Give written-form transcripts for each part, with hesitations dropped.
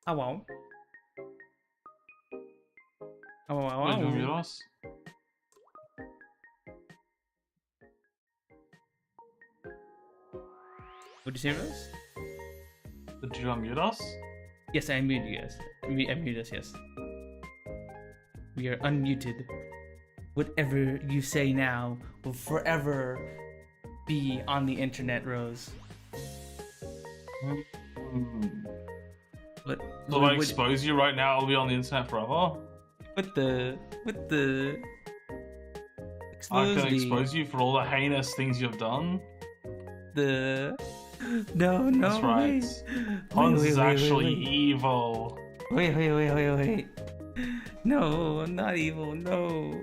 Ah, wow. Ah, wow, wow, Did you wow. mute us? Would you say Rose? Did you unmute us? Yes, I muted you guys. I muted us, yes. We are unmuted. Whatever you say now will forever be on the internet, Rose. What? So if I expose you right now, I'll be on the internet forever? With the I can expose you for all the heinous things you've done? No, That's right. Punz is actually wait. evil. Wait. No, I'm not evil, no.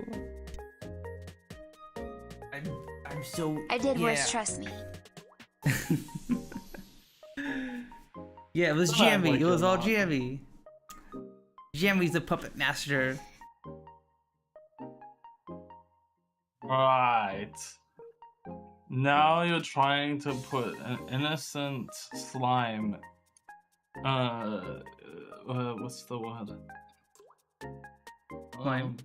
I'm so... I did worse, trust me. Yeah, it was But Jammy. like It was you're all not. Jammy. Jammy's the puppet master. Right. Now you're trying to put an innocent slime. What's the word? Slime.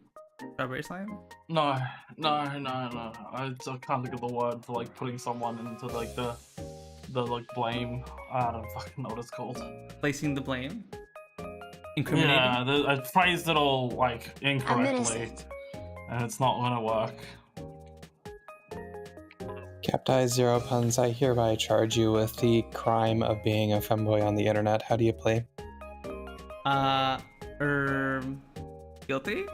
Strawberry slime? No. I can't think of the word for like putting someone into like the like blame. I don't fucking know what it's called. Placing the blame? Incriminating? Yeah, I phrased it all like incorrectly, and it's not gonna work. Captai Zero Punz, I hereby charge you with the crime of being a femboy on the internet. How do you play? Guilty?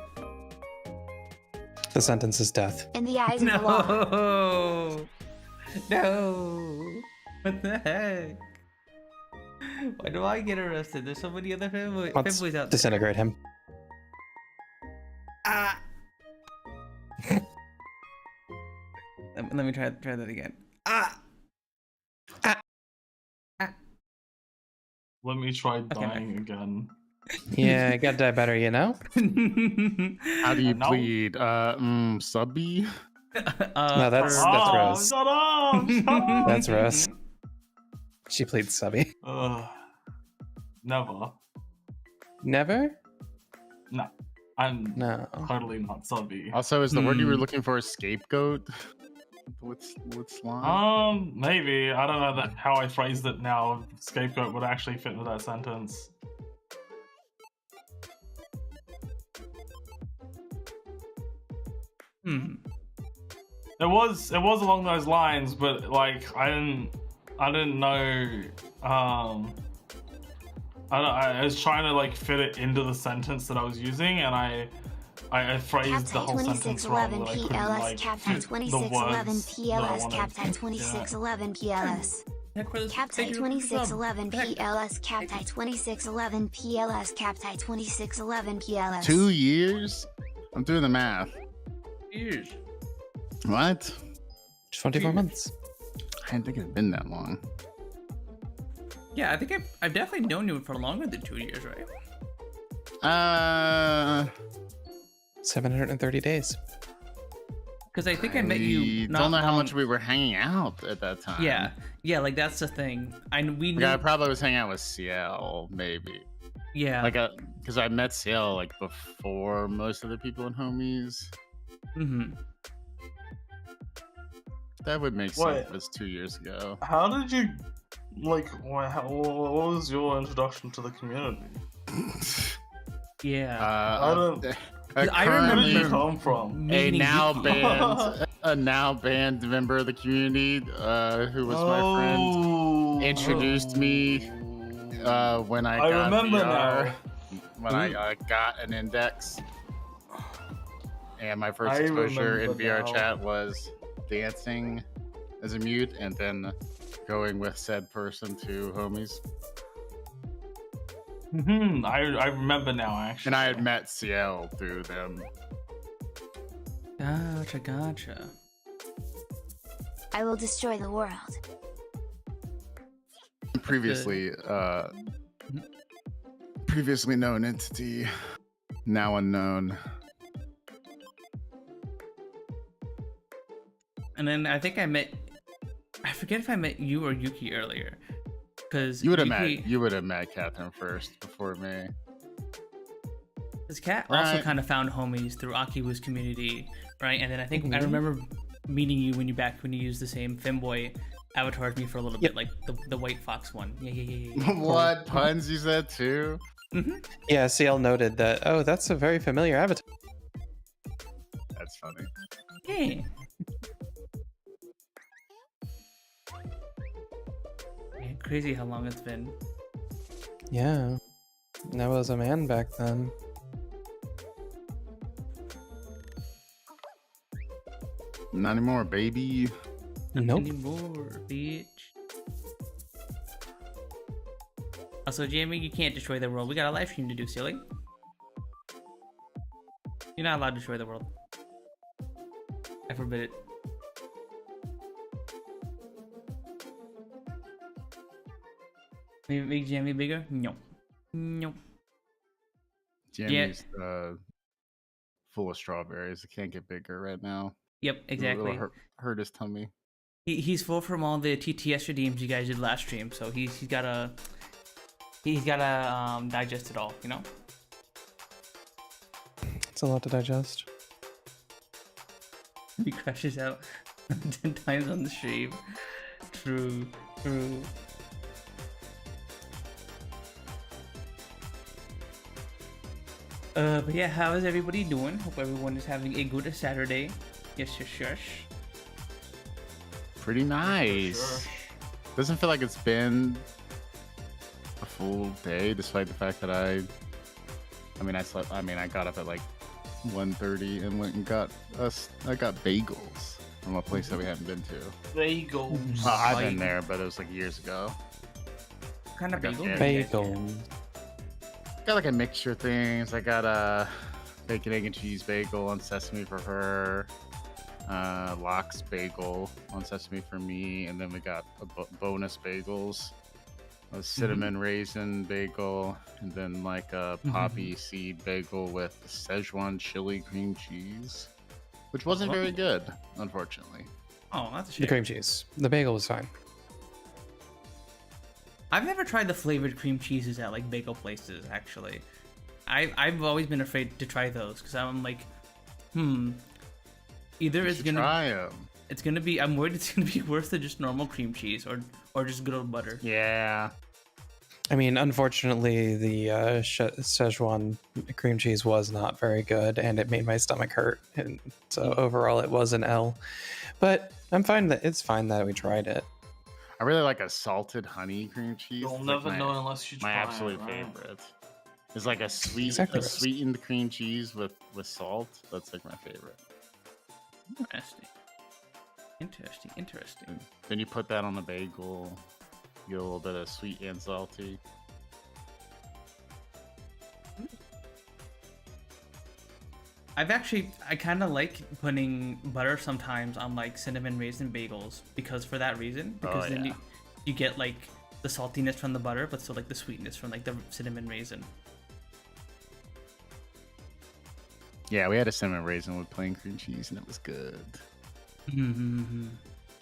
The sentence is death. In the eyes of the law. No! What the heck? Why do I get arrested? There's so many other femboys Let's out there. disintegrate him. Ah! Let me try that again. Ah! Let me try dying again. Yeah, I gotta die better, you know? How do you plead? Subby? No, that's Rose. Shut up! Shut up! That's Rose. She played subby. Never. Never? No. I'm No. totally not subby. Also, is the word you were looking for scapegoat? What's line? Maybe. I don't know how I phrased it now. Scapegoat would actually fit into that sentence. It was along those lines, but like I didn't know. I was trying to like fit it into the sentence that I was using, and I phrased the whole sentence wrong. That I couldn't like fit the words that I wanted. Captai 2611 PLS. Captai 2611 PLS. Captai 2611 PLS. Captai 2611 PLS. 2 years? I'm doing the math. Years. What? 24 months. I didn't think it'd been that long. Yeah, I think I've definitely known you for longer than 2 years, right? 730 days. Because I think I met you. Don't know how much we were hanging out at that time. Yeah, like that's the thing. I probably was hanging out with CL, maybe. Yeah. Like, because I met CL like before most of the people in Homies. Mm-hmm. That would make sense if it's 2 years ago. How did you, like, what was your introduction to the community? Yeah. I remember where you come from. A now banned member of the community, who was my friend, introduced me when I got remember VR, now. when I got an index, and my first exposure in VR chat was dancing as a mute, and then going with said person to Homies. I remember now, actually. And I had met CL through them. Gotcha. I will destroy the world. Previously known entity, now unknown. And then I think I forget if I met you or Yuki earlier. Because you would have met Catherine first before me. Because Cat also kind of found Homies through Akiwa's community, right? And then I think I remember meeting you when you used the same Femboy avatar as me for a little bit, like the white fox one. Yeah. What puns you said too? Yeah, CL noted that. Oh, that's a very familiar avatar. That's funny. Hey. Crazy how long it's been. Yeah, I was a man back then. Not anymore, baby. Nope. Anymore, bitch. Also, Jamie, you can't destroy the world. We got a live stream to do, silly. You're not allowed to destroy the world. I forbid it. Make Jamie bigger? No. Jamie's full of strawberries. It can't get bigger right now. Yep, exactly. It'll hurt his tummy. He's full from all the TTS redeems you guys did last stream, so he's gotta digest it all, you know. It's a lot to digest. He crashes out 10 times on the stream. True. But yeah, how is everybody doing? Hope everyone is having a good Saturday. Yes. Pretty nice. Sure. Doesn't feel like it's been a full day, despite the fact that I got up at like 1:30 and went and got bagels from a place that we hadn't been to. Bagels. I've been there, but it was like years ago. What kind of bagel? Bagel. Got like a mixture of things. I got a bacon, egg, and cheese bagel on sesame for her. Lox bagel on sesame for me, and then we got a bonus bagels. A cinnamon raisin bagel, and then like a poppy seed bagel with Szechuan chili cream cheese, which wasn't very good, unfortunately. Oh, that's a shame. The cream cheese. The bagel was fine. I've never tried the flavored cream cheeses at like bagel places. Actually, I've always been afraid to try those because I'm like, either it's gonna try 'em. It's gonna be. I'm worried it's gonna be worse than just normal cream cheese or just good old butter. Yeah. I mean, unfortunately, the Szechuan cream cheese was not very good, and it made my stomach hurt. And so overall, it was an L. But I'm fine that it's fine that we tried it. I really like a salted honey cream cheese. You'll It's never like know unless you try my absolute it, right? favorite. It's like a sweetened cream cheese with salt. That's like my favorite. Interesting. Then you put that on a bagel. You get a little bit of sweet and salty. I kind of like putting butter sometimes on like cinnamon raisin bagels because for that reason. Because then you get like the saltiness from the butter, but still like the sweetness from like the cinnamon raisin. Yeah, we had a cinnamon raisin with plain cream cheese, and it was good. Mm-hmm.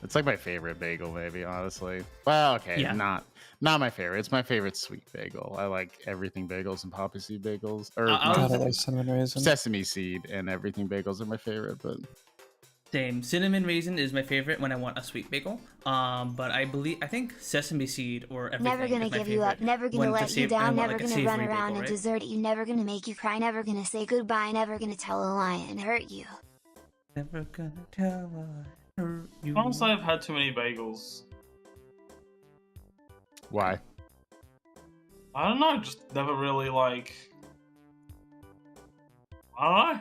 It's like my favorite bagel, maybe, honestly. Well, okay, Yeah. not my favorite. It's my favorite sweet bagel. I like everything bagels and poppy seed bagels. Or God, I like cinnamon raisin. sesame seed and everything bagels are my favorite, but Same. Cinnamon raisin is my favorite when I want a sweet bagel. But I think sesame seed or everything. Never gonna is my give you up, favorite never gonna when let you I down, want, never like, a gonna savory run around bagel, and right? desert you, never gonna make you cry, never gonna say goodbye, never gonna tell a lie and hurt you. Never gonna tell I hurt you. Honestly, I've had too many bagels. why? I don't know, just never really like. I don't know.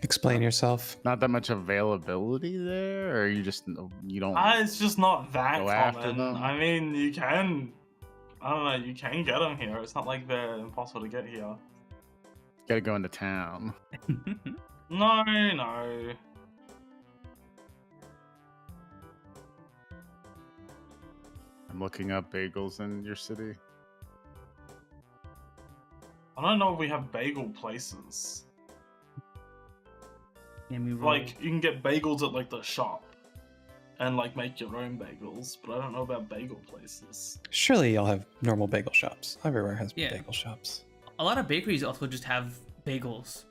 Explain yourself. Not that much availability there, or you don't It's just not that Go after common. them? I mean, you can. I don't know. You can get them here. It's not like they're impossible to get here. gotta go into town. No. I'm looking up bagels in your city. I don't know if we have bagel places. Like, you can get bagels at like the shop and like make your own bagels, but I don't know about bagel places. Surely y'all have normal bagel shops. Everywhere has Yeah. bagel shops. A lot of bakeries also just have bagels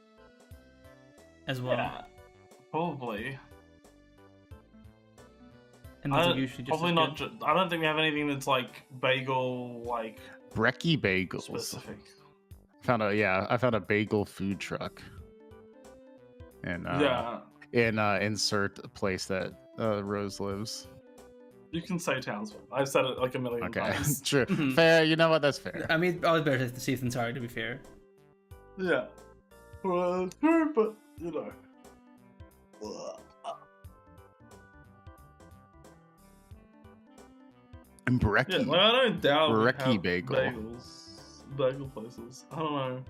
as well. Yeah, probably. And those are usually just Probably as not. good. I don't think we have anything that's like bagel like Brekkie bagels. specific. I found a bagel food truck. And insert a place that Rose lives. You can say Townsville. I've said it like a million Okay, times. true. Fair. You know what? That's fair. I mean, always better to safe than sorry, to be fair. Yeah. Well, it's true, but you know. And Brekkie. Yeah, like, I don't doubt we Brekkie have bagel. bagel places. I don't know.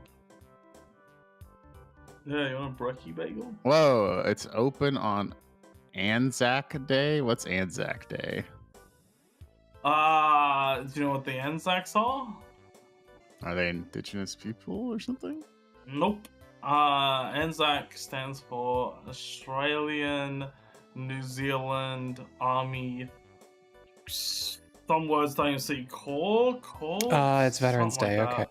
Yeah, you want a Brekkie bagel? Whoa! It's open on Anzac Day. What's Anzac Day? Do you know what the Anzacs are? Are they indigenous people or something? Nope. Anzac stands for Australian New Zealand Army. Some words don't even see core. It's Veterans Day. Like okay.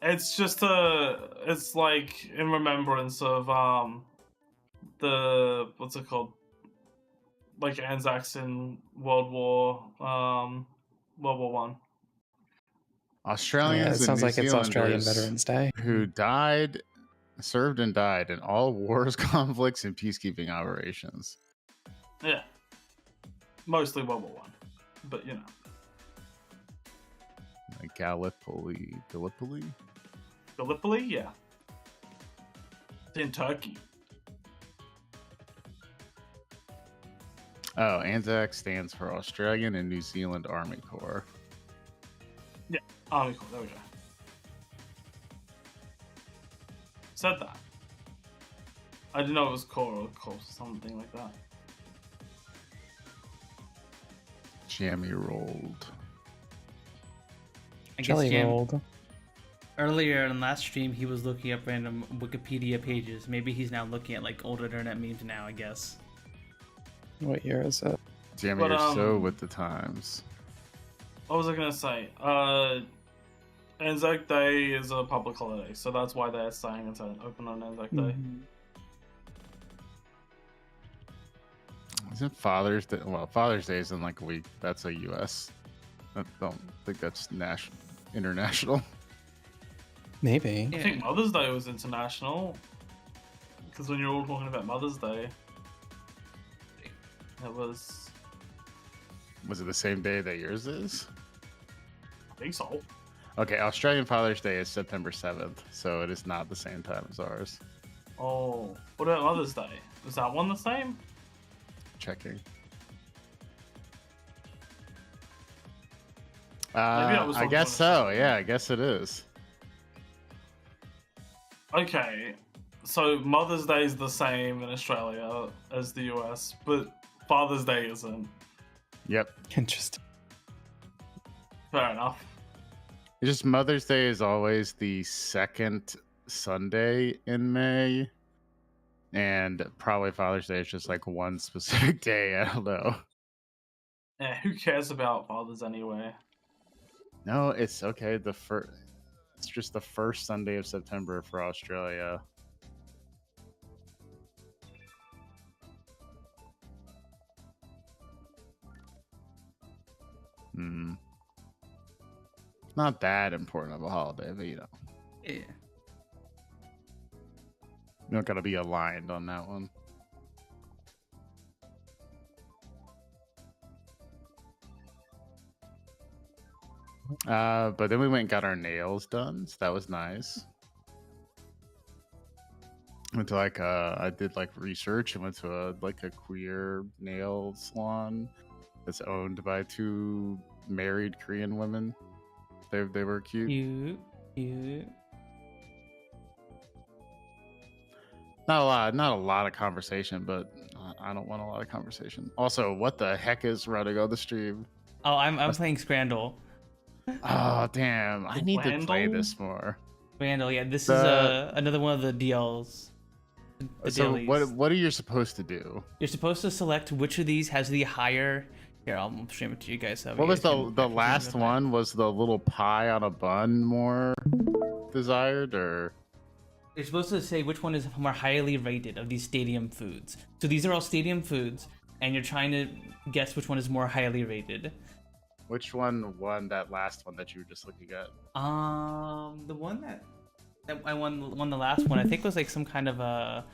It's just it's like in remembrance of the what's it called? Like Anzacs in World War One. Australians it sounds and like New it's Australian Zealanders Veterans Day. who served and died in all wars, conflicts, and peacekeeping operations. Yeah. Mostly World War One, but you know. Like Gallipoli? Gallipoli, yeah. It's in Turkey. Oh, ANZAC stands for Australian and New Zealand Army Corps. Yeah, Army Corps, there we go. Said that. I didn't know it was Corps or Corps, something like that. Jammy rolled. I guess Jelly Jam, rolled. earlier in last stream, he was looking up random Wikipedia pages. Maybe he's now looking at like old internet memes now, I guess. What year is it? Jammy, But, you're so with the times. What was I gonna say? Anzac Day is a public holiday, so that's why they're saying it's open on Anzac Day. Mhm. Isn't Father's Day? Well, Father's Day is in like a week. That's a U.S. I don't think that's international. Maybe. I think Mother's Day was international, because when you're all talking about Mother's Day, it was. Was it the same day that yours is? I think so. Okay, Australian Father's Day is September 7th, so it is not the same time as ours. Oh, what about Mother's Day? Was that one the same? Checking. I guess so. Yeah, I guess it is. Okay, so Mother's Day is the same in Australia as the US, but Father's Day isn't. Yep. Interesting. Fair enough. It's just Mother's Day is always the second Sunday in May, and probably Father's Day is just like one specific day. I don't know. Yeah, who cares about fathers anyway? No, it's okay. It's just the first Sunday of September for Australia. Not that important of a holiday, but you know. Yeah. You don't gotta be aligned on that one. But then we went and got our nails done, so that was nice. Went to like I did like research and went to a queer nail salon that's owned by two married Korean women. They were cute. Cute. Not a lot of conversation, but I don't want a lot of conversation. Also, what the heck is running on the stream? Oh, I'm playing Scrandle. Oh damn! I need to play Vandal? this more. Scrandle, yeah. This is another one of the DLs. The So dailies. what are you supposed to do? You're supposed to select which of these has the higher. Here, I'll stream it to you guys. So What you was guys can the actually last identify. one? Was the little pie on a bun more desired, or You're supposed to say which one is more highly rated of these stadium foods. So these are all stadium foods, and you're trying to guess which one is more highly rated. which one won that last one that you were just looking at? The one that I won the last one, I think was like some kind of a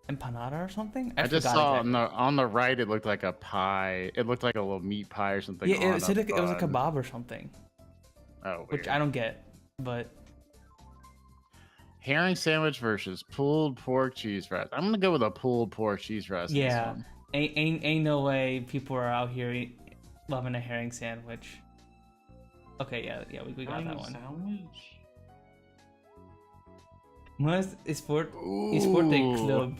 empanada or something. I just forgot saw exactly. on the right. It looked like a pie. It looked like a little meat pie or something. Yeah, on it said a it was a bun. kebab or something, Oh, which weird. I don't get. But Herring sandwich versus pulled pork cheese fries. I'm gonna go with a pulled pork cheese fries. in this yeah, one. ain't no way people are out here loving a herring sandwich. Okay, yeah, we got that one. Sandwich? Mas Esporte Club.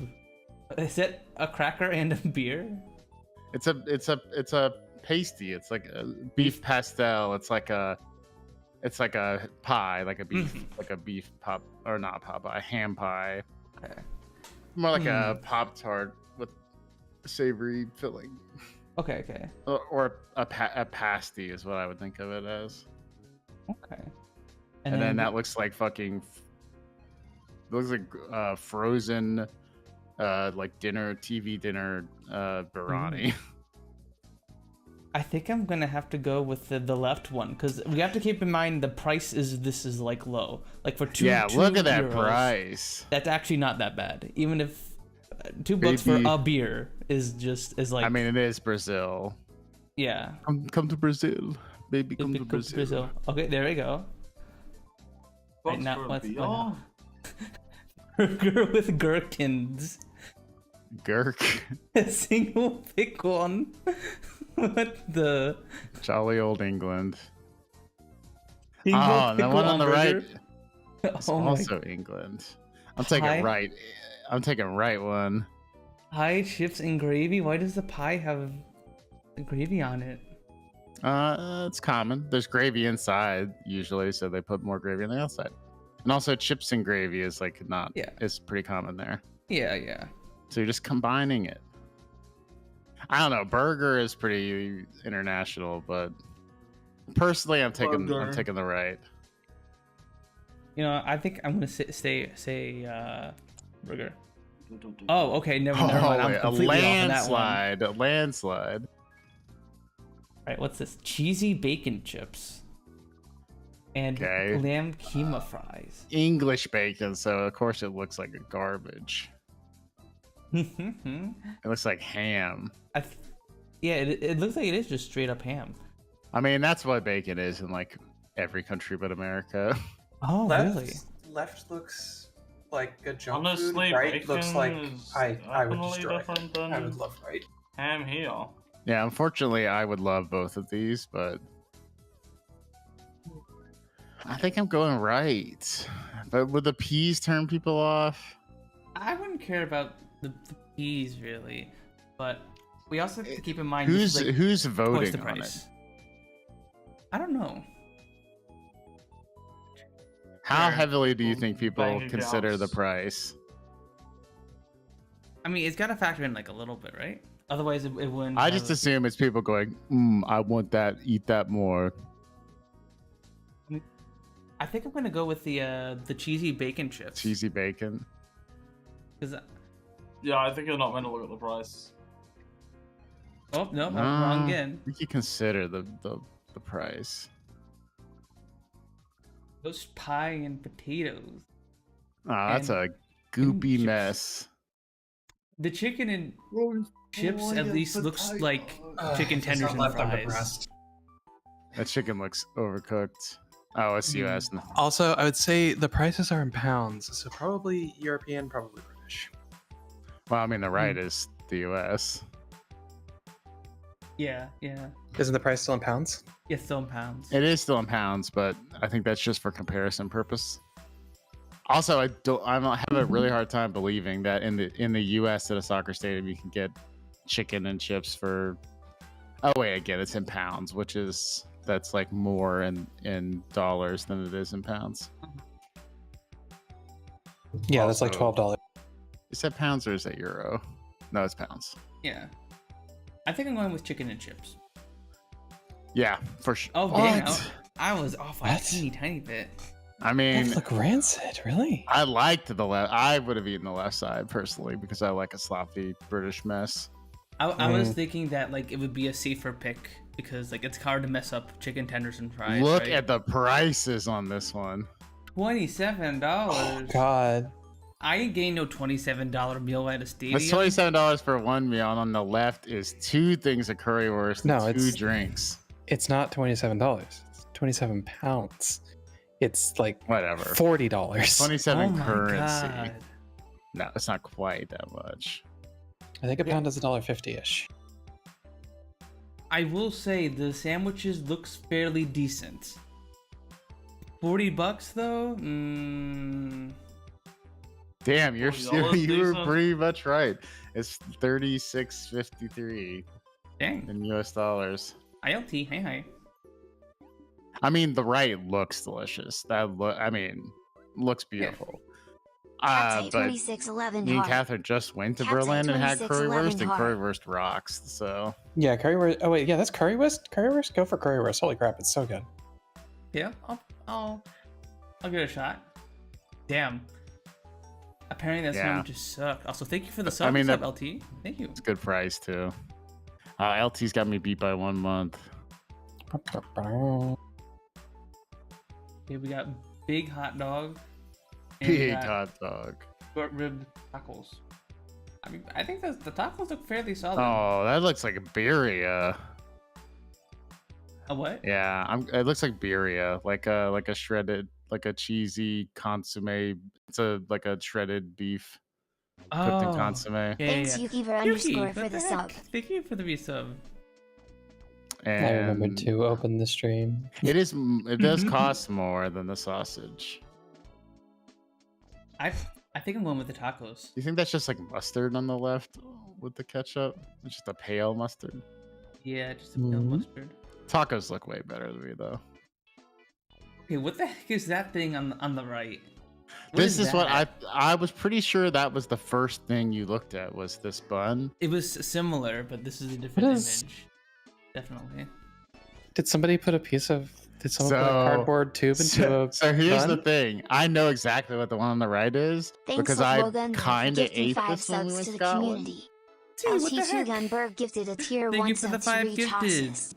Is it a cracker and a beer? It's a pasty. It's like a beef pastel. It's like a pie, like a beef, like a beef pop or not pop pie, ham pie. Okay. More like a Pop Tart with savory filling. Okay. Or a pasty is what I would think of it as. Okay. And then that looks like fucking. It looks like frozen, like TV dinner biryani. I think I'm gonna have to go with the left one because we have to keep in mind the price is like low. Like for two. Yeah, look at that euros, price. That's actually not that bad. Even if $2 for a beer is like. I mean, it is Brazil. Yeah. Come to Brazil, baby. Come to Brazil. Okay, there we go. Right, now, what's beer? Burger with gherkins. Gherk. A single pick one. What the? Jolly old England. Single The one on the burger? right. It's Oh also England. I'm taking right. I'm taking right one. Pie, chips, and gravy. Why does the pie have gravy on it? It's common. There's gravy inside usually, so they put more gravy on the outside. And also chips and gravy is like not. Yeah. It's pretty common there. Yeah. So you're just combining it. I don't know. Burger is pretty international, but personally, I'm taking the right. You know, I think I'm gonna say burger. Oh, okay. Never mind. I'm completely off on that one. A landslide. Right, what's this? Cheesy bacon chips and lamb keema fries. English bacon, so of course it looks like a garbage. It looks like ham. Yeah, it looks like it is just straight up ham. I mean, that's what bacon is in like every country but America. Oh, really? Left looks like a junk Honestly, food. Right bacon looks like I would definitely destroy different it. than I would love right. ham here. Yeah, unfortunately, I would love both of these, but I think I'm going right. But would the peas turn people off? I wouldn't care about the peas really, but we also have to keep in mind who's this is, like, who's twice voting the on price. it. I don't know. How heavily do you think people Bank consider the accounts. price? I mean, it's got to factor in like a little bit, right? Otherwise, it wouldn't. I just assume it's people going, I want that, eat that more. I think I'm gonna go with the cheesy bacon chips. Cheesy bacon. Cause Yeah, I think you're not meant to look at the price. oh no, I'm wrong again. We could consider the price. Roast pie and potatoes. Oh, that's And- a goopy chips. mess. The chicken and chips at least looks like chicken It's tenders not and left on the fries. breast. That chicken looks overcooked. Oh, it's US. Also, I would say the prices are in pounds, so probably European, probably British. Well, I mean, the right is the US. Yeah. Isn't the price still in pounds? Yeah, still in pounds. It is still in pounds, but I think that's just for comparison purpose. Also, I have a really hard time believing that in the US at a soccer stadium you can get chicken and chips for. Oh wait, again, it's in pounds, that's like more in dollars than it is in pounds. Yeah, that's like Also- $12. Is that pounds or is that euro? No, it's pounds. Yeah. I think I'm going with chicken and chips. Yeah, for sure. Oh, dang. I was off a What? tiny bit. I mean, That look rancid, really? I liked the left. I would have eaten the left side personally because I like a sloppy British mess. I was thinking that like it would be a safer pick because like it's hard to mess up chicken tenders and fries. Look right? at the prices on this one. $27. Oh, God. I ain't getting no $27 meal at a stadium. That's $27 for one meal, and on the left is 2 things of currywurst No, and 2 it's- drinks. It's not $27. It's 27 pounds. It's like Whatever. $40. 27 Oh my currency. God. No, it's not quite that much. I think a pound is $1.50-ish. I will say the sandwiches looks fairly decent. $40 though? Damn, you $40 were decent? pretty much right. It's $36.53 Dang. in US dollars. ILT, hey. I mean, the right looks delicious. Looks beautiful. But 2611 me and heart. Catherine just went to Captain Berlin and had 2611 currywurst, and heart. currywurst rocks. So Yeah, currywurst. Oh wait, yeah, that's currywurst. Currywurst. Go for currywurst. Holy crap, it's so good. Yeah, I'll give it a shot. Damn. Apparently that sandwich just sucked. Also, thank you for the sub, LT. Thank you. it's a good price too. LT's got me beat by 1 month. Okay, we got big hot dog. and we Big got hot dog. Short rib tacos. I mean, I think the tacos look fairly solid. Oh, that looks like a birria. A what? Yeah, it looks like birria, like a shredded, like a cheesy consomme. It's like a shredded beef cooked in consomme. Yeah, Thanks, yeah. Yukiver Yuki, underscore what for the heck? sub. Thank you for the resub. And I remembered to open the stream. it does cost more than the sausage. I think I'm going with the tacos. Do you think that's just like mustard on the left with the ketchup? It's just a pale mustard. Yeah, just a pale mustard. Tacos look way better to me though. Okay, what the heck is that thing on the right? This is what that? I was pretty sure that was the first thing you looked at was this bun. It was similar, but this is a different is- image. Definitely. Did somebody put a piece of? Did someone put a cardboard tube into a? So here's the bun? thing. I know exactly what the one on the right is Thanks, because I Logan, for kind of gifting ate 5 this when we subs went to to the Scotland. community. Dude, what the heck? LT2 Gunberg gifted a tier Thank 1 you for the sub 5 to gifted. Retosist.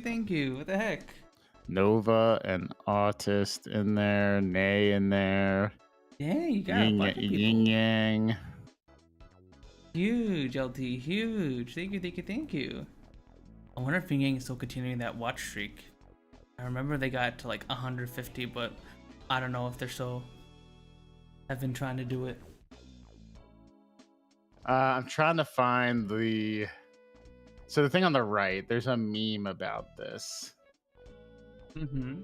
Thank you. What the heck? Nova and Autist in there, Nay in there, Yeah, you got a bunch of people. Yin Yang. Huge, LT, huge. Thank you. I wonder if Yin Yang is still continuing that watch streak. I remember they got to like 150, but I don't know if they're still have been trying to do it. I'm trying to find the. So the thing on the right, there's a meme about this. Mm-hmm.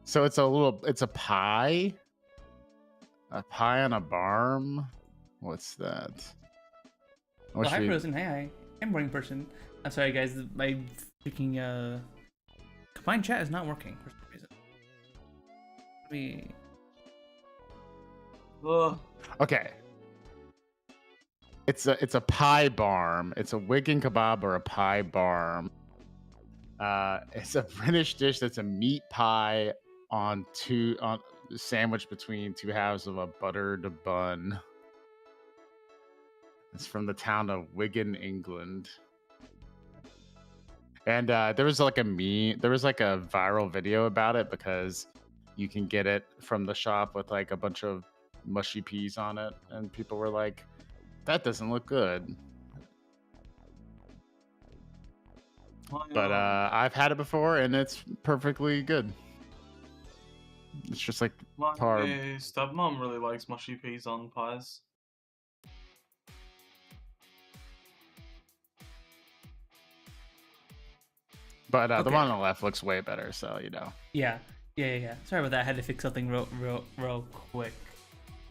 So it's a pie. A pie on a barm. What's that? Oh, hi, Frozen. Hey, I'm morning person. I'm sorry, guys. My freaking combined chat is not working for some reason. Okay. It's a pie barm. It's a Wigan kebab or a pie barm. It's a British dish that's a meat pie sandwiched between 2 halves of a buttered bun. It's from the town of Wigan, England. And there was like a viral video about it because you can get it from the shop with like a bunch of mushy peas on it, and people were like, that doesn't look good. But I've had it before and it's perfectly good. It's just like My carb. stepmom really likes mushy peas on pies. But the Okay. one on the left looks way better, so you know. Yeah. Sorry about that. I had to fix something real quick.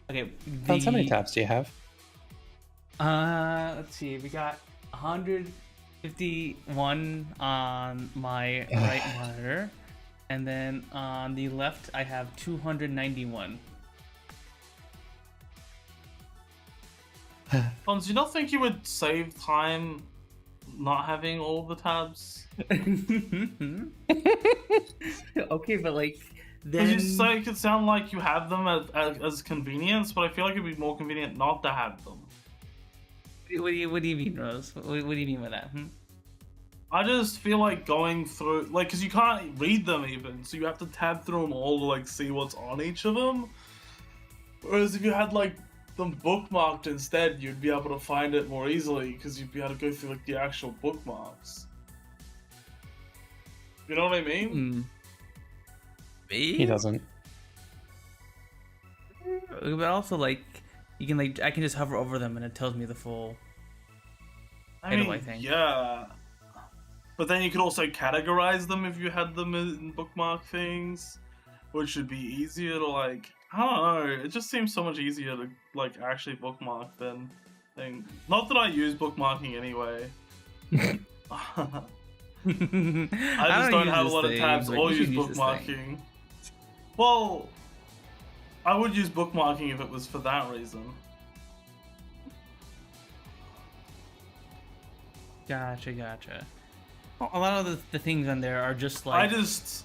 Okay. How many tabs do you have? Let's see. We got 151 on my right monitor, and then on the left I have 291. Punz, do you not think you would save time not having all the tabs? Okay, but like Because then you say it could sound like you have them as convenience, but I feel like it'd be more convenient not to have them. what do you mean, Rose? What do you mean by that? I just feel like going through, like, because you can't read them even, so you have to tab through them all to like see what's on each of them. Whereas if you had like them bookmarked instead, you'd be able to find it more easily because you'd be able to go through like the actual bookmarks. You know what I mean? He doesn't. But also, like, you can like I can just hover over them and it tells me the full. I mean, I think. yeah. But then you could also categorize them if you had them in bookmark things, which would be easier to like. I don't know. It just seems so much easier to like actually bookmark than thing. Not that I use bookmarking anyway. I just don't have a lot of tabs or use bookmarking. Well, I would use bookmarking if it was for that reason. Gotcha. Well, a lot of the things on there are just like. I was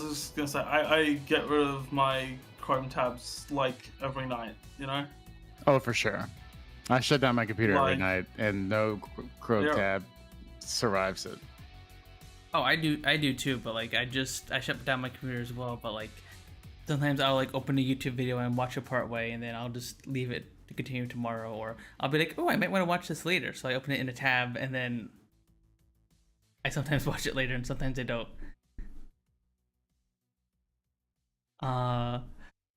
just gonna say, I get rid of my Chrome tabs like every night, you know? Oh, for sure. I shut down my computer every Like- night, and no Chrome Yeah. tab survives it. Oh, I do too, but like I shut down my computer as well, but like sometimes I'll like open a YouTube video and watch it part way, and then I'll just leave it to continue tomorrow, or I'll be like, oh, I might want to watch this later, so I open it in a tab, and then I sometimes watch it later, and sometimes I don't.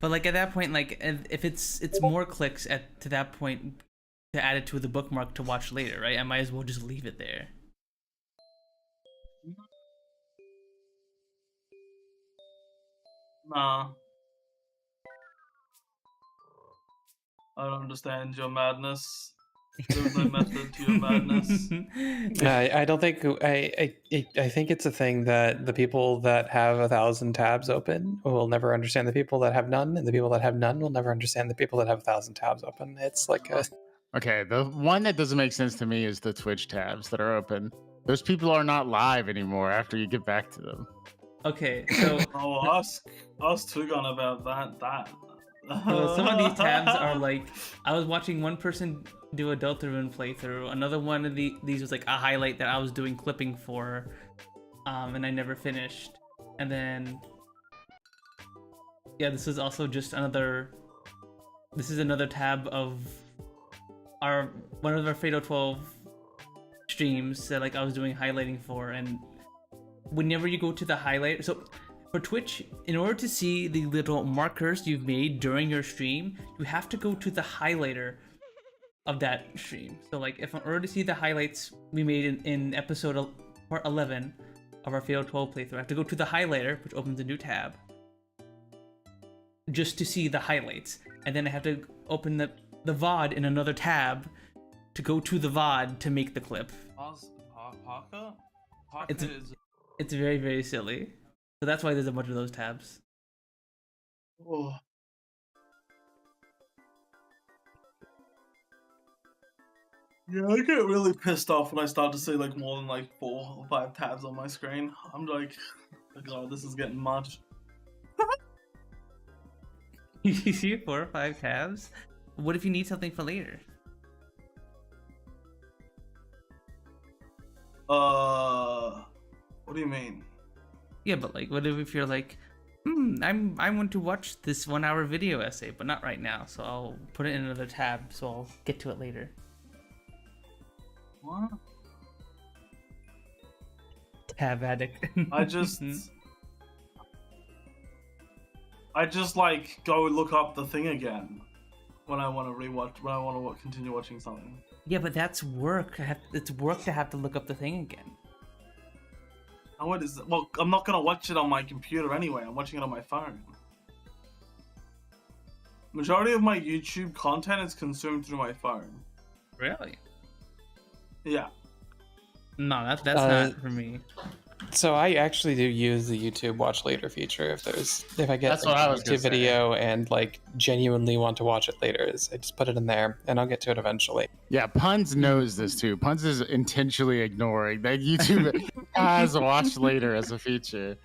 But like at that point, like if it's more clicks to that point to add it to the bookmark to watch later, right? I might as well just leave it there. Nah. I don't understand your madness. There's no method to your madness. I don't think I think it's a thing that the people that have 1,000 tabs open will never understand the people that have none, and the people that have none will never understand the people that have 1,000 tabs open. It's like a Okay, the one that doesn't make sense to me is the Twitch tabs that are open. Those people are not live anymore after you get back to them. Okay, so Oh, ask Tugon about that. so some of these tabs are like, I was watching one person do a Deltarune playthrough. Another one of these was like a highlight that I was doing clipping for, and I never finished. And then, yeah, this is also just another. This is another tab of one of our Fatal 12 streams that like I was doing highlighting for, and whenever you go to the highlight, so. For Twitch, in order to see the little markers you've made during your stream, you have to go to the highlighter of that stream. So like, if in order to see the highlights we made in episode part 11 of our Fatal 12 playthrough, I have to go to the highlighter, which opens a new tab, just to see the highlights. And then I have to open the VOD in another tab to go to the VOD to make the clip. Parker? It's very, very silly. So that's why there's a bunch of those tabs. Oh. Yeah, I get really pissed off when I start to see like more than like 4 or 5 tabs on my screen. I'm like, oh god, this is getting much. You see 4 or 5 tabs? What if you need something for later? What do you mean? Yeah, but like, what if you're like, I want to watch this 1-hour video essay, but not right now, so I'll put it in another tab, so I'll get to it later. What? Tab addict. I just like go look up the thing again when I want to rewatch, when I want to continue watching something. Yeah, but that's work. It's work to have to look up the thing again. And what is it? Well, I'm not gonna watch it on my computer anyway. I'm watching it on my phone. Majority of my YouTube content is consumed through my phone. Really? Yeah. No, that's not for me. So I actually do use the YouTube watch later feature if I get That's like, what I a was gonna YouTube video and like genuinely want to watch it later. I just put it in there and I'll get to it eventually. Yeah, Punz knows this too. Punz is intentionally ignoring that YouTube has watch later as a feature.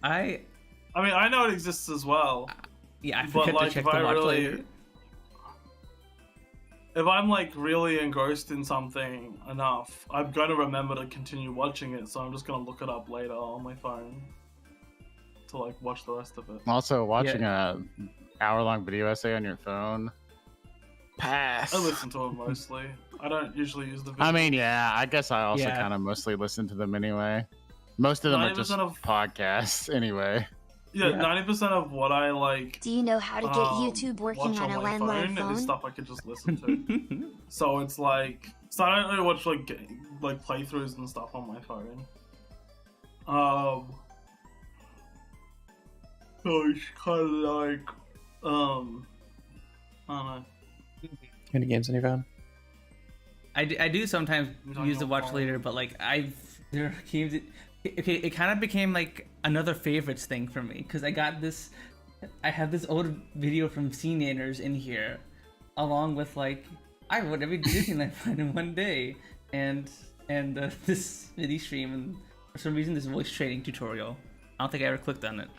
I mean, I know it exists as well. Yeah, I But, forget like, to check if the I watch really- later. If I'm like really engrossed in something enough, I'm gonna remember to continue watching it, so I'm just gonna look it up later on my phone to like watch the rest of it. Also, watching a hour-long video essay on your phone. Pass. I listen to them mostly. I don't usually use the video. I mean, yeah, I guess I also Yeah. kind of mostly listen to them anyway. Most of them are just 90% of- podcasts anyway. Yeah, Yeah. 90% of what I like Do you know how to get YouTube working watch on a my landline phone phone? is stuff I could just listen to. So it's like, so I don't really watch like playthroughs and stuff on my phone. So it's kind of like, I don't know. Any games on your phone? I do sometimes You're talking use the about watch phone. later, but like there are games. Okay, it kind of became like another favorites thing for me because I have this old video from CNanners in here, along with like I would every Disneyland find in one day, and this mini stream, and for some reason this voice trading tutorial. I don't think I ever clicked on it.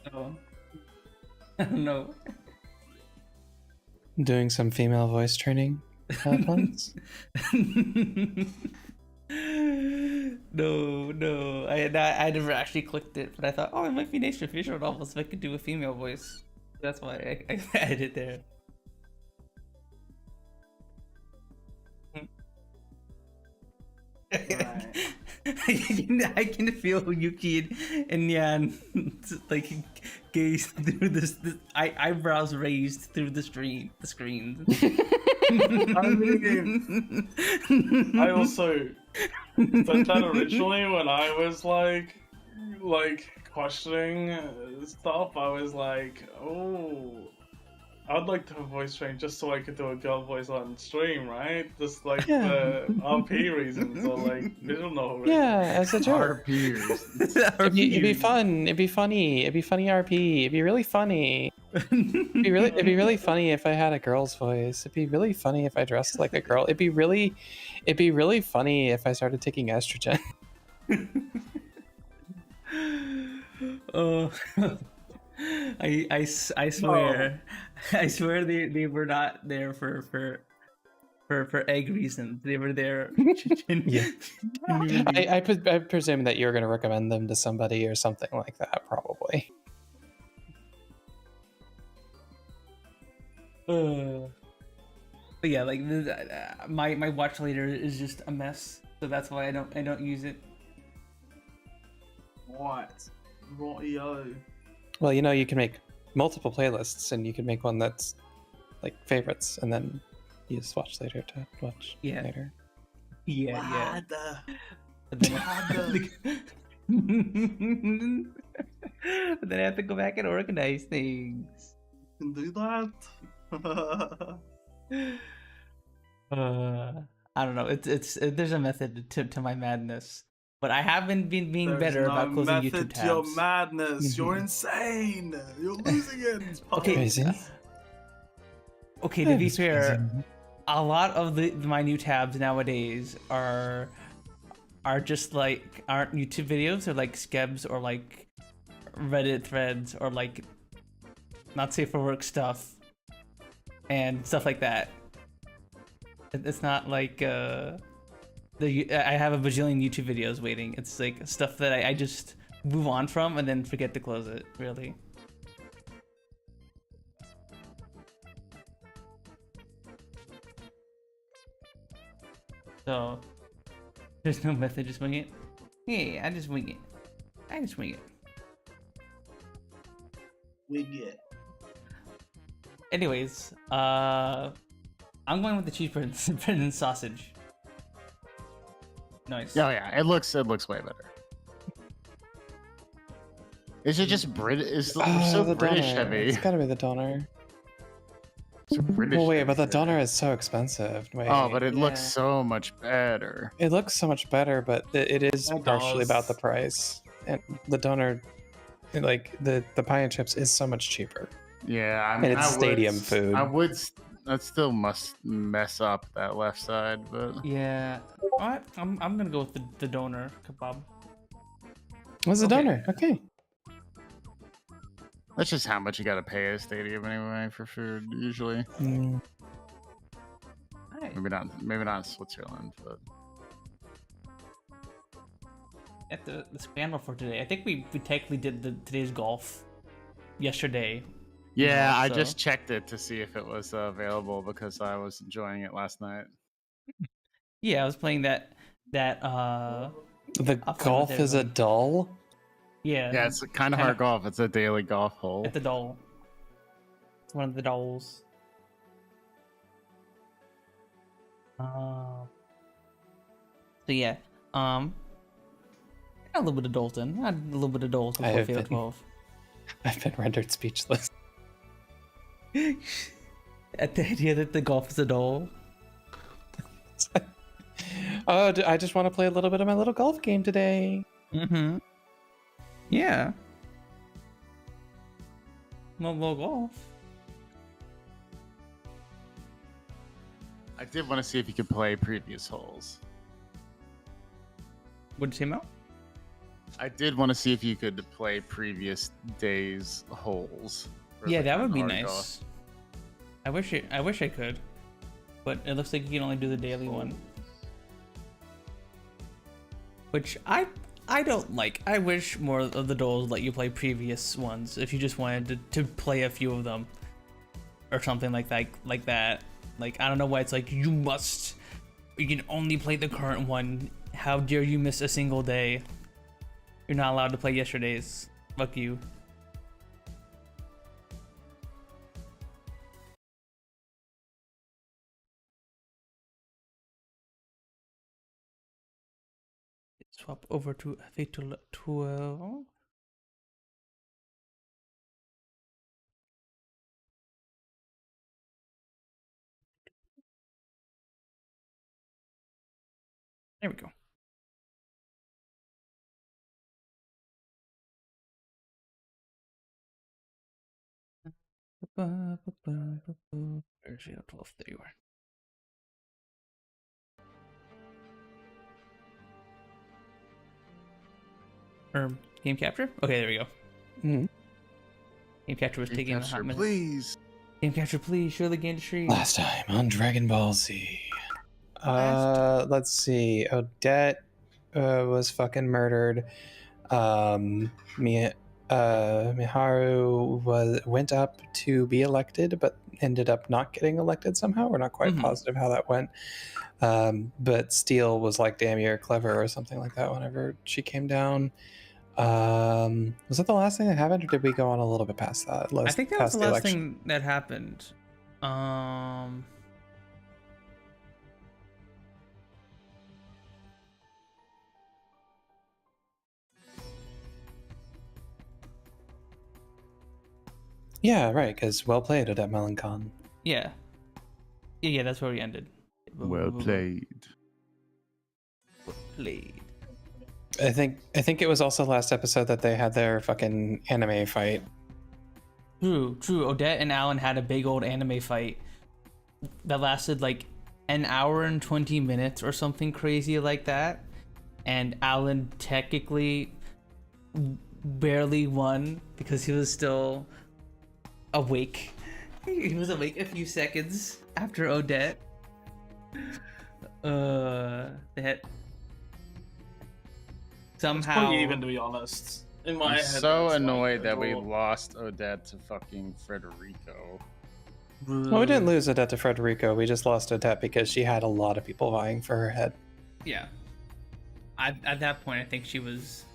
So I don't know. Doing some female voice training. Punz? No, I never actually clicked it, but I thought, oh, it might be nice for visual novels if I could do a female voice. That's why I added it there. I can feel Yuki and Yan like gaze through this eyebrows raised through the screen. I mean, I also said that originally when I was like questioning stuff. I was like, oh, I'd like to voice train just so I could do a girl voice on stream, right? Just like the RP reasons or like visual novel reasons. Yeah, as a joke. RPers. It'd be fun. It'd be funny. It'd be funny RP. It'd be really funny. It'd be really funny if I had a girl's voice. It'd be really funny if I dressed like a girl. It'd be really funny if I started taking estrogen. Oh, I swear, I swear they were not there for egg reasons. They were there. Yeah. I presume that you're going to recommend them to somebody or something like that, probably. But yeah, like my watch later is just a mess, so that's why I don't use it. What? Yo. Well, you know, you can make multiple playlists, and you can make one that's like favorites, and then use watch later to watch later. Yeah. But then I have to go back and organize things. Can do that. I don't know. It's there's a method to my madness, but I haven't been being better about closing YouTube method tabs. to your madness. You're insane. You're losing it. Okay. Crazy. Okay, to be fair, a lot of my new tabs nowadays aren't YouTube videos, or like skebs, or like Reddit threads, or like not safe for work stuff and stuff like that. It's not like I have a bajillion YouTube videos waiting. It's like stuff that I just move on from and then forget to close it, really. So there's no method, just wing it. Yeah, I just wing it. We get. Anyways, I'm going with the cheeseburger and sausage. Nice. Oh yeah, it looks way better. Is it just British? It's so the British doner. heavy. It's gotta be the doner. So British. Well, wait, but the heavy. doner is so expensive. Wait. Oh, but it looks Yeah. so much better. It looks so much better, but it is It partially does. about the price. And the doner, like the pie and chips, is so much cheaper. Yeah, I And mean, it's stadium food. That still must mess up that left side, but Yeah. Alright, I'm gonna go with the doner kebab. What's the Okay. doner? Okay. that's just how much you gotta pay a stadium anyway for food usually. Mm. Alright. Maybe not in Switzerland, but At the scandal for today. I think we technically did today's golf yesterday. yeah, I so- just checked it to see if it was available because I was enjoying it last night. Yeah, I was playing that The I'll find golf it is a there. dull. Yeah, it's kind of Kinda- hard golf. It's a daily golf hole. at the doll. It's one of the dolls. So yeah, a little bit of Dalton. A little bit of Dalton I for have Fatal been- 12. I've been rendered speechless. At the idea that the golf is a doll. Oh, I just want to play a little bit of my little golf game today. Mm-hmm. Yeah. Little golf. I did want to see if you could play previous holes. What'd you say, Mel? I did want to see if you could play previous days holes. for, Yeah, like, that an would be hard nice. golf. I wish I could, but it looks like you can only do the daily one, which I don't like. I wish more of the doles let you play previous ones if you just wanted to play a few of them or something like that. Like, I don't know why it's like you can only play the current one. How dare you miss a single day? You're not allowed to play yesterday's. Fuck you. Swap over to Fatal 12. There we go. Where's Fatal 12? There you are. Or game capture? Okay, there we go. Mm-hmm. Game capture was taking a hot minute. Please. Game capture, please. Show the game to stream. Last time on Dragon Ball Z. Let's see. Odette was fucking murdered. Miharu went up to be elected, but ended up not getting elected somehow. We're not quite positive how that went. But Steele was like, damn, you're clever or something like that whenever she came down. Was that the last thing that happened, or did we go on a little bit past that? I think that was the last thing that happened. Yeah, right, because well played, Odette Melancon. Yeah. Yeah, that's where we ended. Well played. Played. I think it was also last episode that they had their fucking anime fight. True. Odette and Alan had a big old anime fight that lasted like an hour and 20 minutes or something crazy like that. And Alan technically barely won because he was still awake. He was awake a few seconds after Odette. They had somehow. It's pretty even, to be honest. In my I'm head, so it's like annoyed a that we draw. lost Odette to fucking Frederico. Well, we didn't lose Odette to Frederico. We just lost Odette because she had a lot of people vying for her head. Yeah. At that point, I think she was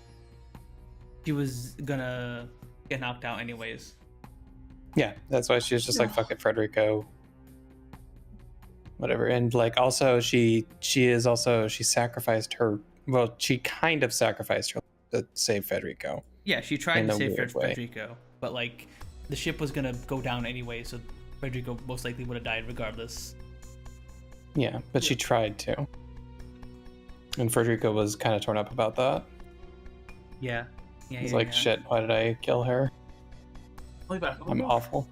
gonna get knocked out anyways. Yeah, that's why she was just like, fuck it, Frederico. Whatever. And like, also she sacrificed her, well, she kind of sacrificed her to save Federico. Yeah, she tried In to a save weird way. Federico, but like the ship was gonna go down anyway, so Federico most likely would have died regardless. Yeah, but she tried to. And Federico was kind of torn up about that. Yeah. He's like, shit, why did I kill her? Play back. I'm awful.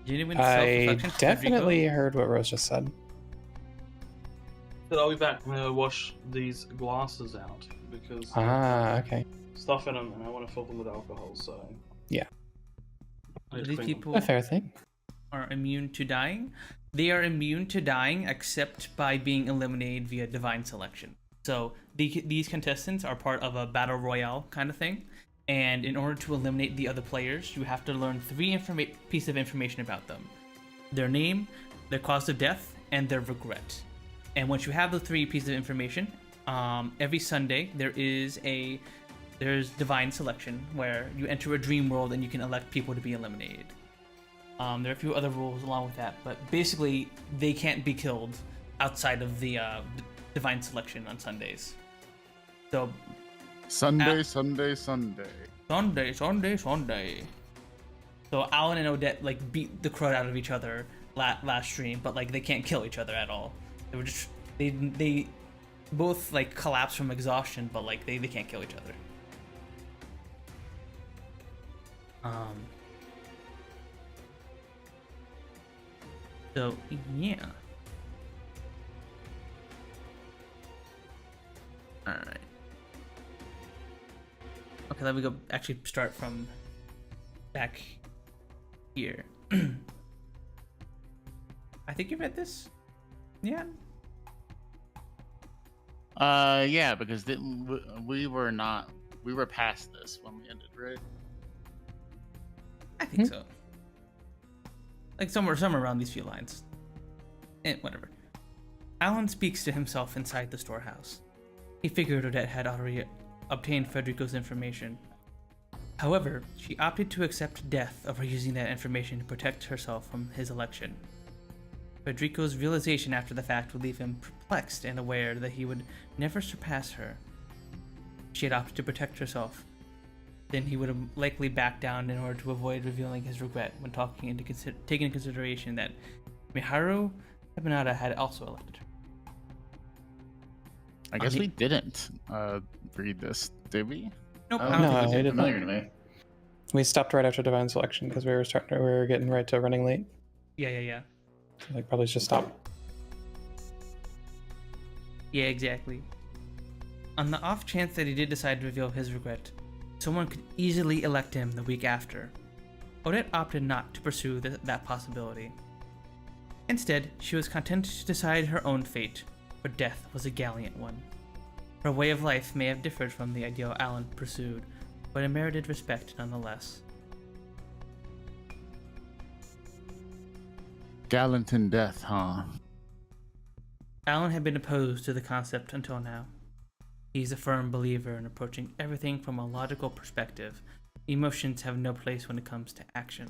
Genuine I self-reflection for definitely Federico? heard what Rose just said. But I'll be back. I'm gonna wash these glasses out because Okay. stuff in them, and I want to fill them with alcohol. So Yeah. I need to These clean them. people A fair thing. are immune to dying. They are immune to dying except by being eliminated via divine selection. So these contestants are part of a battle royale kind of thing. And in order to eliminate the other players, you have to learn three pieces of information about them: their name, their cause of death, and their regret. And once you have the three pieces of information, every Sunday there's divine selection where you enter a dream world and you can elect people to be eliminated. There are a few other rules along with that, but basically they can't be killed outside of the divine selection on Sundays. So Sunday. So Alan and Odette like beat the crud out of each other last stream, but like they can't kill each other at all. They were just They both like collapse from exhaustion, but like they can't kill each other. So yeah. All right. Okay, let me go. Actually, start from back here. I think you read this. Yeah. Yeah, because we were past this when we ended, right? I think so. Like somewhere around these few lines. Whatever. Alan speaks to himself inside the storehouse. He figured Odette had already obtained Federico's information. However, she opted to accept death over using that information to protect herself from his election. Federico's realization after the fact would leave him perplexed and aware that he would never surpass her. She had opted to protect herself. Then he would have likely backed down in order to avoid revealing his regret when taking into consideration that Miharu Ebonada had also elected her. I guess we didn't read this, did we? Nope. No, I didn't. Familiar to me. We stopped right after Divine Selection because we were getting right to running late. Yeah. So like probably just stop. Yeah, exactly. On the off chance that he did decide to reveal his regret, someone could easily elect him the week after. Odette opted not to pursue that possibility. Instead, she was content to decide her own fate, for death was a gallant one. Her way of life may have differed from the ideal Alan pursued, but it merited respect nonetheless. Gallant in death, huh? Alan had been opposed to the concept until now. He's a firm believer in approaching everything from a logical perspective. Emotions have no place when it comes to action.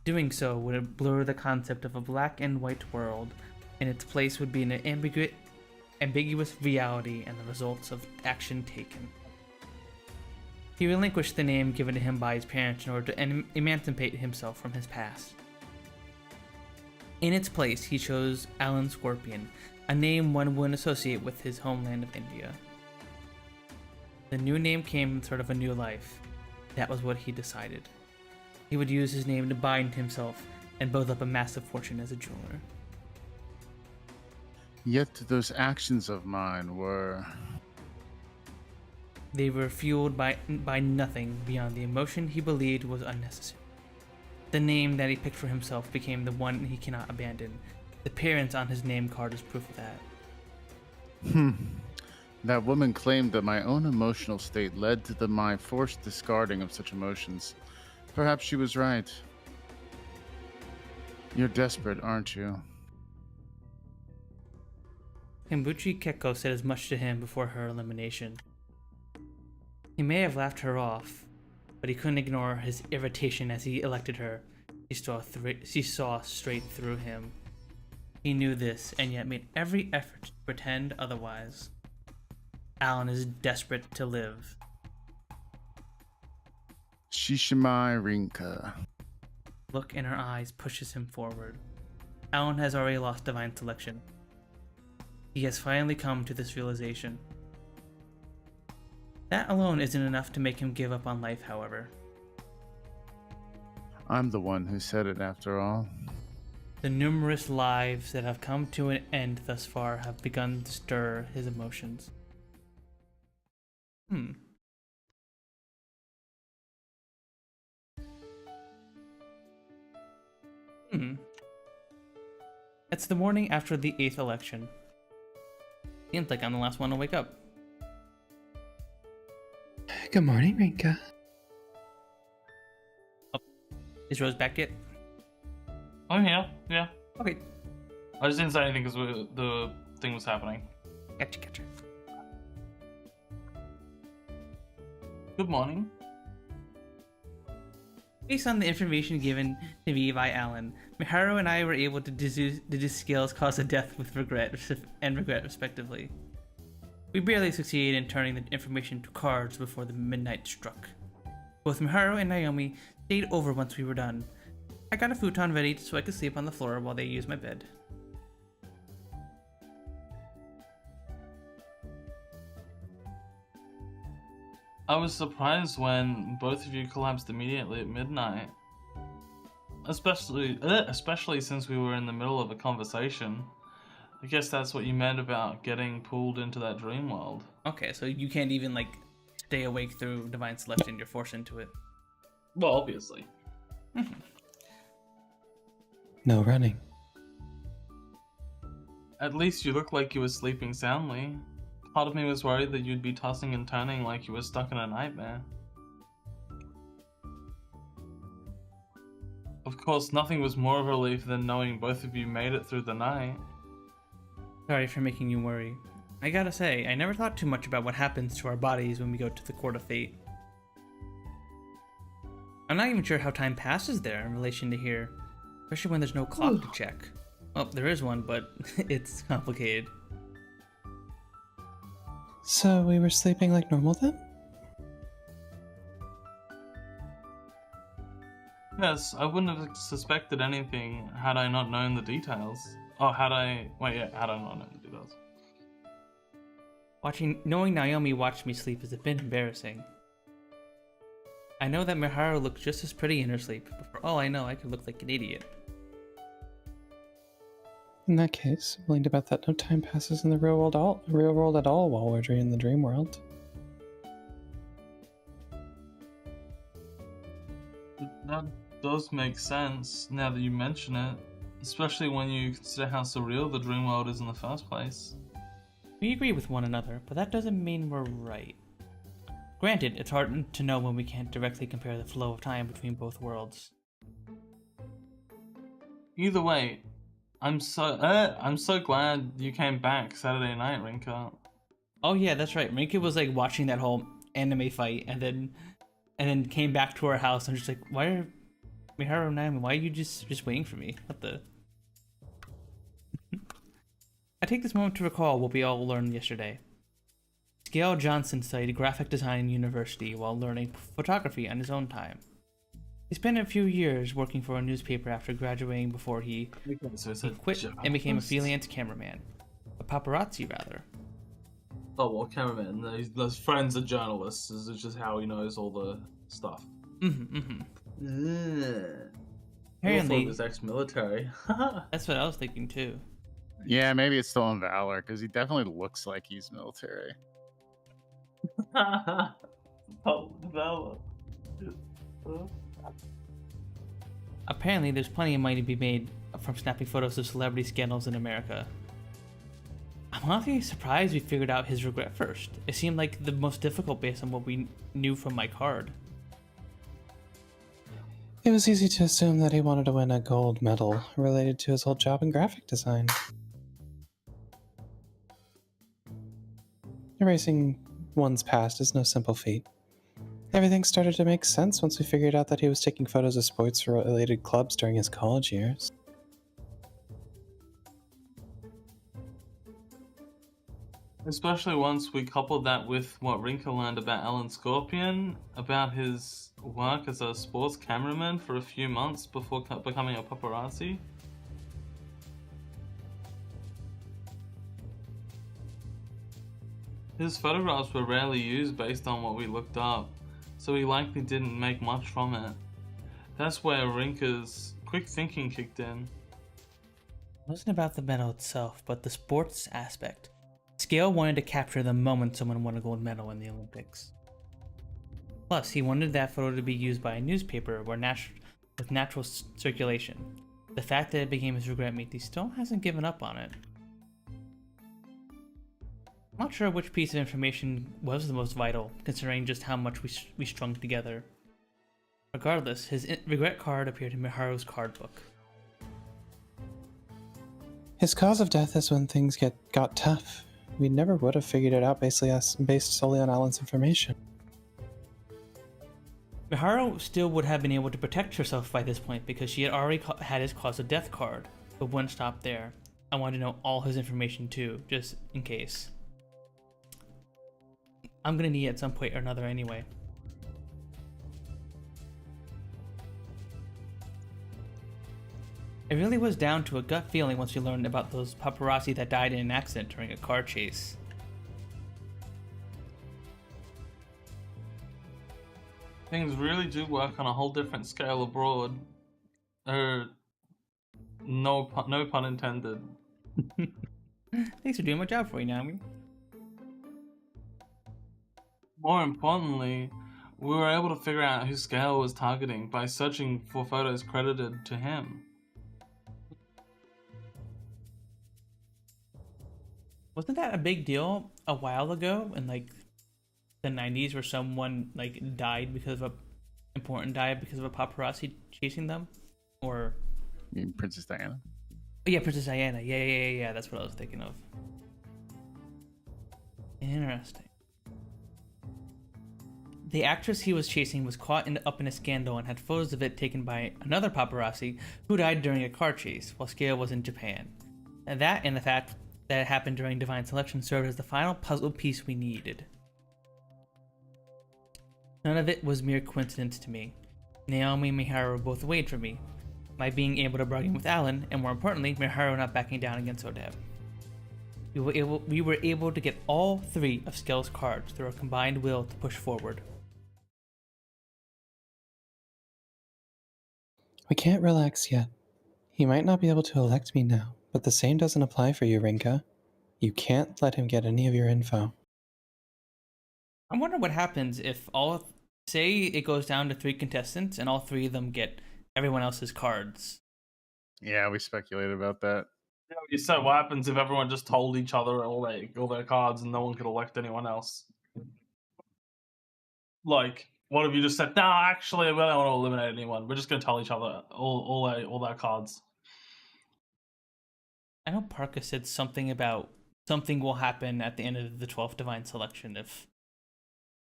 Doing so would blur the concept of a black and white world, and its place would be an ambiguous reality and the results of action taken. He relinquished the name given to him by his parents in order to emancipate himself from his past. In its place, he chose Alan Scorpion, a name one wouldn't associate with his homeland of India. The new name came in sort of a new life. That was what he decided. He would use his name to bind himself and build up a massive fortune as a jeweler. Yet those actions of mine were... They were fueled by nothing beyond the emotion he believed was unnecessary. The name that he picked for himself became the one he cannot abandon. The appearance on his name card is proof of that. That woman claimed that my own emotional state led to my forced discarding of such emotions. Perhaps she was right. You're desperate, aren't you? Himbuchi Keko said as much to him before her elimination. He may have laughed her off, but he couldn't ignore his irritation as he elected her. She saw straight through him. He knew this, and yet made every effort to pretend otherwise. Alan is desperate to live. Shishimai Rinka. Look in her eyes pushes him forward. Alan has already lost Divine Selection. He has finally come to this realization. That alone isn't enough to make him give up on life, however. I'm the one who said it after all. The numerous lives that have come to an end thus far have begun to stir his emotions. It's the morning after the 8th election. Seems like I'm the last one to wake up. Good morning, Rinka. Is Rose back yet? Oh yeah. Okay. I just didn't say anything because the thing was happening. Gotcha. Good morning. Based on the information given to me by Alan, Miharu and I were able to deduce skills cause of death with regret respectively. We barely succeeded in turning the information to cards before the midnight struck. Both Miharu and Naomi stayed over once we were done. I got a futon ready so I could sleep on the floor while they used my bed. I was surprised when both of you collapsed immediately at midnight. Especially since we were in the middle of a conversation. I guess that's what you meant about getting pulled into that dream world. Okay, so you can't even like stay awake through Divine Selection, you're forced into it. Well, obviously. No running. At least you looked like you were sleeping soundly. Part of me was worried that you'd be tossing and turning like you were stuck in a nightmare. Of course, nothing was more of a relief than knowing both of you made it through the night. Sorry for making you worry. I gotta say, I never thought too much about what happens to our bodies when we go to the Court of Fate. I'm not even sure how time passes there in relation to here, especially when there's no clock to check. Well, there is one, but it's complicated. So we were sleeping like normal then? Yes, I wouldn't have suspected anything had I not known the details. Oh, had I not known the details. Knowing Naomi watched me sleep is a bit embarrassing. I know that Miharu looked just as pretty in her sleep, but for all I know, I could look like an idiot. In that case, I'm willing to bet that no time passes in the real world at all while we're in the dream world. That does make sense now that you mention it, especially when you consider how surreal the dream world is in the first place. We agree with one another, but that doesn't mean we're right. Granted, it's hard to know when we can't directly compare the flow of time between both worlds. Either way, I'm so glad you came back Saturday night, Rinka. Oh yeah, that's right. Rinka was like watching that whole anime fight, and then came back to our house and just like, why are Miharu and Naomi? Why are you just waiting for me? What the? I take this moment to recall what we all learned yesterday. Gail Johnson studied graphic design in university while learning photography on his own time. He spent a few years working for a newspaper after graduating before he quit and became a freelance cameraman. A paparazzi, rather. Oh, well, cameraman. Those friends are journalists. This is just how he knows all the stuff. Apparently, he was ex-military. That's what I was thinking too. Yeah, maybe it's still in Valor, because he definitely looks like he's military. Oh, Valor. Apparently, there's plenty of money to be made from snapping photos of celebrity scandals in America. I'm honestly surprised we figured out his regret first. It seemed like the most difficult based on what we knew from my card. It was easy to assume that he wanted to win a gold medal related to his old job in graphic design. Erasing one's past is no simple feat. Everything started to make sense once we figured out that he was taking photos of sports-related clubs during his college years. Especially once we coupled that with what Rinka learned about Alan Scorpion, about his work as a sports cameraman for a few months before becoming a paparazzi. His photographs were rarely used based on what we looked up, so he likely didn't make much from it. That's where Rinka's quick thinking kicked in. It wasn't about the medal itself, but the sports aspect. Scale wanted to capture the moment someone won a gold medal in the Olympics. Plus, he wanted that photo to be used by a newspaper with natural circulation. The fact that it became his regret means he still hasn't given up on it. I'm not sure which piece of information was the most vital, considering just how much we strung together. Regardless, his regret card appeared in Miharu's card book. His cause of death is when things got tough. We never would have figured it out based solely on Alan's information. Miharu still would have been able to protect herself by this point because she had already had his cause of death card, but wouldn't stop there. I wanted to know all his information too, just in case. I'm gonna need it at some point or another anyway. It really was down to a gut feeling once we learned about those paparazzi that died in an accident during a car chase. Things really do work on a whole different scale abroad. No pun intended. Thanks for doing my job for you, Naomi. More importantly, we were able to figure out who Scale was targeting by searching for photos credited to him. Wasn't that a big deal a while ago in like the 90s where someone like died because of a paparazzi chasing them? Or You mean Princess Diana? yeah, Princess Diana. Yeah. That's what I was thinking of. Interesting. The actress he was chasing was caught up in a scandal and had photos of it taken by another paparazzi who died during a car chase while Scale was in Japan. And the fact that it happened during Divine Selection served as the final puzzle piece we needed. None of it was mere coincidence to me. Naomi and Miharu both weighed for me. My being able to bargain with Alan, and more importantly, Miharu not backing down against Odeb. We were able to get all 3 of Scale's cards through our combined will to push forward. We can't relax yet. He might not be able to elect me now, but the same doesn't apply for you, Rinka. You can't let him get any of your info. I wonder what happens if say it goes down to 3 contestants and all 3 of them get everyone else's cards. Yeah, we speculated about that. Yeah, you said what happens if everyone just told each other all their cards and no one could elect anyone else? Like, what if you just said, "No, actually, we don't want to eliminate anyone. We're just going to tell each other all their cards." I know Parka said something about something will happen at the end of the 12th Divine Selection if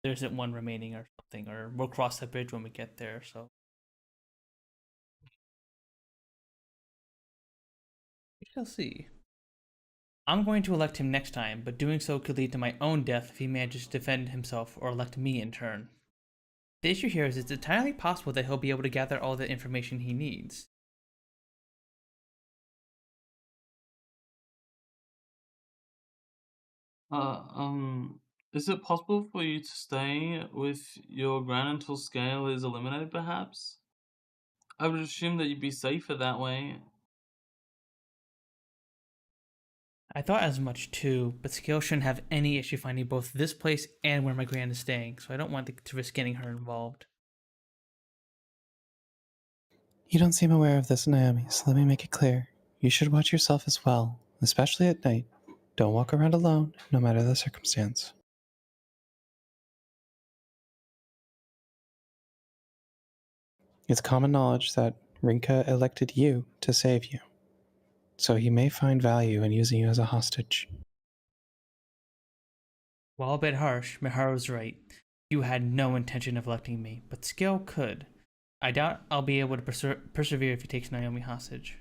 there isn't one remaining or something, or we'll cross that bridge when we get there, so. We shall see. I'm going to elect him next time, but doing so could lead to my own death if he manages to defend himself or elect me in turn. The issue here is it's entirely possible that he'll be able to gather all the information he needs. Is it possible for you to stay with your Gran until Scale is eliminated, perhaps? I would assume that you'd be safer that way. I thought as much too, but Scale shouldn't have any issue finding both this place and where my Gran is staying, so I don't want to risk getting her involved. You don't seem aware of this, Naomi, so let me make it clear. You should watch yourself as well, especially at night. Don't walk around alone, no matter the circumstance. It's common knowledge that Rinka elected you to save you, so he may find value in using you as a hostage. While a bit harsh, Miharu's right. You had no intention of electing me, but Scale could. I doubt I'll be able to persevere if he takes Naomi hostage.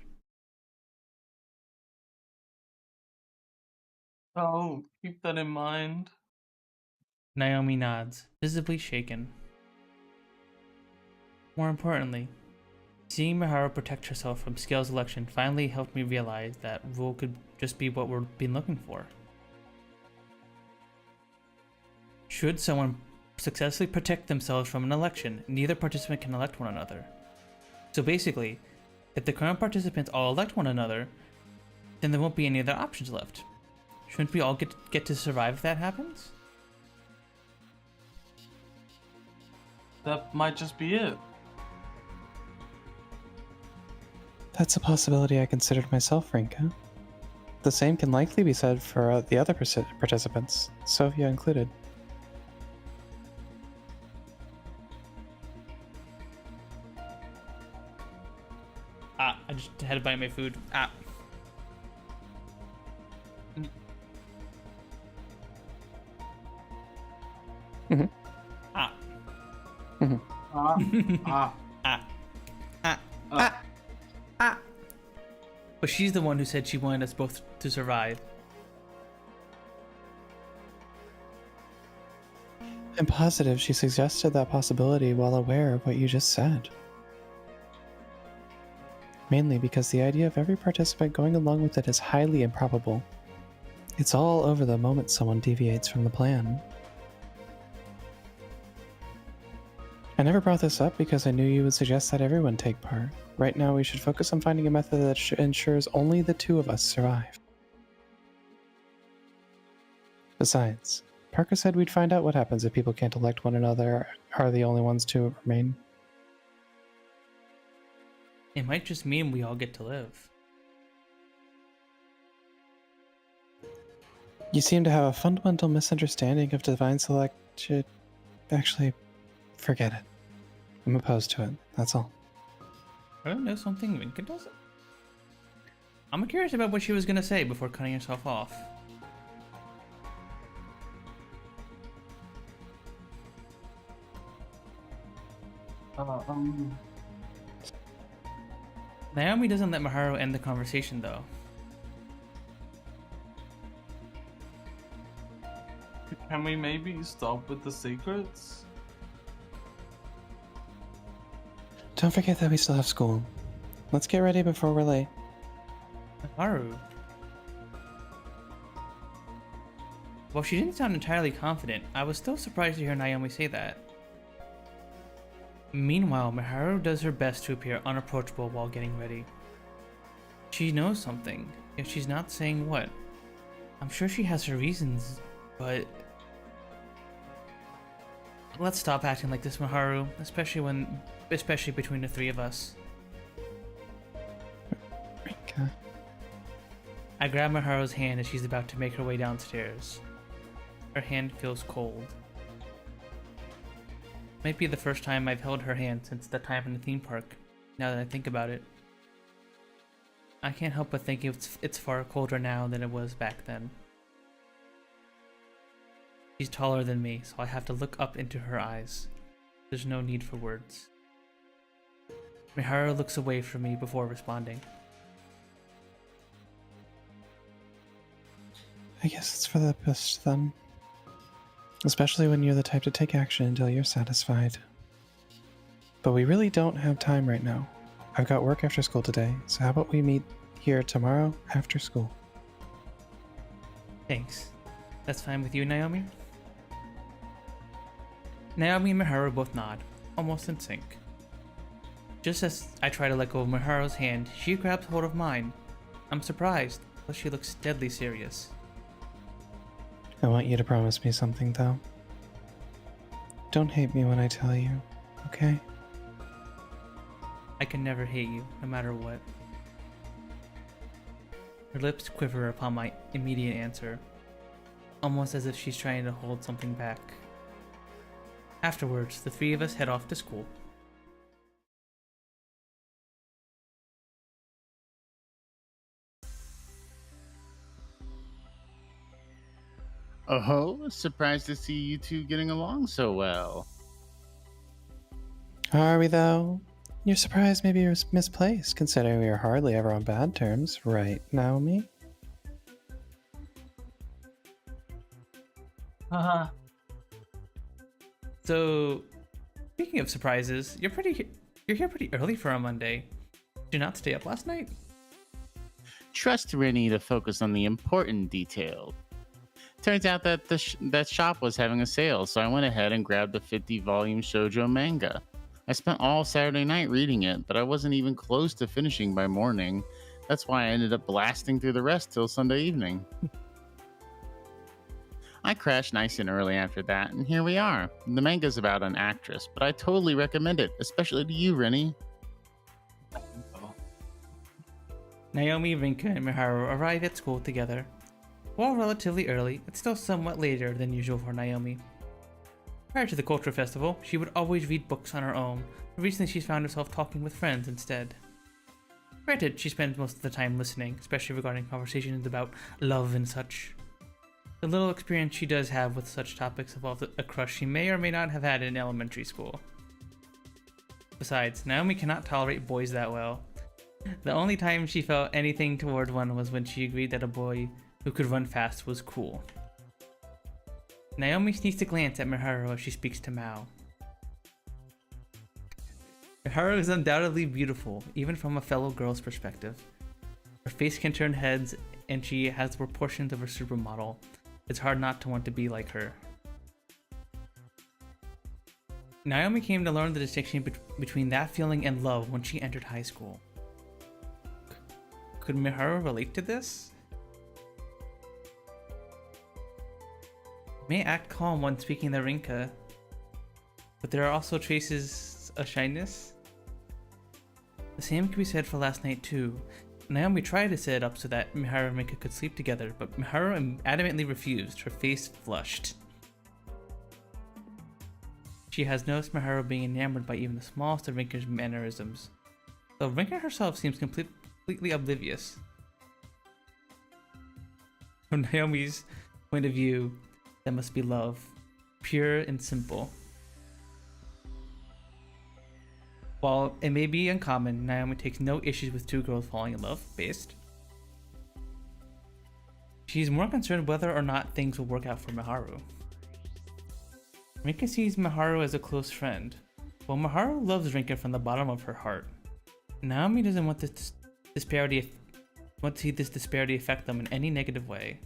Oh, keep that in mind. Naomi nods, visibly shaken. More importantly, seeing Miharu protect herself from Scale's election finally helped me realize that rule could just be what we've been looking for. Should someone successfully protect themselves from an election, neither participant can elect one another. So basically, if the current participants all elect one another, then there won't be any other options left. Shouldn't we all get to survive if that happens? That might just be it. That's a possibility I considered myself, Rinka. The same can likely be said for the other participants, Sophia included. I just had to buy my food. Mm-hmm. But she's the one who said she wanted us both to survive. I'm positive she suggested that possibility while aware of what you just said. Mainly because the idea of every participant going along with it is highly improbable. It's all over the moment someone deviates from the plan. I never brought this up because I knew you would suggest that everyone take part. Right now, we should focus on finding a method that ensures only the two of us survive. Besides, Parker said we'd find out what happens if people can't elect one another, are the only ones to remain. It might just mean we all get to live. You seem to have a fundamental misunderstanding of divine selection. Actually, forget it. I'm opposed to it, that's all. I don't know something Vinka does. I'm curious about what she was gonna say before cutting herself off. Naomi doesn't let Miharu end the conversation though. Can we maybe stop with the secrets? Don't forget that we still have school. Let's get ready before we're late. Miharu. While she didn't sound entirely confident, I was still surprised to hear Naomi say that. Meanwhile, Miharu does her best to appear unapproachable while getting ready. She knows something, if she's not saying what. I'm sure she has her reasons, but... Let's stop acting like this, Miharu, especially between the three of us. Okay. I grab Miharu's hand as she's about to make her way downstairs. Her hand feels cold. Might be the first time I've held her hand since the time in the theme park, now that I think about it. I can't help but think it's far colder now than it was back then. She's taller than me, so I have to look up into her eyes. There's no need for words. Miharu looks away from me before responding. I guess it's for the best then. Especially when you're the type to take action until you're satisfied. But we really don't have time right now. I've got work after school today, so how about we meet here tomorrow after school? Thanks. That's fine with you, Naomi? Naomi and Miharu both nod, almost in sync. Just as I try to let go of Miharu's hand, she grabs hold of mine. I'm surprised, but she looks deadly serious. I want you to promise me something, though. Don't hate me when I tell you, okay? I can never hate you, no matter what. Her lips quiver upon my immediate answer, almost as if she's trying to hold something back. Afterwards, the three of us head off to school. Oh, surprised to see you two getting along so well. Are we, though? Your surprise may be misplaced, considering we are hardly ever on bad terms, right, Naomi? Haha. So, speaking of surprises, you're here pretty early for a Monday. Did you not stay up last night? Trust Rennie to focus on the important details. Turns out that that shop was having a sale, so I went ahead and grabbed a 50-volume shoujo manga. I spent all Saturday night reading it, but I wasn't even close to finishing by morning. That's why I ended up blasting through the rest till Sunday evening. I crashed nice and early after that, and here we are. The manga's about an actress, but I totally recommend it, especially to you, Rennie. Naomi, Rinka, and Miharu arrive at school together. While relatively early, it's still somewhat later than usual for Naomi. Prior to the culture festival, she would always read books on her own, but recently she's found herself talking with friends instead. Granted, she spends most of the time listening, especially regarding conversations about love and such. The little experience she does have with such topics involves a crush she may or may not have had in elementary school. Besides, Naomi cannot tolerate boys that well. The only time she felt anything toward one was when she agreed that a boy who could run fast was cool. Naomi sneaks a glance at Miharu as she speaks to Mao. Miharu is undoubtedly beautiful, even from a fellow girl's perspective. Her face can turn heads, and she has the proportions of her supermodel. It's hard not to want to be like her. Naomi came to learn the distinction between that feeling and love when she entered high school. Could Miharu relate to this? May act calm when speaking to Rinka, but there are also traces of shyness. The same can be said for last night too. Naomi tried to set it up so that Miharu and Rinka could sleep together, but Miharu adamantly refused, her face flushed. She has noticed Miharu being enamored by even the smallest of Rinka's mannerisms, though Rinka herself seems completely oblivious. From Naomi's point of view, that must be love, pure and simple. While it may be uncommon, Naomi takes no issues with two girls falling in love, based. She's more concerned whether or not things will work out for Miharu. Rinka sees Miharu as a close friend, while Miharu loves Rinka from the bottom of her heart. Naomi doesn't want to see this disparity affect them in any negative way.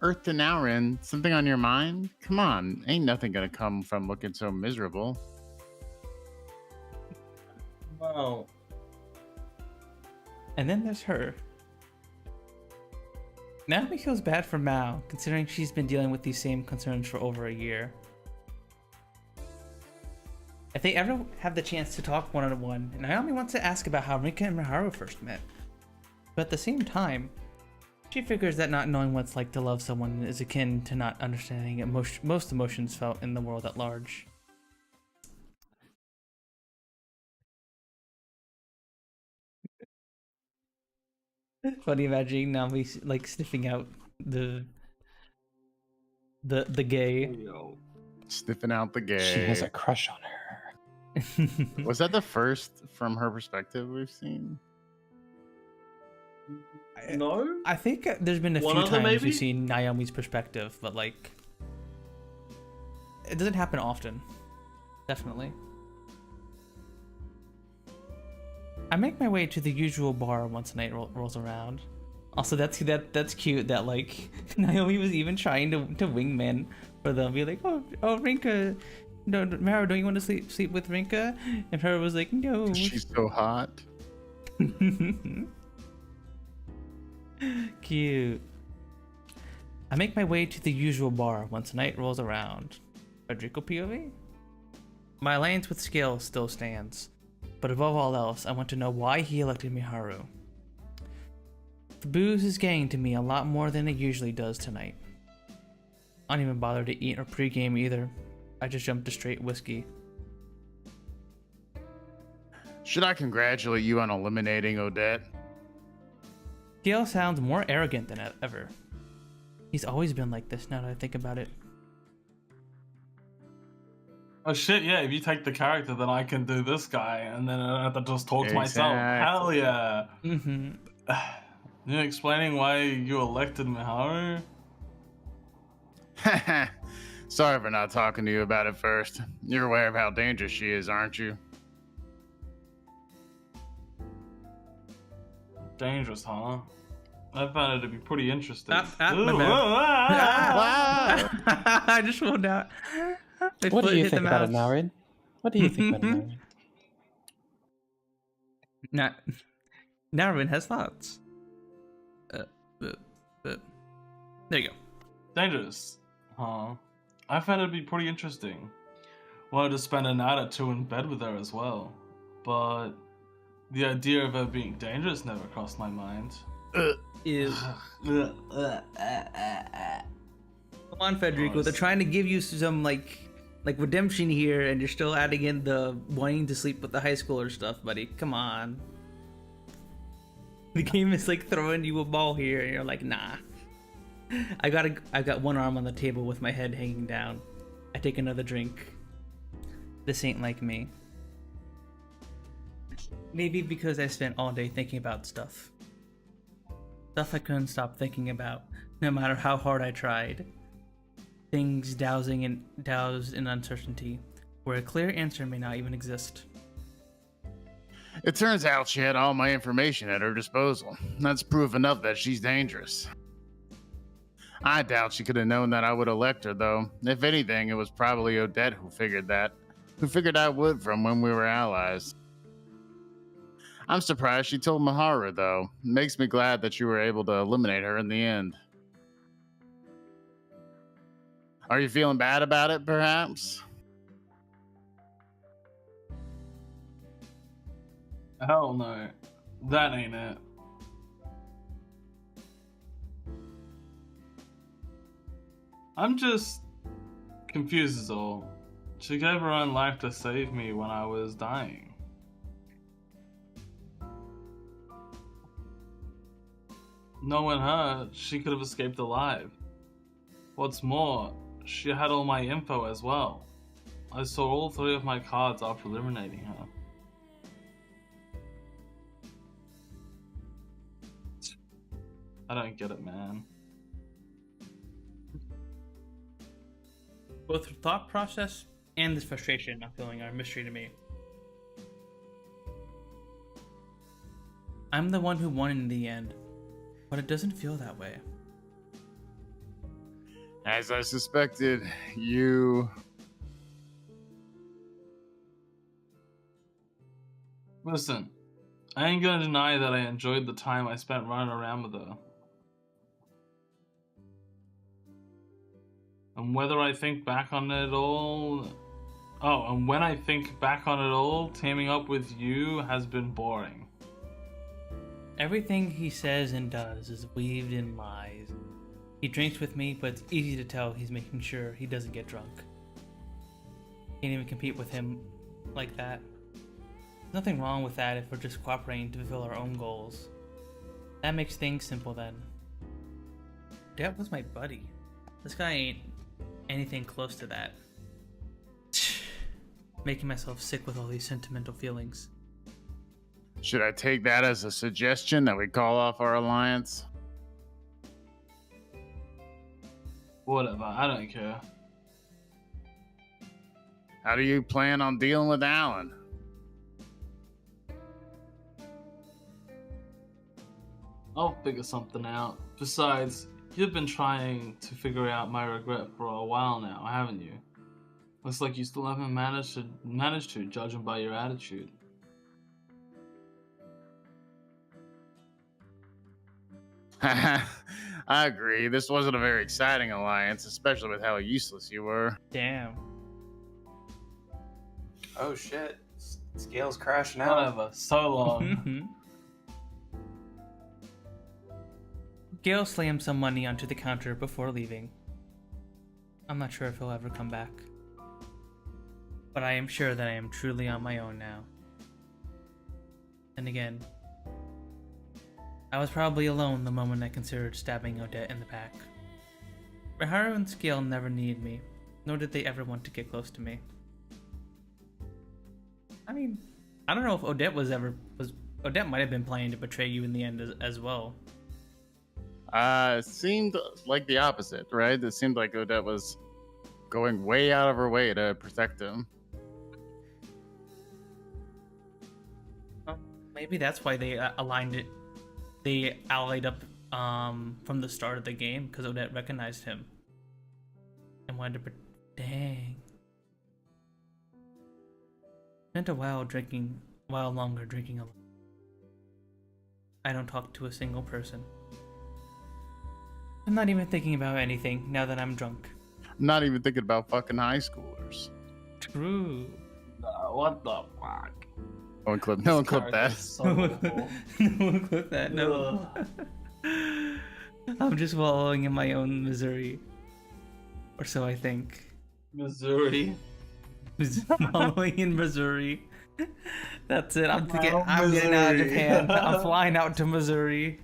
Earth to Naurin, something on your mind? Come on, ain't nothing gonna come from looking so miserable. Wow. And then there's her. Naomi feels bad for Mao, considering she's been dealing with these same concerns for over a year. If they ever have the chance to talk one-on-one, Naomi wants to ask about how Rinka and Miharu first met. But at the same time, she figures that not knowing what it's like to love someone is akin to not understanding most emotions felt in the world at large. Funny imagining Naomi like sniffing out the gay. Sniffing out the gay. She has a crush on her. Was that the first from her perspective we've seen? No? I think there's been a One few other, times maybe? we've seen Naomi's perspective, but like it doesn't happen often. Definitely. I make my way to the usual bar once night rolls around. Also, that's cute that like Naomi was even trying to wingman for them. Be like, oh Rinka, no, Mara, don't you want to sleep with Rinka? And her was like, no. She's so hot. Cute. I make my way to the usual bar once night rolls around. Federico POV? My alliance with Scale still stands, but above all else, I want to know why he elected Miharu. The booze is getting to me a lot more than it usually does tonight. I don't even bother to eat or pregame either. I just jump to straight whiskey. Should I congratulate you on eliminating Odette? Scale sounds more arrogant than ever. He's always been like this now that I think about it. Oh shit, yeah, if you take the character, then I can do this guy, and then I don't have to just talk to myself. Hell Exactly. yeah. Mm-hmm. You explaining why you elected Miharu? Sorry for not talking to you about it first. You're aware of how dangerous she is, aren't you? Dangerous, huh? I found it to be pretty interesting. My bad. Ooh, I just rolled out. My What foot do you hit think the about it, mouse. Naurin? What do you think about it, Naurin? Narwin has thoughts. There you go. Dangerous, huh? I found it to be pretty interesting. Wanted to spend a night or two in bed with her as well, but the idea of her being dangerous never crossed my mind. Ew. Come on, Federico. They're trying to give you some like redemption here, and you're still adding in the wanting to sleep with the high schooler stuff, buddy. Come on. The game is like throwing you a ball here, and you're like, nah. I got one arm on the table with my head hanging down. I take another drink. This ain't like me. Maybe because I spent all day thinking about stuff. Stuff I couldn't stop thinking about, no matter how hard I tried. Things doused in uncertainty, where a clear answer may not even exist. It turns out she had all my information at her disposal. That's proof enough that she's dangerous. I doubt she could have known that I would elect her, though. If anything, it was probably Odette who figured I would from when we were allies. I'm surprised she told Mahara, though. It makes me glad that you were able to eliminate her in the end. Are you feeling bad about it, perhaps? Hell no. That ain't it. I'm just confused is all. She gave her own life to save me when I was dying. Knowing her, she could have escaped alive. What's more, she had all my info as well. I saw all 3 of my cards after eliminating her. I don't get it, man. Both the thought process and this frustration I'm feeling are a mystery to me. I'm the one who won in the end, but it doesn't feel that way. As I suspected, you... Listen, I ain't gonna deny that I enjoyed the time I spent running around with her. And whether I think back on it all... Oh, and when I think back on it all, teaming up with you has been boring. Everything he says and does is weaved in lies. He drinks with me, but it's easy to tell he's making sure he doesn't get drunk. Can't even compete with him like that. There's nothing wrong with that if we're just cooperating to fulfill our own goals. That makes things simple then. That was my buddy. This guy ain't anything close to that. Making myself sick with all these sentimental feelings. Should I take that as a suggestion that we call off our alliance? Whatever, I don't care. How do you plan on dealing with Alan? I'll figure something out. Besides, you've been trying to figure out my regret for a while now, haven't you? Looks like you still haven't managed to, judging by your attitude. I agree. This wasn't a very exciting alliance, especially with how useless you were. Damn. Oh shit. Scale's crashing out. Whatever, so long. Gale slammed some money onto the counter before leaving. I'm not sure if he'll ever come back. But I am sure that I am truly on my own now. And again, I was probably alone the moment I considered stabbing Odette in the back. Rihara and Scale never needed me, nor did they ever want to get close to me. I mean, I don't know if Odette Odette might have been planning to betray you in the end as well. It seemed like the opposite, right? It seemed like Odette was going way out of her way to protect him. Well, maybe that's why they aligned it. They allied up from the start of the game because Odette recognized him and wanted to. Dang. Spent a while longer drinking alone. I don't talk to a single person. I'm not even thinking about anything now that I'm drunk. I'm not even thinking about fucking high schoolers. True. What the fuck? No one clip that. So awful. No one clip that, no. I'm just wallowing in my own misery. Or so I think. Missouri. Wallowing in Missouri. That's it. I'm getting out of Japan. I'm flying out to Missouri.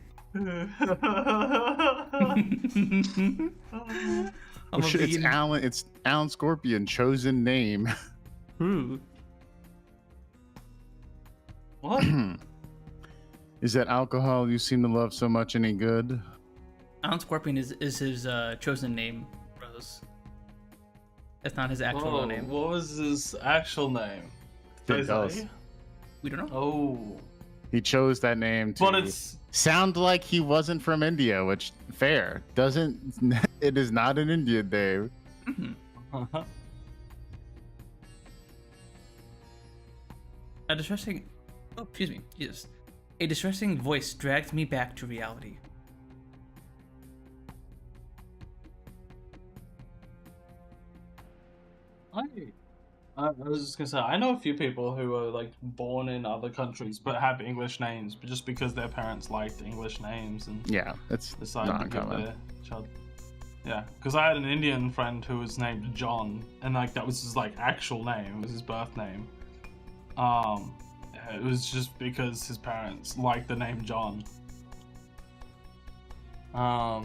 It's Alan Scorpion, chosen name. Ooh. What? Is that alcohol you seem to love so much any good? Alan Scorpion is his chosen name, Rose. That's not his actual name. What was his actual name? Did tell us. We don't know. Oh. He chose that name to But it's... sound like he wasn't from India, which fair. Doesn't it is not an Indian name. A distressing... Oh, excuse me. Jesus. A distressing voice dragged me back to reality. I was just gonna say, I know a few people who are like born in other countries but have English names, but just because their parents liked English names and Yeah, it's decided not to give uncommon. their child. Yeah, because I had an Indian friend who was named John, and like that was his like actual name, it was his birth name. It was just because his parents liked the name John. Yeah.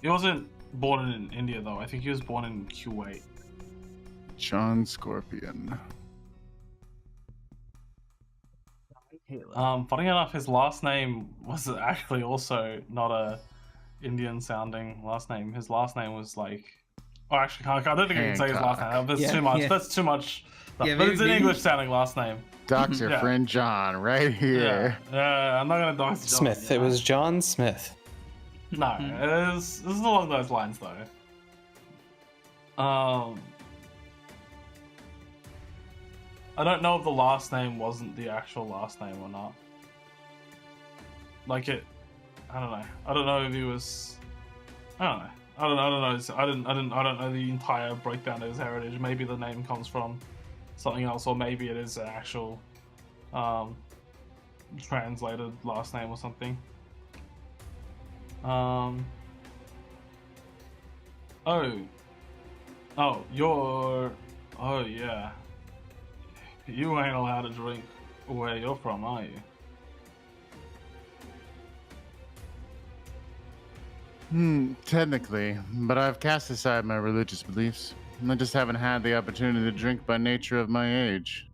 He wasn't born in India though. I think he was born in Kuwait. John Scorpion. Funny enough, his last name was actually also not a Indian sounding last name. His last name was like, oh, actually, I don't think I can say his last name. That's Yeah, too much. yeah. That's too much. Yeah, but it's an maybe- English sounding last name. Dox your Yeah. friend John right here. Yeah, I'm not gonna dox John, Smith. you It know. was John Smith. No, this is along those lines though. I don't know if the last name wasn't the actual last name or not. Like it, I don't know. I don't know if he was. I don't know. I don't know. I don't know the entire breakdown of his heritage. Maybe the name comes from something else, or maybe it is an actual translated last name or something. Oh, yeah. You ain't allowed to drink where you're from, are you? Technically, but I've cast aside my religious beliefs. I just haven't had the opportunity to drink by nature of my age.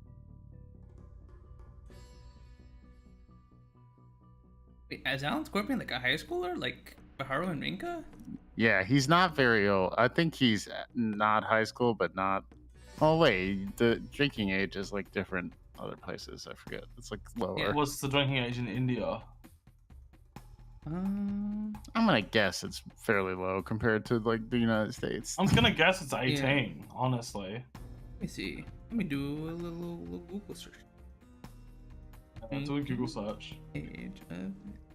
Wait, is Alan Scorpion like a high schooler? Like Baharu and Rinka? Yeah, he's not very old. I think he's not high school, but not. Oh wait, the drinking age is like different other places. I forget. It's like lower. What's the drinking age in India? Um, I'm gonna guess it's fairly low compared to like the United States. I'm gonna guess it's 18, honestly. let me see. Let me do a little Google search. Do a Google search. Age of...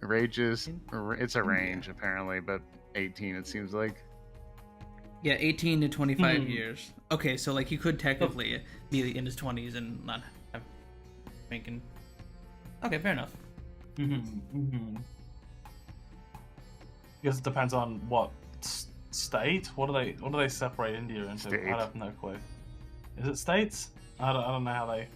Ranges. It's a India. range apparently, but 18 it seems like. Yeah, 18 to 25 years. Okay, so like he could Oh. technically be in his 20s and not have drinking. Okay, fair enough. I guess it depends on what state. What do they separate India into? State. I have no clue. Is it states? I don't know how they.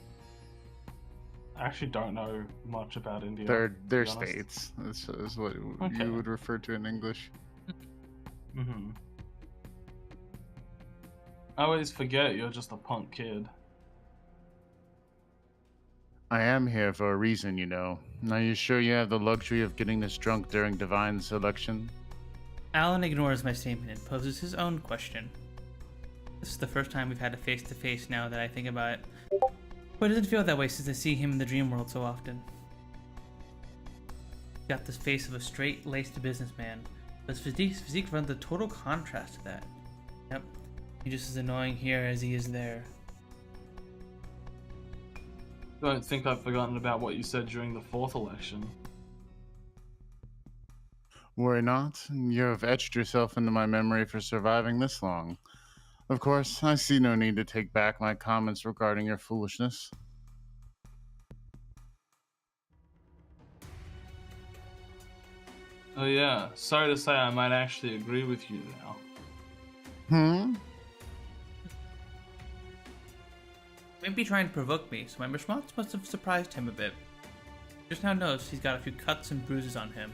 I actually don't know much about India. They're to be honest. states. That's what Okay. you would refer to in English. I always forget you're just a punk kid. I am here for a reason, you know. Are you sure you have the luxury of getting this drunk during divine selection? Alan ignores my statement and poses his own question. This is the first time we've had a face-to-face now that I think about it. But it doesn't feel that way since I see him in the dream world so often. He's got the face of a straight-laced businessman, but his physique runs a total contrast to that. Yep, he's just as annoying here as he is there. Don't think I've forgotten about what you said during the 4th election. Worry not. You have etched yourself into my memory for surviving this long. Of course, I see no need to take back my comments regarding your foolishness. Oh yeah, sorry to say I might actually agree with you now. Maybe trying to provoke me, so my response must have surprised him a bit. Just now noticed he's got a few cuts and bruises on him.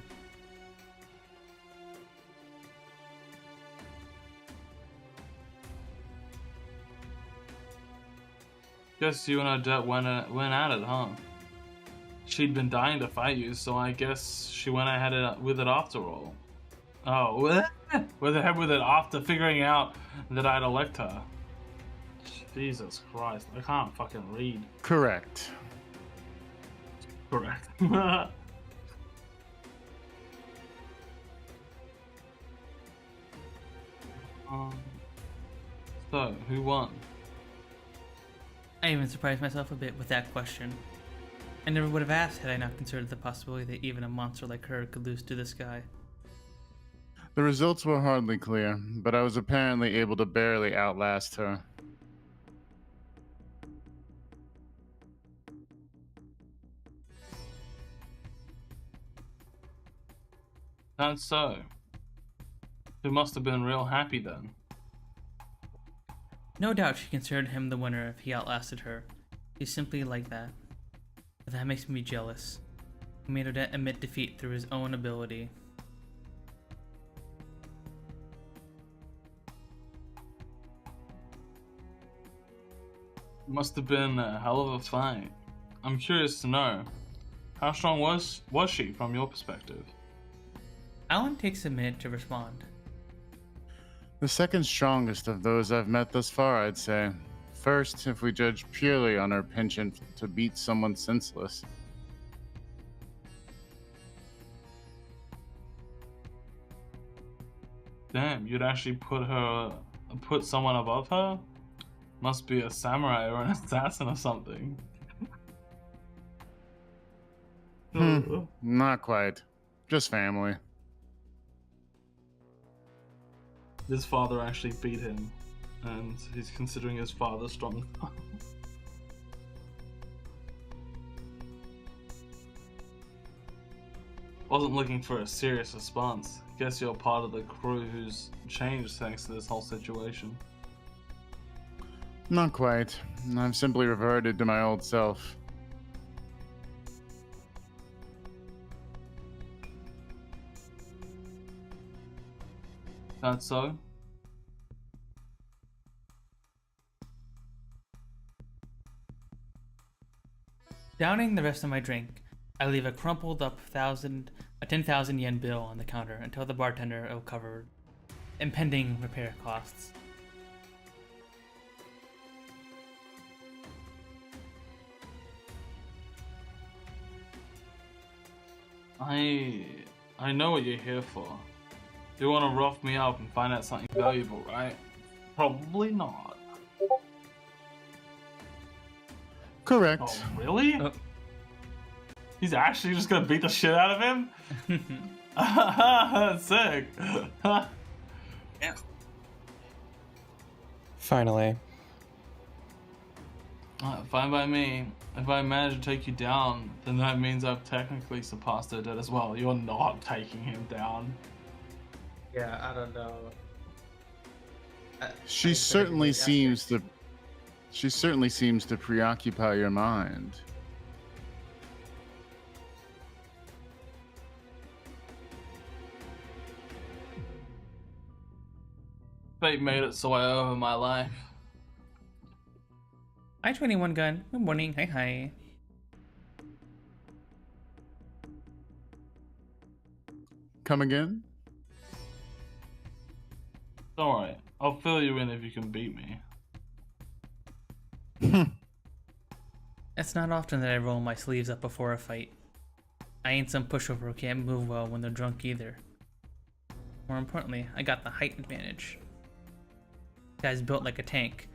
Guess you and Odette went at it, huh? She'd been dying to fight you, so I guess she went ahead with it after all. Oh, went ahead with it after figuring out that I'd elect her. Jesus Christ, I can't fucking read. Correct. Correct. So, who won? I even surprised myself a bit with that question. I never would have asked had I not considered the possibility that even a monster like her could lose to this guy. The results were hardly clear, but I was apparently able to barely outlast her. That's so. Who must have been real happy then. No doubt she considered him the winner if he outlasted her. He's simply like that. But that makes me jealous. He made her admit defeat through his own ability. Must have been a hell of a fight. I'm curious to know, how strong was she from your perspective? Alan takes a minute to respond. The second strongest of those I've met thus far, I'd say. First, if we judge purely on her penchant to beat someone senseless. Damn, you'd actually put someone above her? Must be a samurai or an assassin or something. Not quite. Just family. His father actually beat him, and he's considering his father strong. Wasn't looking for a serious response. Guess you're part of the crew who's changed thanks to this whole situation. Not quite. I've simply reverted to my old self. That's so? Downing the rest of my drink, I leave a crumpled up 10,000 yen bill on the counter and tell the bartender it'll cover impending repair costs. I know what you're here for. You want to rough me up and find out something valuable, right? Probably not. Correct. Oh, really? He's actually just gonna beat the shit out of him? Sick. Yeah. Finally. Fine by me. If I manage to take you down, then that means I've technically surpassed her dead as well. You're not taking him down. Yeah, I don't know. She certainly seems to preoccupy your mind. Fate made it so I owe her my life. Hi 21 Gun. Good morning. Hi. Come again? Don't worry, I'll fill you in if you can beat me. It's not often that I roll my sleeves up before a fight. I ain't some pushover who can't move well when they're drunk either. More importantly, I got the height advantage. Guy's built like a tank.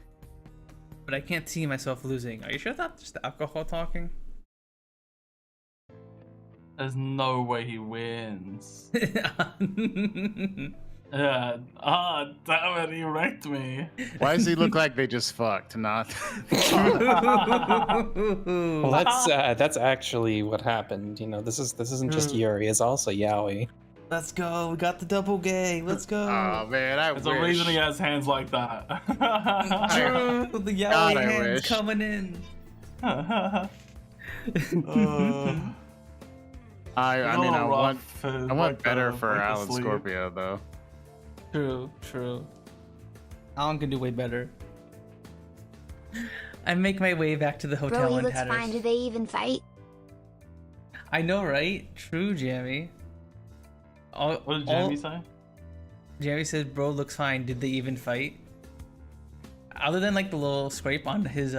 But I can't see myself losing. Are you sure that's just the alcohol talking? There's no way he wins. Yeah. Damn it, he wrecked me. Why does he look like they just fucked? Not. Well, that's actually what happened. You know, this isn't just Yuri. It's also Yaoi. Let's go. We got the double gay. Let's go. Oh man, I There's wish. a reason he has hands like that. True. The Yaoi God, I hands wish. coming in. I mean, I want better for Alan Scorpio though. True. Alan can do way better. I make my way back to the hotel Bro, he in looks tatters. fine. Do they even fight? I know, right? True, Jamie. What did Jamie say? Jamie says, bro looks fine. Did they even fight? Other than like the little scrape on his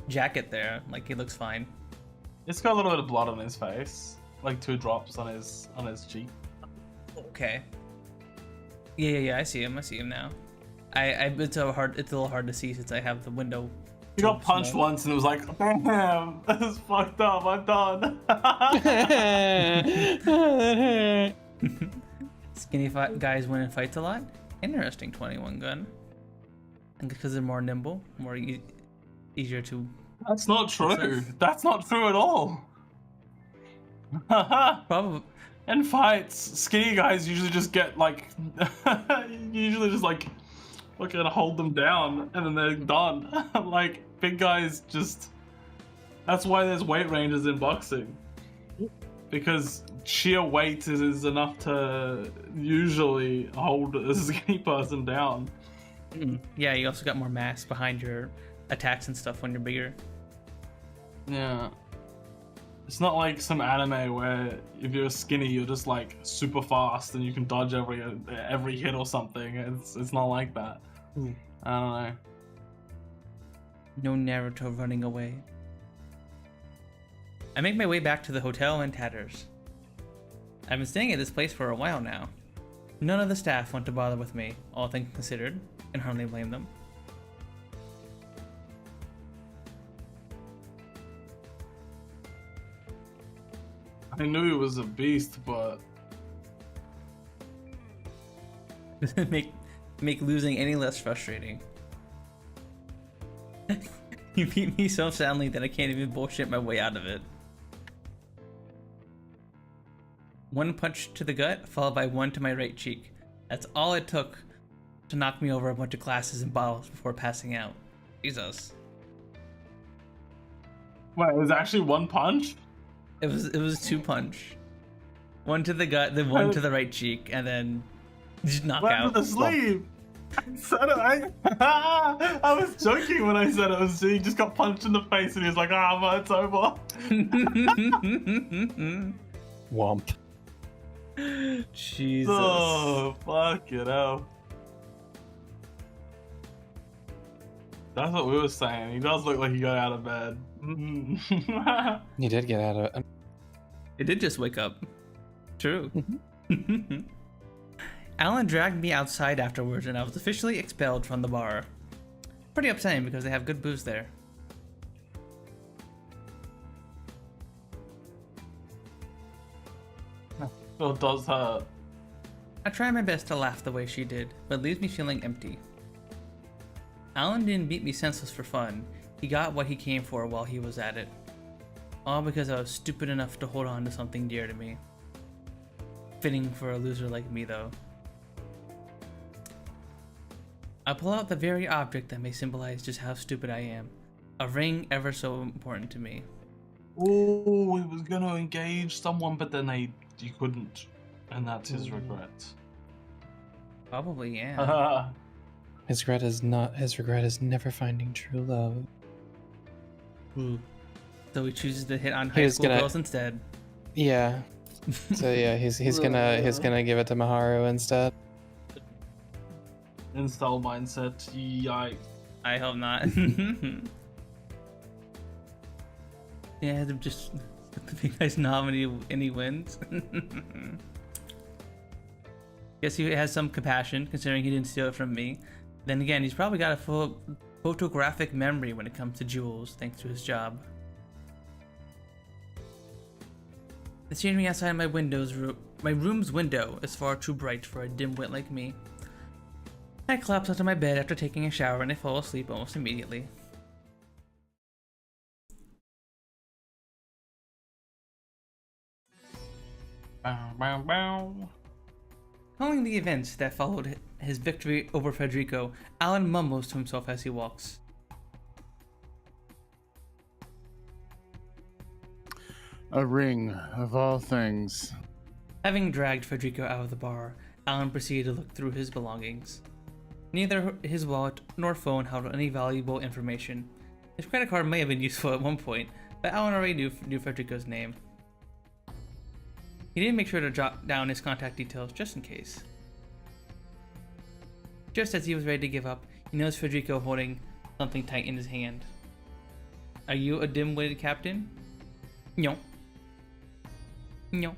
jacket there, like he looks fine. It's got a little bit of blood on his face, like 2 drops on his cheek. Okay. Yeah. I see him now. It's a little hard to see since I have the window. He got punched once and it was like, damn, this is fucked up. I'm done. Skinny guys win in fights a lot. Interesting 21 gun. And because they're more nimble, more easier to. That's not true. That's not true at all. Probably. In fights, skinny guys usually just get like, usually just like, fucking hold them down and then they're done. Like big guys just. That's why there's weight ranges in boxing. Because sheer weight is enough to usually hold a skinny person down. Yeah, you also got more mass behind your attacks and stuff when you're bigger. Yeah. It's not like some anime where if you're skinny, you're just like super fast and you can dodge every hit or something. It's not like that. I don't know. No Naruto running away. I make my way back to the hotel in tatters. I've been staying at this place for a while now. None of the staff want to bother with me, all things considered, and hardly blame them. I knew he was a beast, but make losing any less frustrating. You beat me so soundly that I can't even bullshit my way out of it. One punch to the gut, followed by one to my right cheek. That's all it took to knock me over a bunch of glasses and bottles before passing out. Jesus. wait, it was actually one punch? It was 2 punch. One to the gut, then one to the right cheek, and then just knock What out. happened to the sleeve? I was joking when I said it was. He just got punched in the face and he was like, but it's over. Womp. Jesus. Oh, fuck it out. That's what we were saying. He does look like he got out of bed. You did get out of it. It did just wake up. True. Alan dragged me outside afterwards and I was officially expelled from the bar. Pretty upsetting because they have good booze there. It does hurt. I try my best to laugh the way she did, but it leaves me feeling empty. Alan didn't beat me senseless for fun. He got what he came for while he was at it. All because I was stupid enough to hold on to something dear to me. Fitting for a loser like me, though. I pull out the very object that may symbolize just how stupid I am. A ring ever so important to me. Oh, he was gonna engage someone, but then you couldn't, and that's his regret. Probably, yeah. His regret is never finding true love. So he chooses to hit on high school girls instead. Yeah. So yeah, he's gonna give it to Maharu instead. Install mindset. Yikes. I hope not. Yeah, just the big guy's nominee and he wins. Guess he has some compassion considering he didn't steal it from me. Then again, he's probably got a full photographic memory when it comes to jewels, thanks to his job. The scenery outside my room's window is far too bright for a dimwit like me. I collapse onto my bed after taking a shower and I fall asleep almost immediately. Bow, bow, bow. Calling the events that followed his victory over Federico, Alan mumbles to himself as he walks. A ring, of all things. Having dragged Federico out of the bar, Alan proceeded to look through his belongings. Neither his wallet nor phone held any valuable information. His credit card may have been useful at one point, but Alan already knew Federico's name. He did make sure to jot down his contact details just in case. Just as he was ready to give up, He knows Federico holding something tight in his hand. Are you a dim-witted captain? No. No.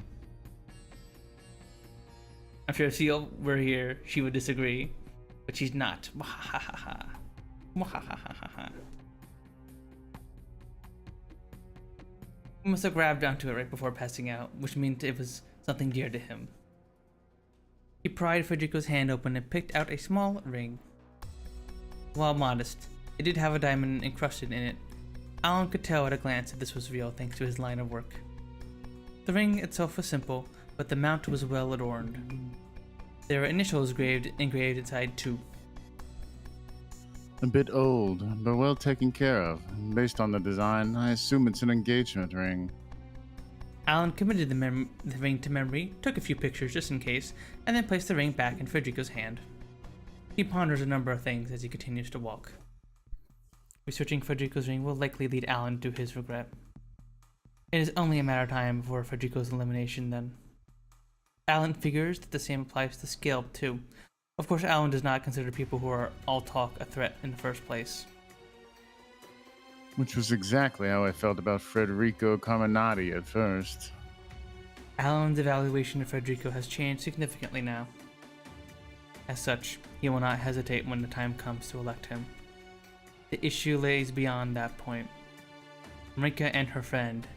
I'm sure if Seal were here, she would disagree, but she's not. Mwahahaha. Mwahahaha. He must have grabbed onto it right before passing out, which meant it was something dear to him. He pried Federico's hand open and picked out a small ring. While modest, it did have a diamond encrusted in it. Alan could tell at a glance that this was real thanks to his line of work. The ring itself was simple, but the mount was well adorned. There were initials engraved inside too. A bit old, but well taken care of. Based on the design, I assume it's an engagement ring. Alan committed the ring to memory, took a few pictures just in case, and then placed the ring back in Federico's hand. He ponders a number of things as he continues to walk. Researching Federico's ring will likely lead Alan to his regret. It is only a matter of time before Federico's elimination then. Alan figures that the same applies to Scalp too. Of course, Alan does not consider people who are all talk a threat in the first place. Which was exactly how I felt about Federico Carminati at first. Alan's evaluation of Federico has changed significantly now. As such, he will not hesitate when the time comes to elect him. The issue lays beyond that point. Marika and her friend,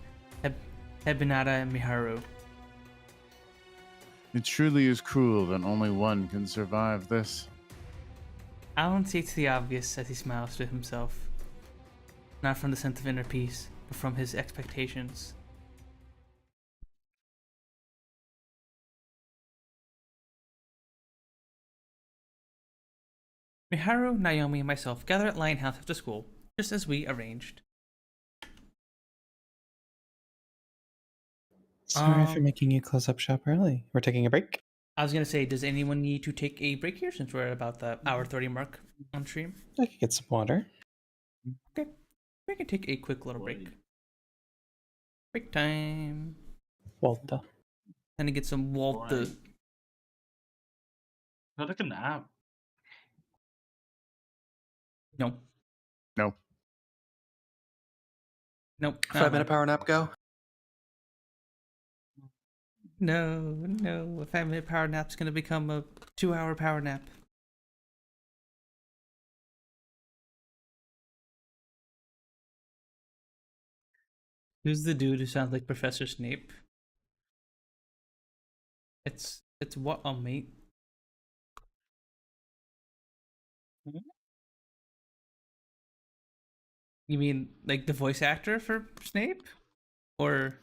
Hebinata Miharu. It truly is cruel that only one can survive this. Alan states the obvious as he smiles to himself. Not from the sense of inner peace, but from his expectations. Miharu, Naomi, and myself gather at Lionhouse after school, just as we arranged. Sorry for making you close up shop early. We're taking a break. I was gonna say, does anyone need to take a break here since we're at about the hour 30 mark on stream? I could get some water. Okay, we can take a quick little break. Break time. Walter. Time to get some Walter. I took a nap. No. No. Nope. 5-minute power nap go. No. A 5-minute power nap's gonna become a 2-hour power nap. Who's the dude who sounds like Professor Snape? It's what, mate? You mean like the voice actor for Snape? Or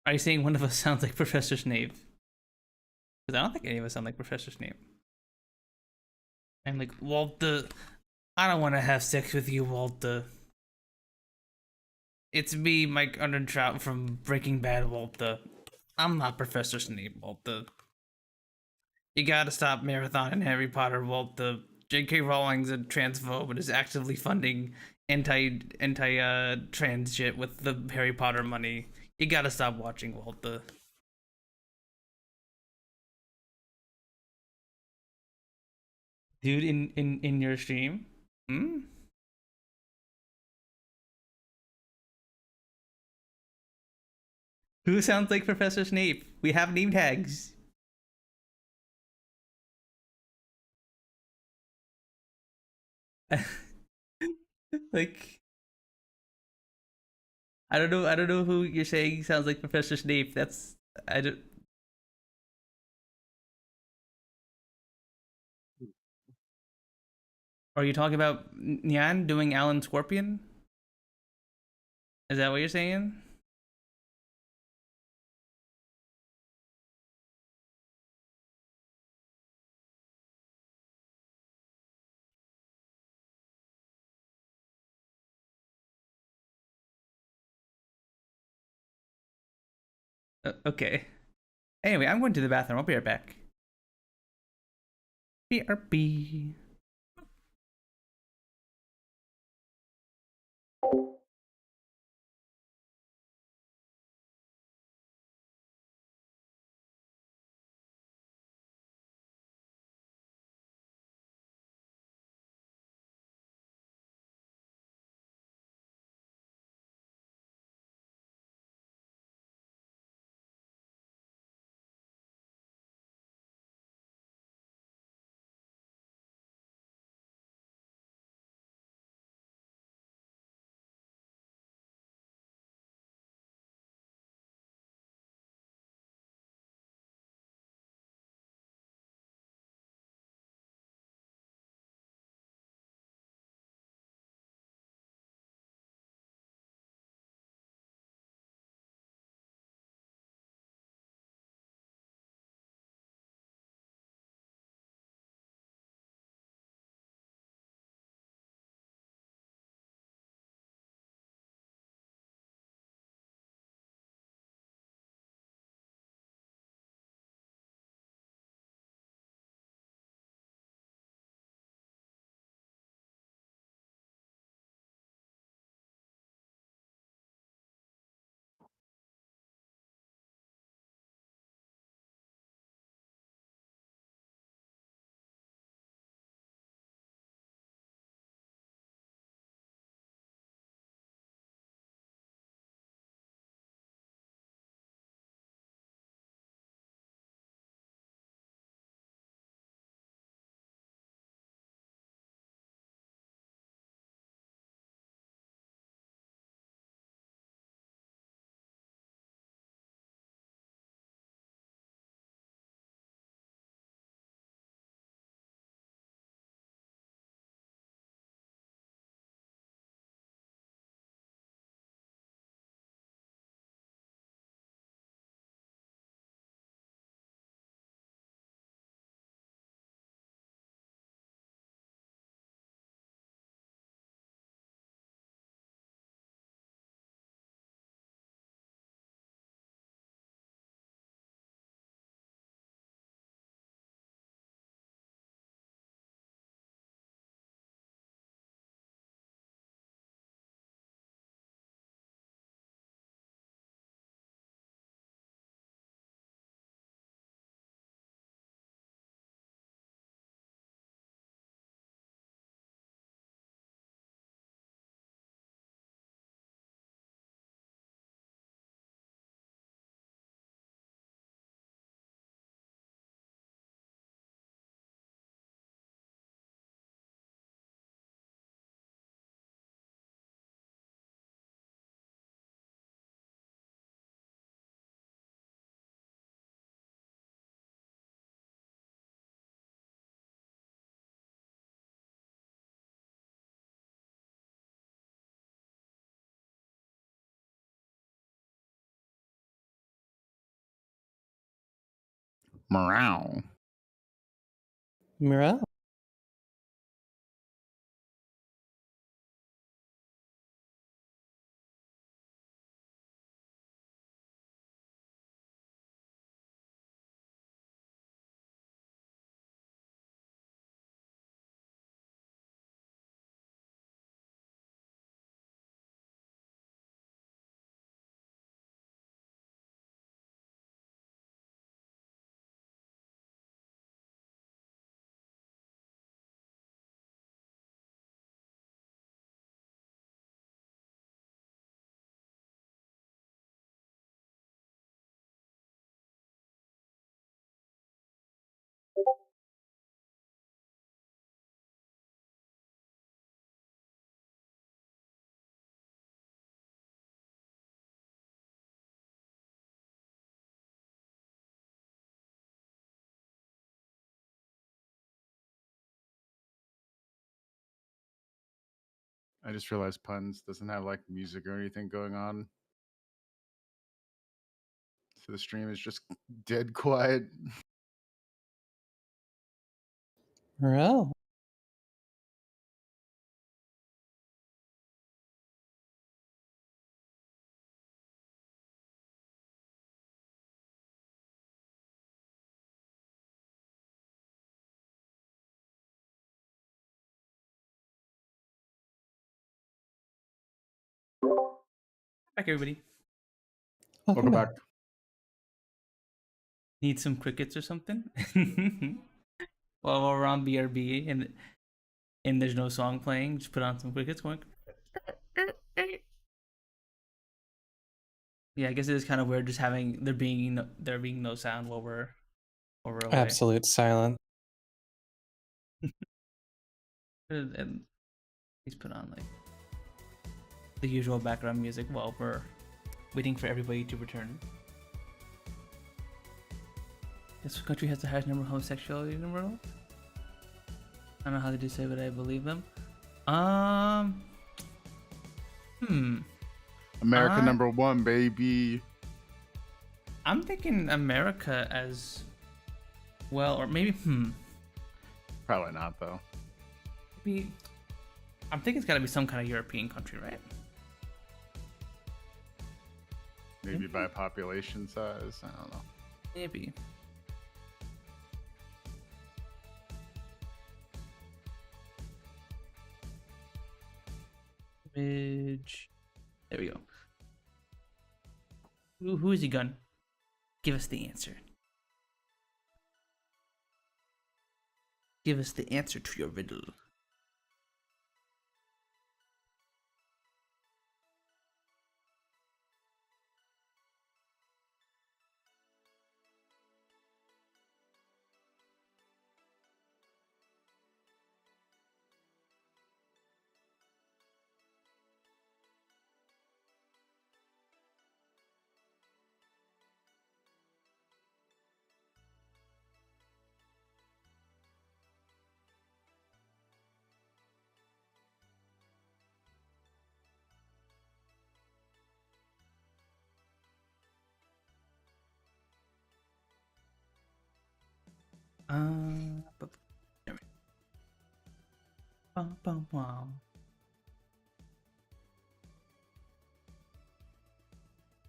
are you saying one of us sounds like Professor Snape? Because I don't think any of us sound like Professor Snape. I'm like, Walter, I don't want to have sex with you, Walter. It's me, Mike Undertrout from Breaking Bad, Walter. I'm not Professor Snape, Walter. You gotta stop marathoning Harry Potter, Walter. J.K. Rowling's a transphobe and is actively funding anti-trans shit with the Harry Potter money. You gotta stop watching, Walter. Dude, in your stream? Hmm? Who sounds like Professor Snape? We have name tags. Like, I don't know who you're saying sounds like Professor Snape. I don't. Are you talking about Nyan doing Alan Scorpion? Is that what you're saying? Okay. Anyway, I'm going to the bathroom. I'll be right back. BRB. Morale. Morale. I just realized Punz doesn't have like music or anything going on. So the stream is just dead quiet. Morale. Back, everybody. Welcome back. Need some crickets or something? Well, while we're on BRB and there's no song playing, just put on some crickets going. Yeah, I guess it is kind of weird just having there being no sound while we're away. Absolute silence. And he's put on like the usual background music while we're waiting for everybody to return. This country has the highest number of homosexuality in the world. I don't know how they do say, but I believe them. America #1, baby. I'm thinking America as well, or maybe Probably not though. maybe I'm thinking it's got to be some kind of European country, right? Maybe by population size. I don't know. Maybe. Image. There we go. Who is he gun? Give us the answer. Give us the answer to your riddle.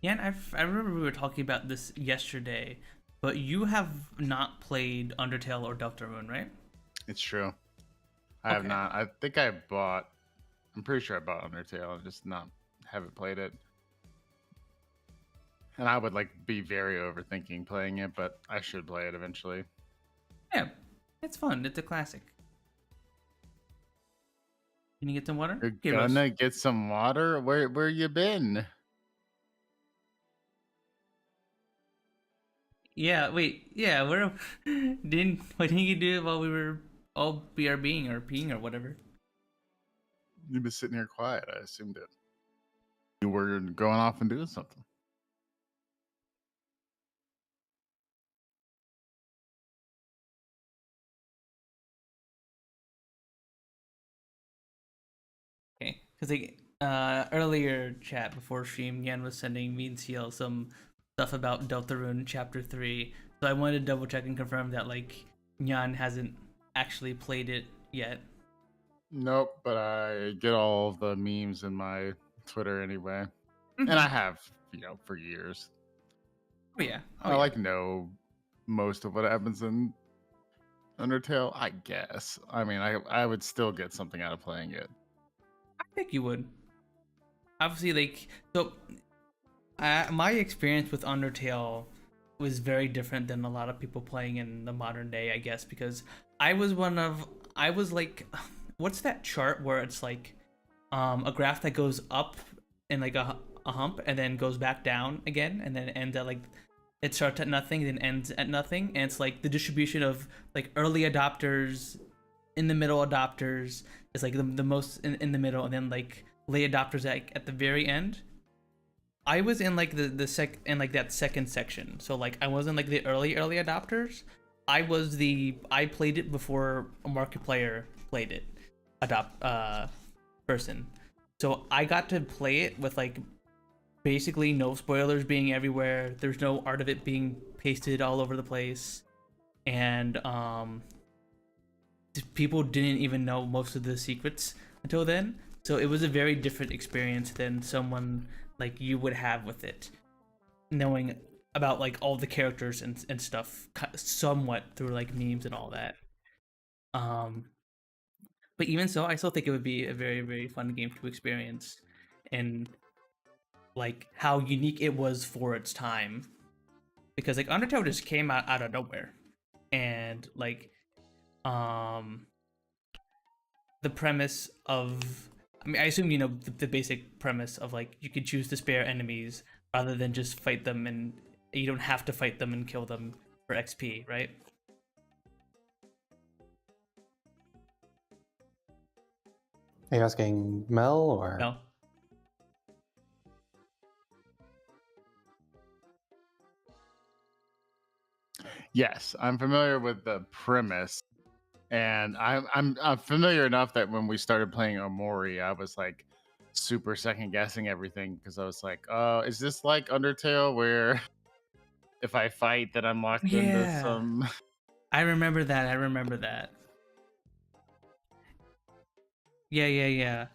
Yeah, I remember we were talking about this yesterday, but you have not played Undertale or Deltarune, right? It's true. I have not. I think I bought. I'm pretty sure I bought Undertale. I just haven't played it. And I would like be very overthinking playing it, but I should play it eventually. Yeah, it's fun. It's a classic. Can you get some water? You're gonna get some water? Where you been? Yeah, wait. Yeah, why didn't you do it while we were all BRBing or peeing or whatever? You've been sitting here quiet. I assumed it. You were going off and doing something. Okay, because earlier chat before stream, Yan was sending me and CL some stuff about Deltarune Chapter 3, So I wanted to double check and confirm that like Nyan hasn't actually played it yet. Nope, but I get all of the memes in my Twitter anyway, Mm-hmm. and I have, for years. Oh yeah. I like know most of what happens in Undertale, I guess. I mean, I would still get something out of playing it. I think you would. Obviously, like, so my experience with Undertale was very different than a lot of people playing in the modern day, I guess, because I was like, what's that chart where it's like a graph that goes up in like a hump and then goes back down again and then ends at like, it starts at nothing then ends at nothing, and it's like the distribution of like early adopters, in the middle adopters is like the most in the middle, and then like late adopters at the very end. I was in like that second section, so like I wasn't like the early adopters. I played it before a market player played it, person. So I got to play it with like basically no spoilers being everywhere. There's no art of it being pasted all over the place, and people didn't even know most of the secrets until then. So it was a very different experience than someone like you would have with it, knowing about like all the characters and stuff somewhat through like memes and all that. But even so, I still think it would be a very, very fun game to experience, and like how unique it was for its time, because like Undertale just came out of nowhere, and like the premise of, I mean, I assume you know the basic premise of like you could choose to spare enemies rather than just fight them, and you don't have to fight them and kill them for XP, right? Are you asking Mel or? No. Yes, I'm familiar with the premise, and I'm familiar enough that when we started playing Omori, I was like super second guessing everything because I was like, is this like Undertale where if I fight that I'm locked into some? I remember that. Yeah.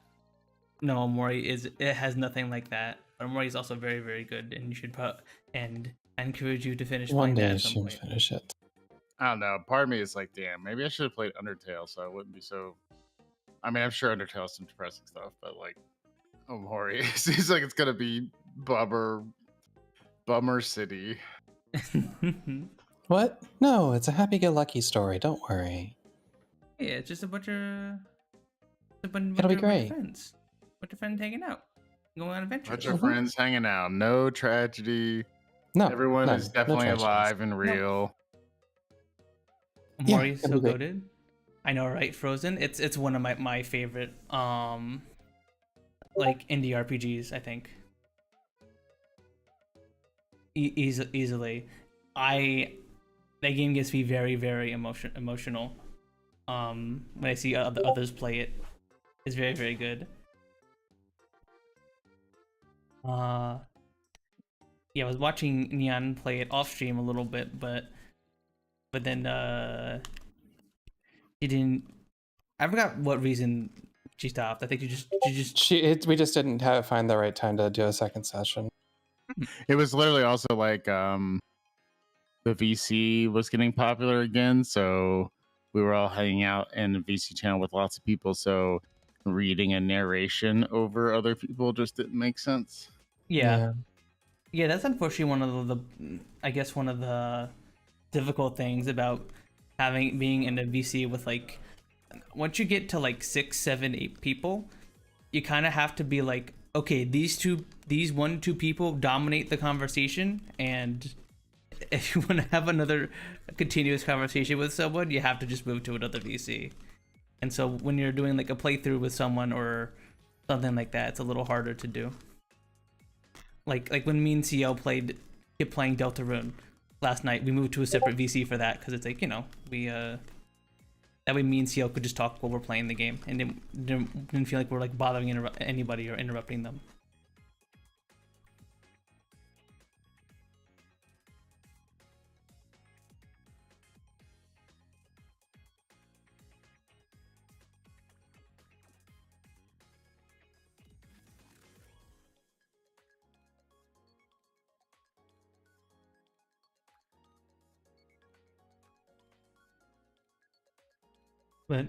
No, Omori it has nothing like that. But Omori is also very, very good, and you should and I encourage you to finish One playing that day I at some should point. finish it. I don't know. Part of me is like, damn, maybe I should have played Undertale so I wouldn't be so. I mean, I'm sure Undertale has some depressing stuff, but like Omori, it seems like it's gonna be bummer city. What? No, it's a happy-go-lucky story. Don't worry. Yeah, it's just a bunch of It'll be great. Friends. Bunch of friends hanging out, going on adventures. Bunch of friends hanging out. No tragedy. No, Everyone none. is definitely tragedies. alive and real. Omori is it'll so be great. goated. I know, right? Frozen. It's one of my favorite like indie RPGs. I think easily. That game gets me very, very emotional. When I see others play it, it's very, very good. Yeah, I was watching Nyan play it off stream a little bit, but then she didn't. I forgot what reason she stopped. I think We just didn't find the right time to do a second session. It was literally also like the VC was getting popular again, so we were all hanging out in the VC channel with lots of people, so reading a narration over other people just didn't make sense. Yeah, that's unfortunately one of the I guess one of the difficult things about being in a VC with like, once you get to like 6, 7, 8 people, you kind of have to be like, okay, these 1-2 people dominate the conversation, and if you want to have another continuous conversation with someone, you have to just move to another VC. And so when you're doing like a playthrough with someone or something like that, it's a little harder to do. Like when me and CL kept playing Deltarune last night, we moved to a separate VC for that because it's like, you know, we that way me and CL could just talk while we're playing the game and didn't feel like we're like bothering anybody or interrupting them. But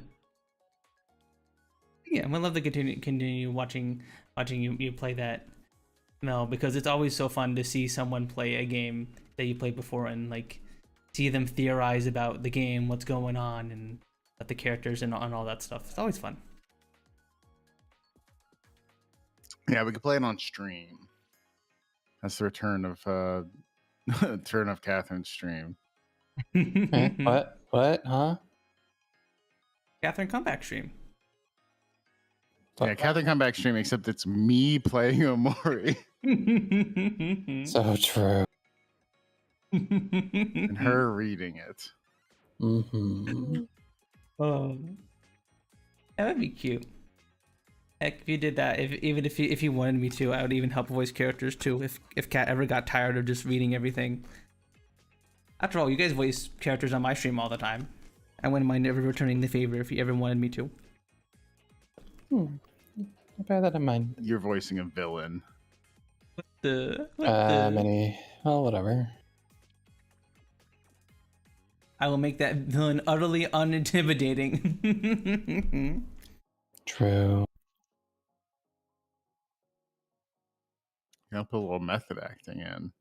yeah, I'd love to continue watching you play that, Mel, because it's always so fun to see someone play a game that you played before and like see them theorize about the game, what's going on, and about the characters and all that stuff. It's always fun. Yeah, we could play it on stream. That's the return of turn of Catherine's stream. What? What? Huh? Catherine comeback stream. Yeah, Catherine comeback stream, except it's me playing Omori So true. and her reading it. Mm-hmm. Oh, that would be cute. Heck, if you did that, if you wanted me to, I would even help voice characters too. If Kat ever got tired of just reading everything. After all, you guys voice characters on my stream all the time. I wouldn't mind ever returning the favor if you ever wanted me to. I'll bear that in mind. You're voicing a villain. Many. Well, whatever. I will make that villain utterly unintimidating. True. I'll put a little method acting in.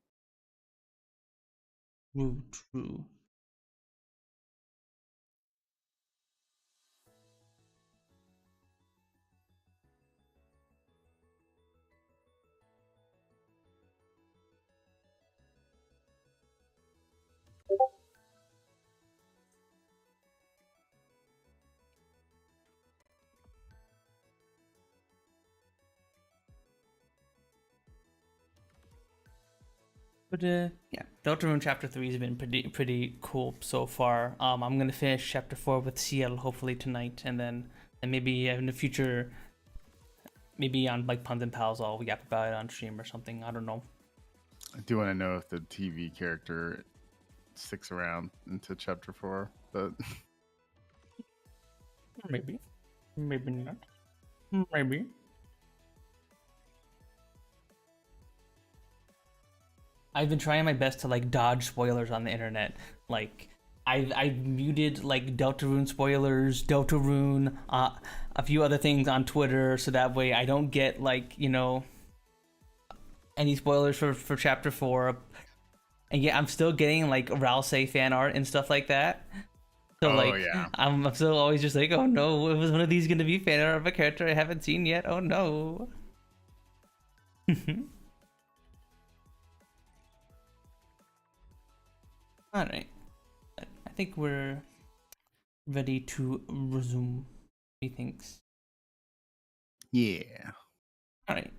True. But yeah, Deltarune Chapter 3 has been pretty cool so far. I'm gonna finish Chapter 4 with CL hopefully tonight, and then maybe in the future, maybe on like Punz and Pals, I'll yap about it on stream or something. I don't know. I do want to know if the TV character sticks around into Chapter 4, but maybe not. Maybe. I've been trying my best to like dodge spoilers on the internet. Like I've muted like Deltarune spoilers, Deltarune, a few other things on Twitter, so that way I don't get like, you know, any spoilers for Chapter 4. And yeah, I'm still getting like Ralsei fan art and stuff like that. So yeah. I'm still always just like, oh no, was one of these gonna be fan art of a character I haven't seen yet? Oh no. All right, I think we're ready to resume. He thinks. yeah. All right.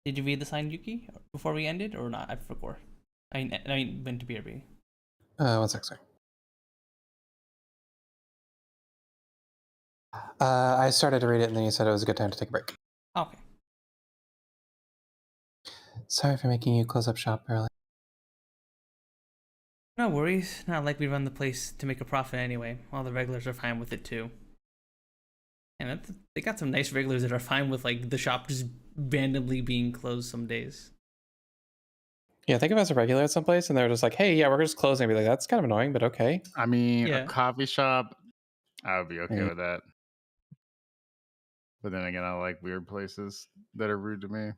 Did you read the sign, Yuki, before we ended, or not? I forgot. I mean, went to BRB. 1 sec, sorry. I started to read it, and then you said it was a good time to take a break. Okay. Sorry for making you close up shop early. No worries. Not like we run the place to make a profit anyway. All the regulars are fine with it too. And they got some nice regulars that are fine with like the shop just randomly being closed some days. Yeah, think of it as a regular at some place, and they're just like, "Hey, yeah, we're just closing." I'd be like, "That's kind of annoying, but okay." I mean, Yeah. a coffee shop, I would be okay Yeah. with that. But then again, I like weird places that are rude to me.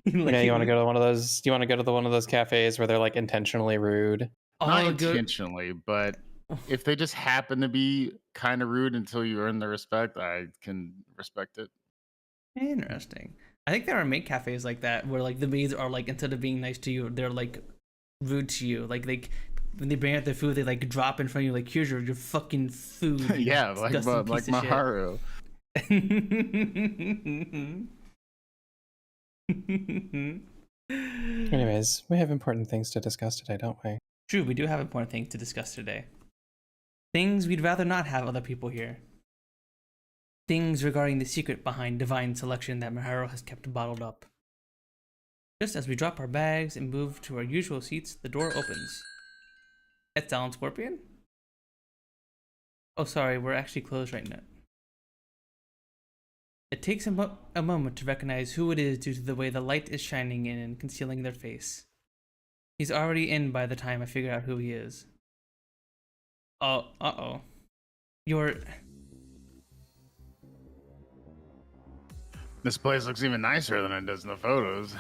Like, Yeah, you want to go to one of those? You want to go to one of those cafes where they're like intentionally rude? Not oh, good. intentionally, but if they just happen to be kind of rude until you earn their respect, I can respect it. Interesting. I think there are maid cafes like that where like the maids are like, instead of being nice to you, they're like rude to you. Like when they bring out their food, they like drop in front of you like, here's your fucking food. You Yeah, disgusting like piece of shit." Maharu. Anyways, we have important things to discuss today, don't we? True, we do have important things to discuss today. Things we'd rather not have other people hear. Things regarding the secret behind divine selection that Maharu has kept bottled up. Just as we drop our bags and move to our usual seats, the door opens. It's Alan Scorpion? Oh, sorry, we're actually closed right now. It takes a moment to recognize who it is due to the way the light is shining in and concealing their face. He's already in by the time I figure out who he is. Oh, uh-oh. You're... This place looks even nicer than it does in the photos.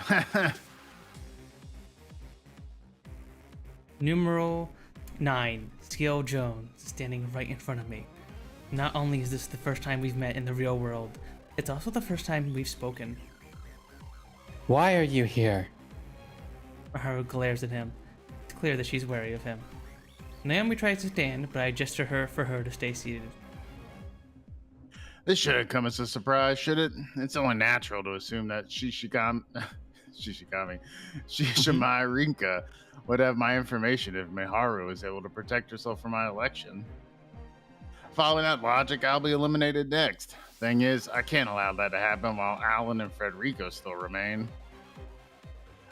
Numeral 9, Scale Jones, standing right in front of me. Not only is this the first time we've met in the real world, it's also the first time we've spoken. Why are you here? Maharu glares at him. It's clear that she's wary of him. Naomi tries to stand, but I gesture her for her to stay seated. This shouldn't come as a surprise, should it? It's only Natural to assume that Shishigami Rinka would have my information if Miharu was able to protect herself from my election. Following that logic, I'll be eliminated next. Thing is, I can't allow that to happen while Alan and Frederico still remain.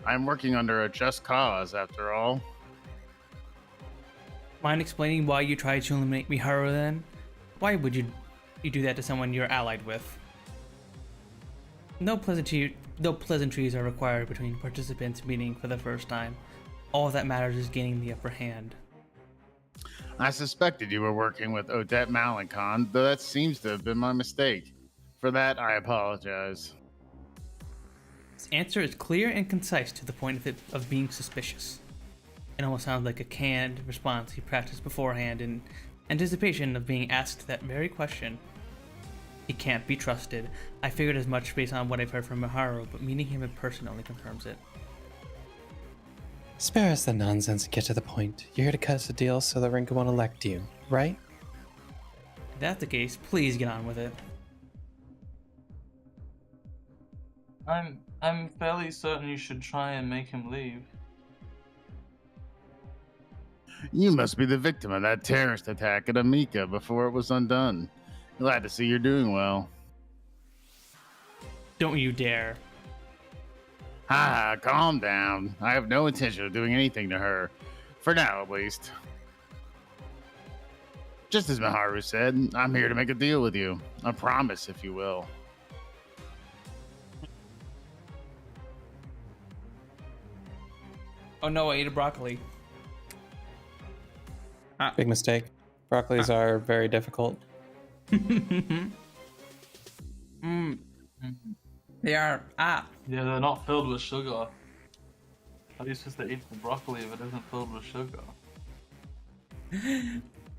I'm working under a just cause, after all. Mind explaining why you tried to eliminate Miharu then? Why would you do that to someone you're allied with? No pleasantries are required between participants meeting for the first time. All that matters is gaining the upper hand. I suspected you were working with Odette Malincon, though that seems to have been my mistake. For that, I apologize. His answer is clear and concise to the point of being suspicious. It almost sounds like a canned response he practiced beforehand in anticipation of being asked that very question. He can't be trusted. I figured as much based on what I've heard from Miharu, but meeting him in person only confirms it. Spare us the nonsense and get to the point. You're here to cut us a deal so that Rinka won't elect you, right? If that's the case, please get on with it. I'm fairly certain you should try and make him leave. You must be the victim of that terrorist attack at Amika before it was undone. Glad to see you're doing well. Don't you dare. Ha, calm down. I have no intention of doing anything to her. For now, at least. Just as Miharu said, I'm here to make a deal with you. A promise, if you will. Oh no, I ate a broccoli. Big mistake. Broccolis are very difficult. They are. Yeah, they're not filled with sugar. How are you supposed to eat the broccoli if it isn't filled with sugar?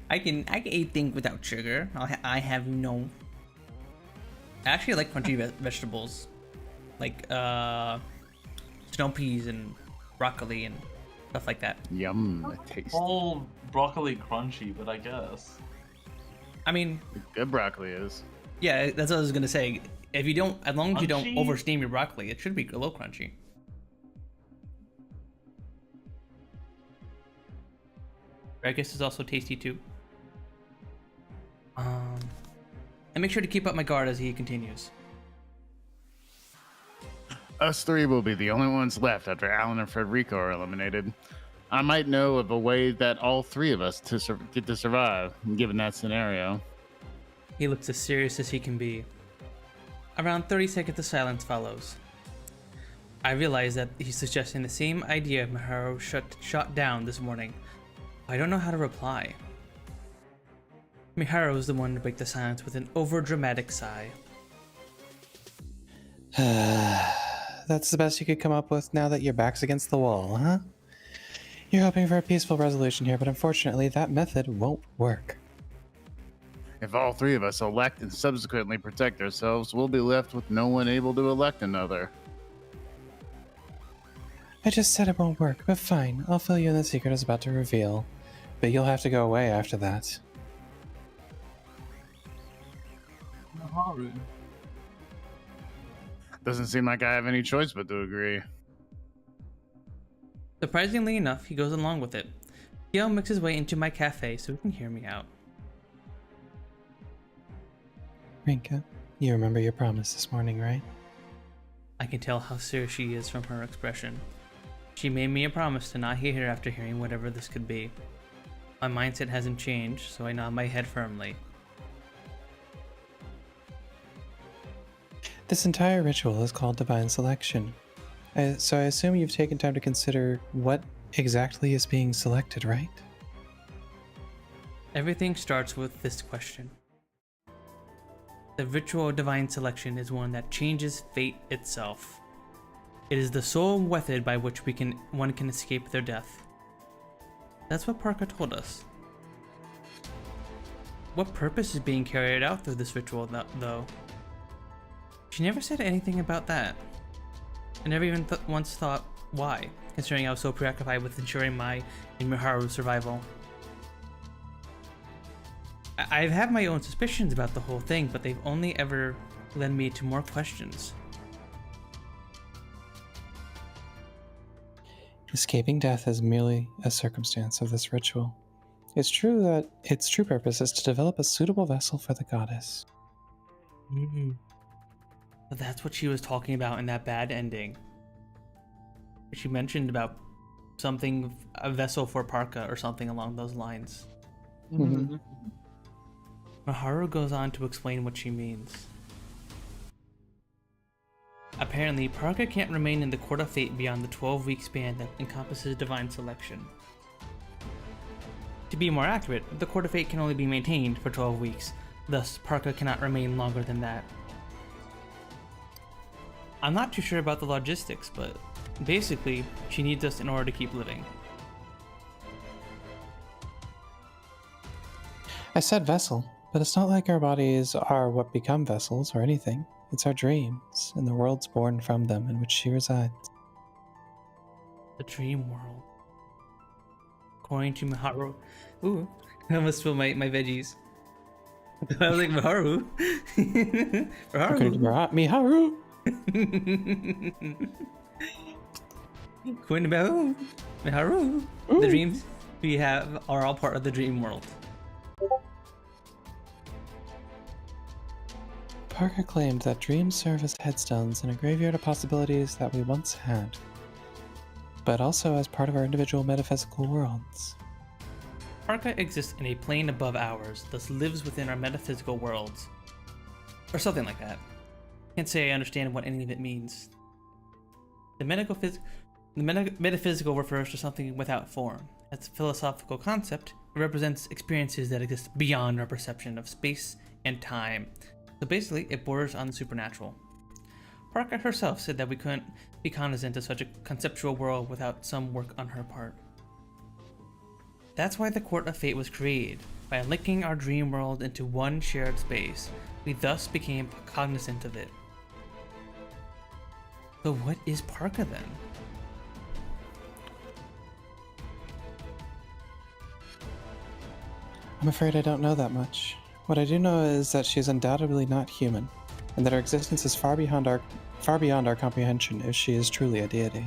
I can eat things without sugar. I have you know. I actually like crunchy vegetables, like snow peas and broccoli and stuff like that. Yum, tasty. Whole broccoli crunchy, but I guess. I mean, Good broccoli is. yeah, that's what I was gonna say. If you don't, as long as you don't Crunchy? oversteam your broccoli, it should be a little crunchy. I guess it's also tasty too. And make sure to keep up my guard as he continues. Us three will be the only ones left after Alan and Frederico are eliminated. I might know of a way that all three of us get to survive, given that scenario. He looks as serious as he can be. Around 30 seconds of silence follows. I realize that he's suggesting the same idea Miharu shot down this morning. I don't know how to reply. Miharu is the one to break the silence with an overdramatic sigh. That's the best you could come up with now that your back's against the wall, huh? You're hoping for a peaceful resolution here, but unfortunately that method won't work. If all three of us elect and subsequently protect ourselves, we'll be left with no one able to elect another. I just said it won't work, but fine. I'll fill you in the secret I was about to reveal. But you'll have to go away after that. Miharu. Doesn't seem like I have any choice but to agree. Surprisingly enough, he goes along with it. T.O. makes his way into my cafe so he can hear me out. Rinka, you remember your promise this morning, right? I can tell how serious she is from her expression. She made me a promise to not hate her after hearing whatever this could be. My mindset hasn't changed, so I nod my head firmly. This entire ritual is called divine selection. So I assume you've taken time to consider what exactly is being selected, right? Everything starts with this question. The ritual of divine selection is one that changes fate itself. It is the sole method by which one can escape their death. That's what Parker told us. What purpose is being carried out through this ritual, though? She never said anything about that. I never even once thought why, considering I was so preoccupied with ensuring my and Miharu's survival. I've had my own suspicions about the whole thing, but they've only ever led me to more questions. Escaping death is merely a circumstance of this ritual. It's true that its true purpose is to develop a suitable vessel for the goddess. But that's what she was talking about in that bad ending. She mentioned about something, a vessel for Parka or something along those lines. Mm-hmm. Miharu goes on to explain what she means. Apparently, Parka can't remain in the Court of Fate beyond the 12-week span that encompasses divine selection. To be more accurate, the Court of Fate can only be maintained for 12 weeks, thus Parka cannot remain longer than that. I'm not too sure about the logistics, but basically, she needs us in order to keep living. I said vessel, but it's not like our bodies are what become vessels or anything. It's our dreams, and the worlds born from them in which she resides. The dream world. According to Miharu... Ooh, I almost spilled my veggies. I was like, Miharu? Miharu! According to Miharu, the dreams we have are all part of the dream world. Parker claimed that dreams serve as headstones in a graveyard of possibilities that we once had, but also as part of our individual metaphysical worlds. Parka exists in a plane above ours, thus lives within our metaphysical worlds. Or something like that. Can't say I understand what any of it means. The metaphysical refers to something without form. As a philosophical concept, it represents experiences that exist beyond our perception of space and time. So basically, it borders on the supernatural. Parker herself said that we couldn't be cognizant of such a conceptual world without some work on her part. That's why the Court of Fate was created. By linking our dream world into one shared space, we thus became cognizant of it. So what is Parka then? I'm afraid I don't know that much. What I do know is that she is undoubtedly not human, and that her existence is far beyond our comprehension if she is truly a deity.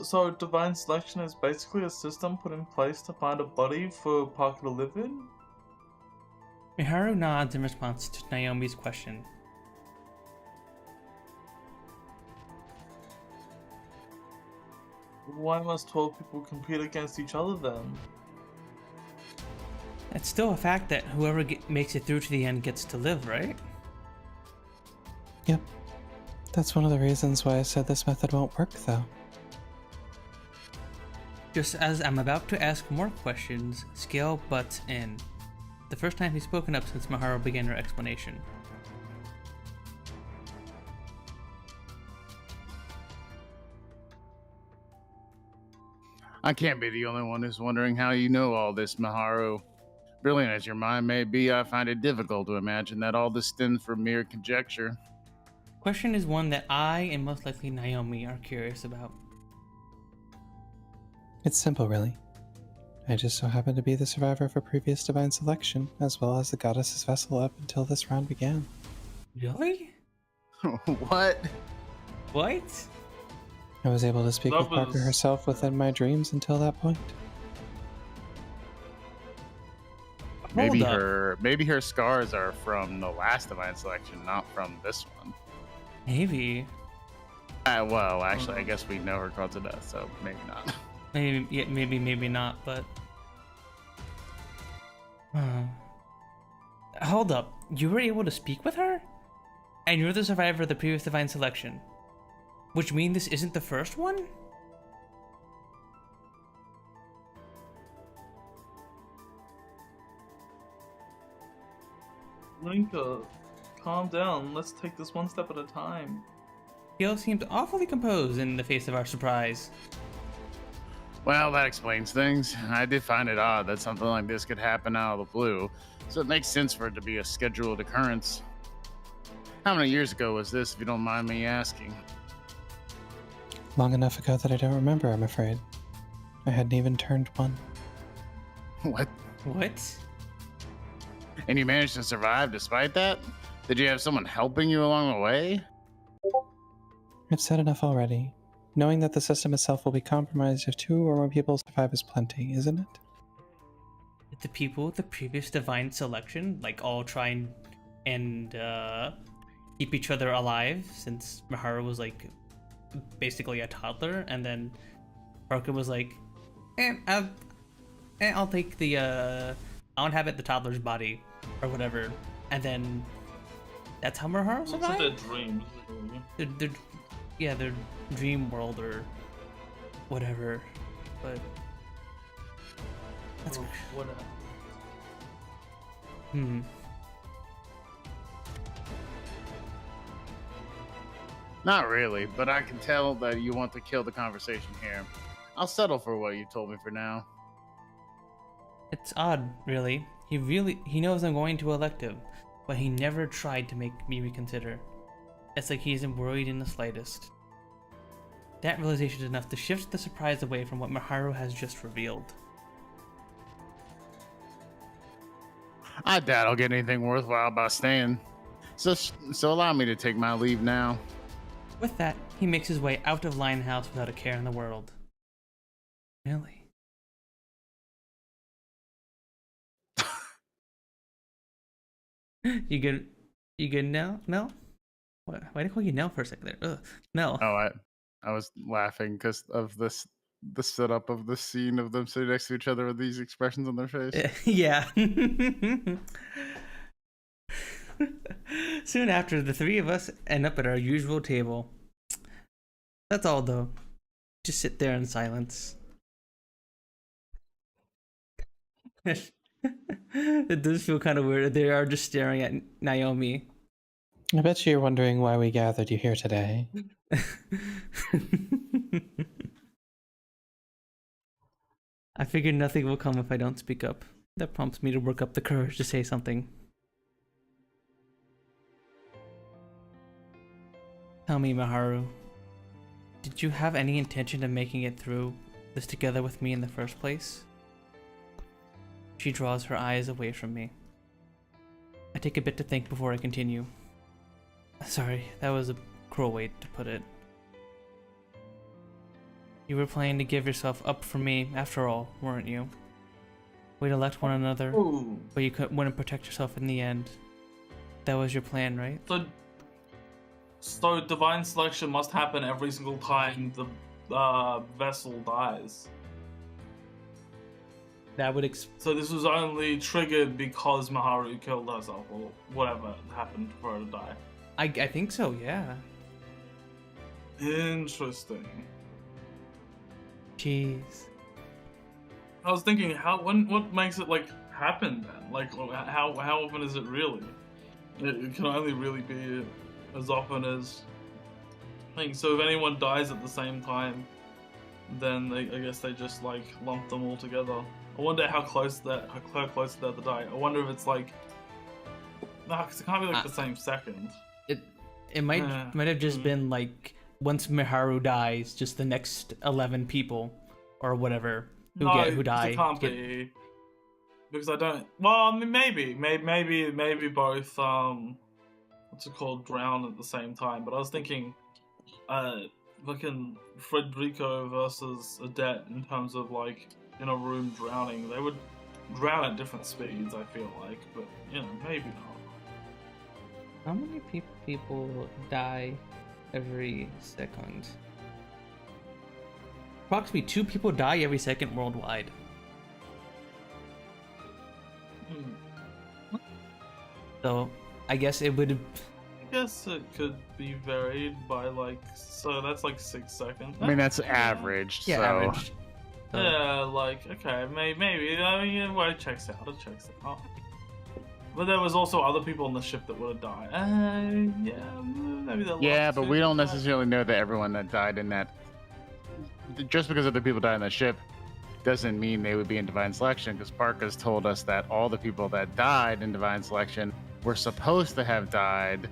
So divine selection is basically a system put in place to find a body for Parker to live in? Miharu nods in response to Naomi's question. Why must 12 people compete against each other then? It's still a fact that whoever makes it through to the end gets to live, right? Yep. That's one of the reasons why I said this method won't work, though. Just as I'm about to ask more questions, Scale butts in. The first time he's spoken up since Miharu began her explanation. I can't be the only one who's wondering how you know all this, Miharu. Brilliant as your mind may be, I find it difficult to imagine that all this stems from mere conjecture. Question is one that I and most likely Naomi are curious about. It's simple, really. I just so happen to be the survivor of a previous divine selection, as well as the goddess's vessel up until this round began. Really? What? What? I was able to speak with Parker herself within my dreams until that point. Maybe her scars are from the last divine selection, not from this one. Maybe. Well, actually, I guess we know her cause of death, so maybe not. Maybe, yeah, maybe not, but... Hold up, you were able to speak with her? And you're the survivor of the previous divine selection. Which means this isn't the first one? Linka, calm down. Let's take this one step at a time. Gil seemed awfully composed in the face of our surprise. Well, that explains things. I did find it odd that something like this could happen out of the blue, so it makes sense for it to be a scheduled occurrence. How many years ago was this, if you don't mind me asking? Long enough ago that I don't remember, I'm afraid. I hadn't even turned 1. What? What? And you managed to survive despite that? Did you have someone helping you along the way? I've said enough already. Knowing that the system itself will be compromised if 2 or more people survive is plenty, isn't it? Did the people with the previous divine selection, like, all try and keep each other alive, since Miharu was, like, basically a toddler, and then Haruka was like, I'll take the, I'll inhabit the toddler's body, or whatever, and then that's how Miharu survived? It's their dreams. Their dream world or whatever, but that's Whatever. Not really, but I can tell that you want to kill the conversation here. I'll settle for what you told me for now. It's odd, really. He knows I'm going to elect him, but he never tried to make me reconsider. It's like he isn't worried in the slightest. That realization is enough to shift the surprise away from what Miharu has just revealed. I doubt I'll get anything worthwhile by staying. So allow me to take my leave now. With that, he makes his way out of Lionhouse without a care in the world. Really? You good now? Mel? What? Why did I call you Nell for a second there? Ugh. Mel. Oh, I was laughing because of the setup of the scene of them sitting next to each other with these expressions on their face. Yeah. Soon after, the three of us end up at our usual table. That's all, though. Just sit there in silence. It does feel kind of weird. They are just staring at Naomi. I bet you're wondering why we gathered you here today. I figured nothing will come if I don't speak up. That prompts me to work up the courage to say something. Tell me, Miharu, did you have any intention of making it through this together with me in the first place? She draws her eyes away from me. I take a bit to think before I continue. Sorry, that was a cruel way to put it. You were planning to give yourself up for me after all, weren't you? We'd elect one another, Ooh. but you wouldn't protect yourself in the end. That was your plan, right? So divine selection must happen every single time the vessel dies. That would So this was only triggered because Miharu killed herself or whatever happened for her to die. I think so, yeah. Interesting. Jeez. I was thinking, what makes it like happen then? Like, how often is it really? It can only really be as often as. I think so. If anyone dies at the same time, then I guess they just like lump them all together. I wonder how close they're to die. I wonder if it's like, nah, because it can't be like the same second. It might have just been like once Miharu dies, just the next 11 people or whatever who die. It can't be because I don't. Well, I mean, maybe both. What's it called? Drown at the same time. But I was thinking, fucking Frederico versus Adet in terms of like in a room drowning. They would drown at different speeds. I feel like, but you know, maybe not. How many people die every second? Approximately 2 people die every second worldwide. So, I guess it would guess it could be varied by like, so that's like 6 seconds. I mean, that's Yeah. average. Yeah, so average. So, Yeah, like, okay, maybe. I mean, yeah, well, it checks out. But there was also other people on the ship that would have died. Yeah, maybe they'll. yeah, but we don't necessarily know that everyone that died in that. Just because other people died in that ship doesn't mean they would be in divine selection. Because Parker's told us that all the people that died in divine selection were supposed to have died,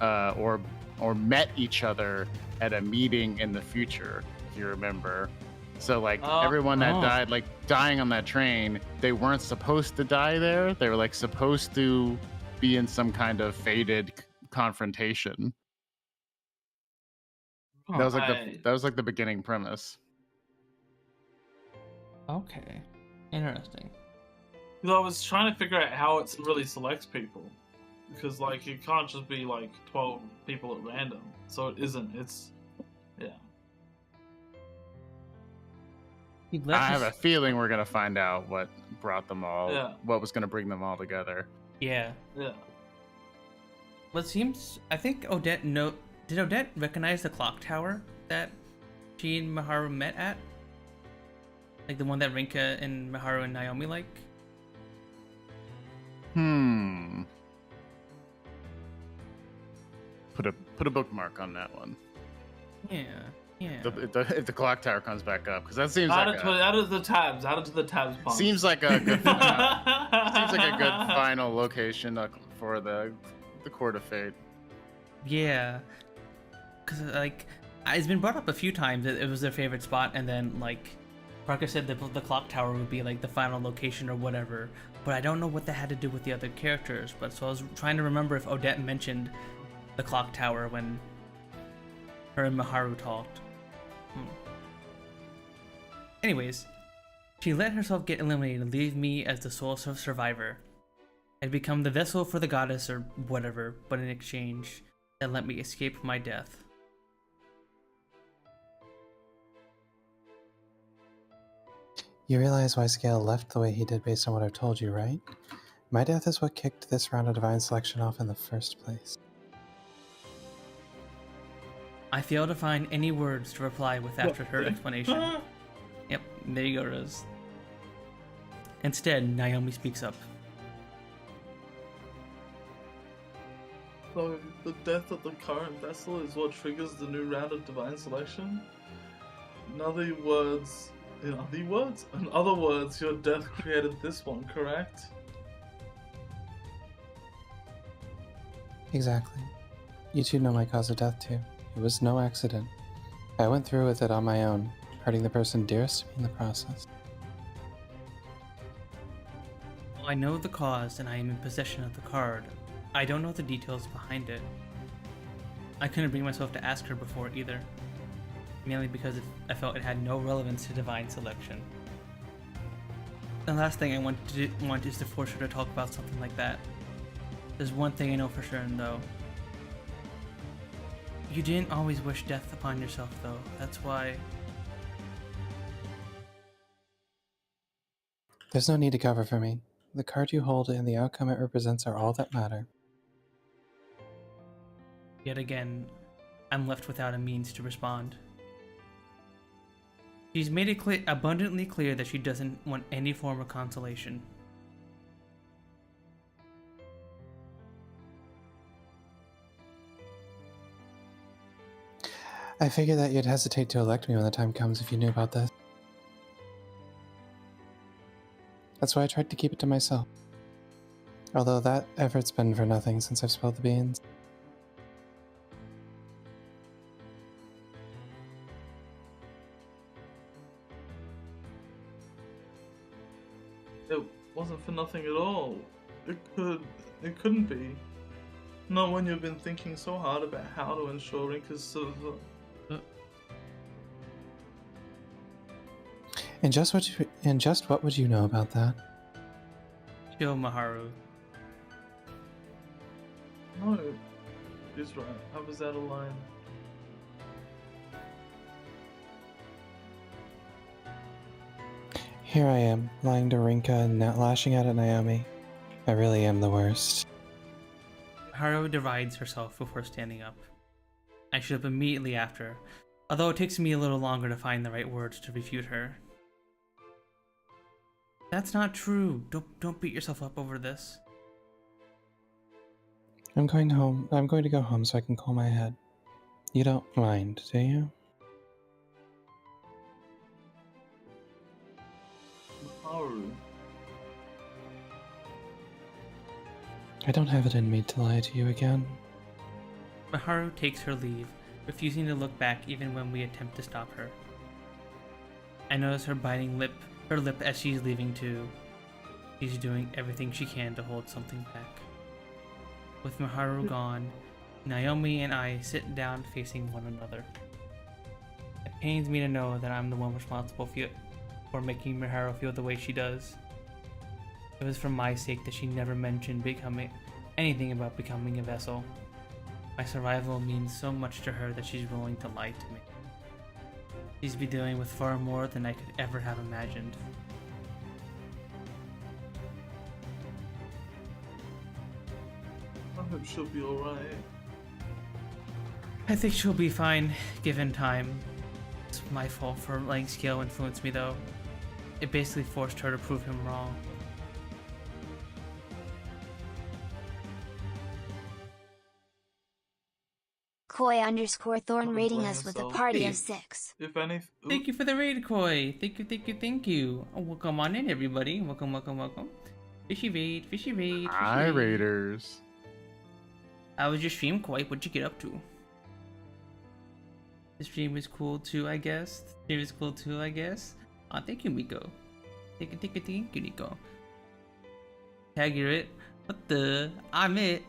or met each other at a meeting in the future. If you remember. So like everyone that died, like dying on that train, they weren't supposed to die there. They were like supposed to be in some kind of fated confrontation. That was like the beginning premise. okay. Interesting. Because I was trying to figure out how it really selects people. Because, like, it can't just be, like, 12 people at random. So it isn't. It's... Yeah. I have a feeling we're gonna find out what brought them all, what was gonna bring them all together. Yeah. Yeah. What seems... I think Odette Did Odette recognize the clock tower that she and Miharu met at? Like the one that Rinka and Miharu and Naomi like? Put a bookmark on that one. Yeah. Yeah. If the clock tower comes back up, because that seems add like it to the tabs. Add it to the tabs. Punz. Seems like a good. Seems like a good final location for the Court of Fate. Yeah. Because like it's been brought up a few times that it was their favorite spot, and then like Parker said that the clock tower would be like the final location or whatever. But I don't know what that had to do with the other characters. But so I was trying to remember if Odette mentioned the clock tower when her and Miharu talked. Anyways, she let herself get eliminated and leave me as the sole survivor. I'd become the vessel for the goddess or whatever, but in exchange, that let me escape my death. You realize why Scale left the way he did based on what I've told you, right? My death is what kicked this round of Divine Selection off in the first place. I failed to find any words to reply with after her explanation. Yep, there you go, Rose. Instead, Naomi speaks up. So, the death of the current vessel is what triggers the new round of Divine Selection? In other words, your death created this one, correct? Exactly. You two know my cause of death too. It was no accident. I went through with it on my own, hurting the person dearest to me in the process. Well, I know the cause and I am in possession of the card. I don't know the details behind it. I couldn't bring myself to ask her before either, mainly because I felt it had no relevance to Divine Selection. The last thing I want is to force her to talk about something like that. There's one thing I know for sure, though. You didn't always wish death upon yourself, though. That's why... There's no need to cover for me. The card you hold and the outcome it represents are all that matter. Yet again, I'm left without a means to respond. She's made it abundantly clear that she doesn't want any form of consolation. I figured that you'd hesitate to elect me when the time comes if you knew about this. That's why I tried to keep it to myself. Although that effort's been for nothing since I've spilled the beans. It wasn't for nothing at all. It couldn't be. Not when you've been thinking so hard about how to ensure Rinka's survival. And just what would you know about that? Kill Miharu. No, he's right. I was out of line. Here I am, lying to Rinka and lashing out at Naomi. I really am the worst. Miharu derides herself before standing up. I should up immediately after, although it takes me a little longer to find the right words to refute her. That's not true. Don't beat yourself up over this. I'm going home. I'm going to go home so I can cool my head. You don't mind, do you? Miharu. I don't have it in me to lie to you again. Miharu takes her leave, refusing to look back even when we attempt to stop her. I notice her biting her lip as she's leaving too. She's doing everything she can to hold something back. With Miharu gone, Naomi and I sit down facing one another. It pains me to know that I'm the one responsible for making Miharu feel the way she does. It was for my sake that she never mentioned anything about becoming a vessel. My survival means so much to her that she's willing to lie to me. She's been dealing with far more than I could ever have imagined. I hope she'll be alright. I think she'll be fine, given time. It's my fault for letting Scale influence me though. It basically forced her to prove him wrong. Koi_Thorn Don't rating blame us with a yourself. party Hey. of 6. If anything, Thank you for the raid, Koi. Thank you. Oh, welcome on in, everybody. Welcome. Fishy raid, fishy raid. Hi, Raiders. How was your stream, Koi? What'd you get up to? The stream was cool too, I guess. Thank you, Miko. Thank you, Nico. Tag it. What the? I'm it.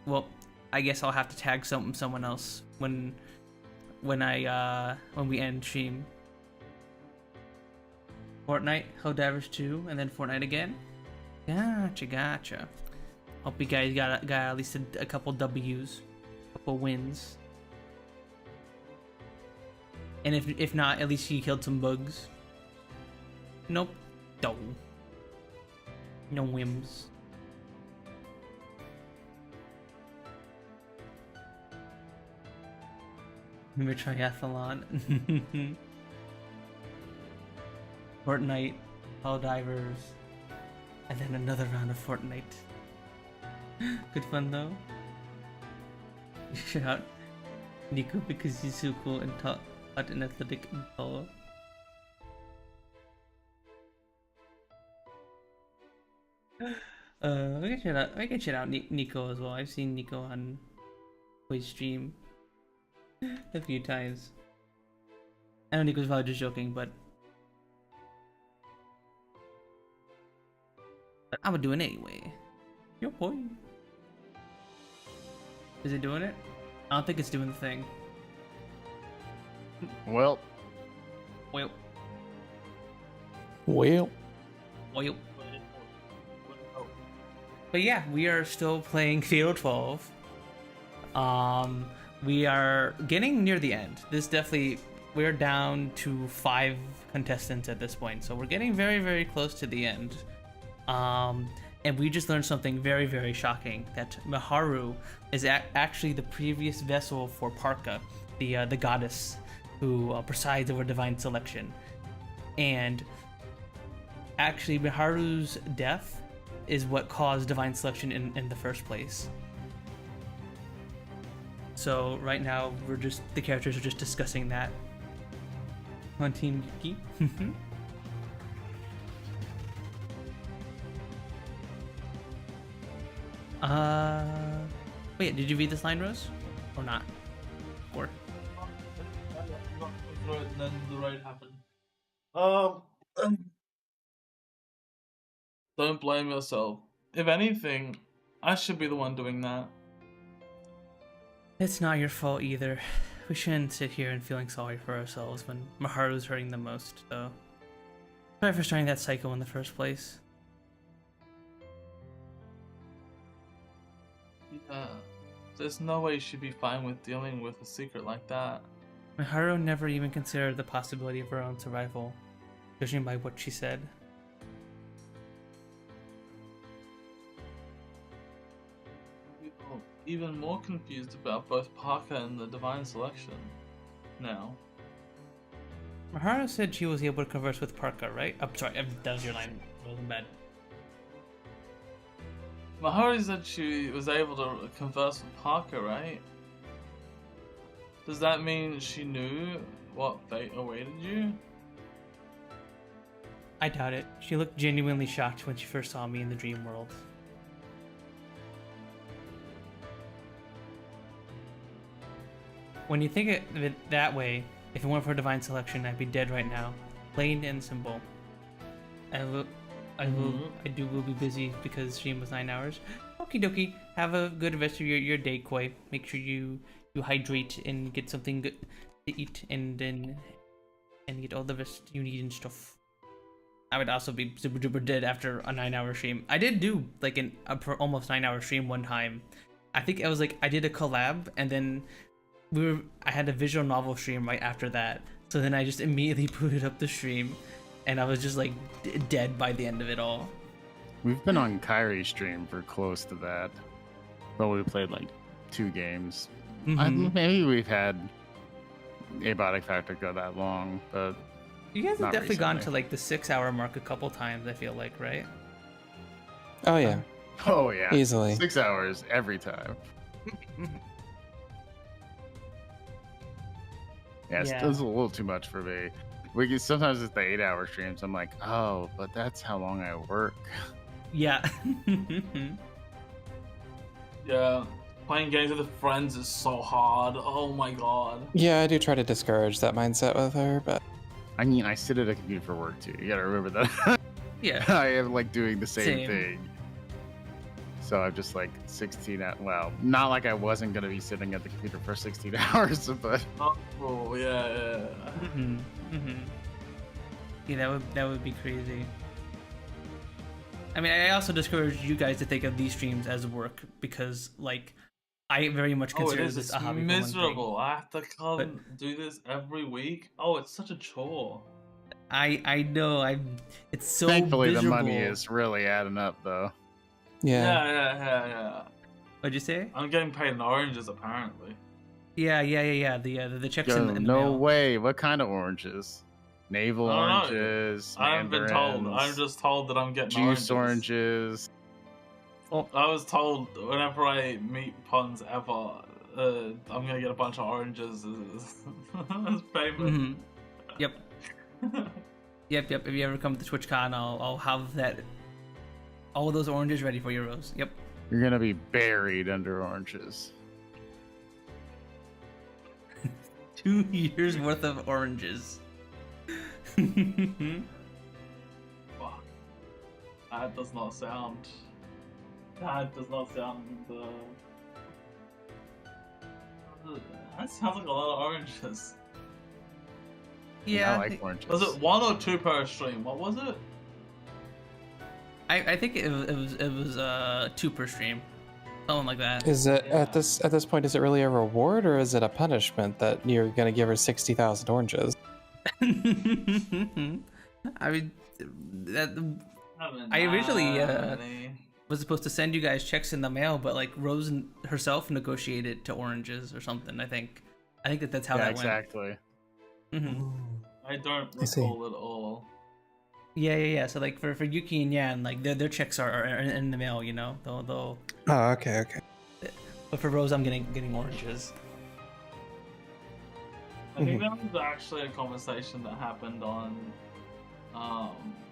Well, I guess I'll have to tag someone else when we end stream. Fortnite, Helldivers 2, and then Fortnite again. Gotcha. Hope you guys got at least a couple W's, a couple wins. And if not, at least you killed some bugs. Nope. No whims. Remember triathlon? Fortnite, Helldivers, and then another round of Fortnite. Good fun though. Shout out Nico because he's so cool and hot and athletic and tall. I can shout out Nico as well. I've seen Nico on his stream a few times. I know Nico's probably just joking, but I'm gonna do it anyway. Your boy. Is it doing it? I don't think it's doing the thing. Well, Well, But yeah, we are still playing Fatal 12. We are getting near the end. We're down to 5 contestants at this point, so we're getting very, very close to the end. And we just learned something very, very shocking, that Miharu is actually the previous vessel for Parka, the goddess who presides over divine selection. And actually, Miharu's death is what caused divine selection in the first place. So right now, the characters are just discussing that on Team Yuki. Wait, did you read this line, Rose? Or not? Or? and then the raid happened. Don't blame yourself. If anything, I should be the one doing that. It's not your fault either. We shouldn't sit here and feeling sorry for ourselves when Miharu's hurting the most, though. Sorry for starting that cycle in the first place. Yeah. There's no way she'd be fine with dealing with a secret like that. Miharu never even considered the possibility of her own survival, judging by what she said. even more confused about both Parker and the Divine Selection now. Mahara said she was able to converse with Parker, right? I'm sorry, that was your line. I wasn't bad. Mahari said she was able to converse with Parker, right? Does that mean she knew what fate awaited you? I doubt it. She looked genuinely shocked when she first saw me in the dream world. When you think of it that way, if it weren't for divine selection, I'd be dead right now. Plain and simple. I will be busy because stream was 9 hours. Okie dokie. Have a good rest of your day, Koi. Make sure you hydrate and get something good to eat, and get all the rest you need and stuff. I would also be super duper dead after a 9-hour stream. I did do like an almost 9-hour stream one time. I think it was like I did a collab, and then I had a visual novel stream right after that. So then I just immediately booted up the stream, and I was just like dead by the end of it all. We've been on Kyrie's stream for close to that, but we played like 2 games. Maybe we've had Abiotic Factor go that long, but you guys have not definitely gone recently. to like the 6-hour mark a couple times, I feel like, right? Oh yeah, Oh yeah, easily. 6 hours every time. Yeah, Yeah. it was a little too much for me. Sometimes it's the 8-hour streams. I'm like, oh, but that's how long I work. Yeah. Yeah, playing games with friends is so hard. Oh my god. Yeah, I do try to discourage that mindset with her, but I mean, I sit at a computer for work too. You gotta remember that. Yeah. I am like doing the same Same. thing. So I'm just like 16 at, well, not like I wasn't gonna be sitting at the computer for 16 hours, but Oh yeah. Yeah, that would be crazy. I mean, I also discourage you guys to think of these streams as work, because like I very much Oh, it consider is. this It's a hobby. for one thing. miserable. I have to come do this every week. Oh, it's such a chore. I know. It's so thankfully miserable. the money is really adding up though. yeah. Yeah. What'd you say? I'm getting paid in oranges apparently. Yeah. The checks Yo, in the no mail. way. What kind of oranges? Navel I don't know. oranges. I haven't been told. mandarins, I'm just told that I'm getting juice oranges. oranges. I was told whenever I meet Punz ever, I'm gonna get a bunch of oranges as payment. Mhm. Yep. Yep. If you ever come to TwitchCon, I'll have all those oranges ready for you, Rose. Yep. You're gonna be buried under oranges. 2 years worth of oranges. Fuck. That does not sound. That does not sound. That sounds like a lot of oranges. Yeah. I like oranges. Was it 1 or 2 per stream? What was it? I think it was 2 per stream, something like that. Is it Yeah. at this point? Is it really a reward, or is it a punishment that you're gonna give her 60,000 oranges? I mean, I originally Any. was supposed to send you guys checks in the mail, but like Rose herself negotiated to oranges or something. I think that's how Yeah, that exactly. went. Hmm. I don't I see. recall at all. Yeah. So like for Yuki and Yan, like their checks are in the mail, you know. They'll Oh, okay. but for Rose, I'm getting oranges. I think that was actually a conversation that happened on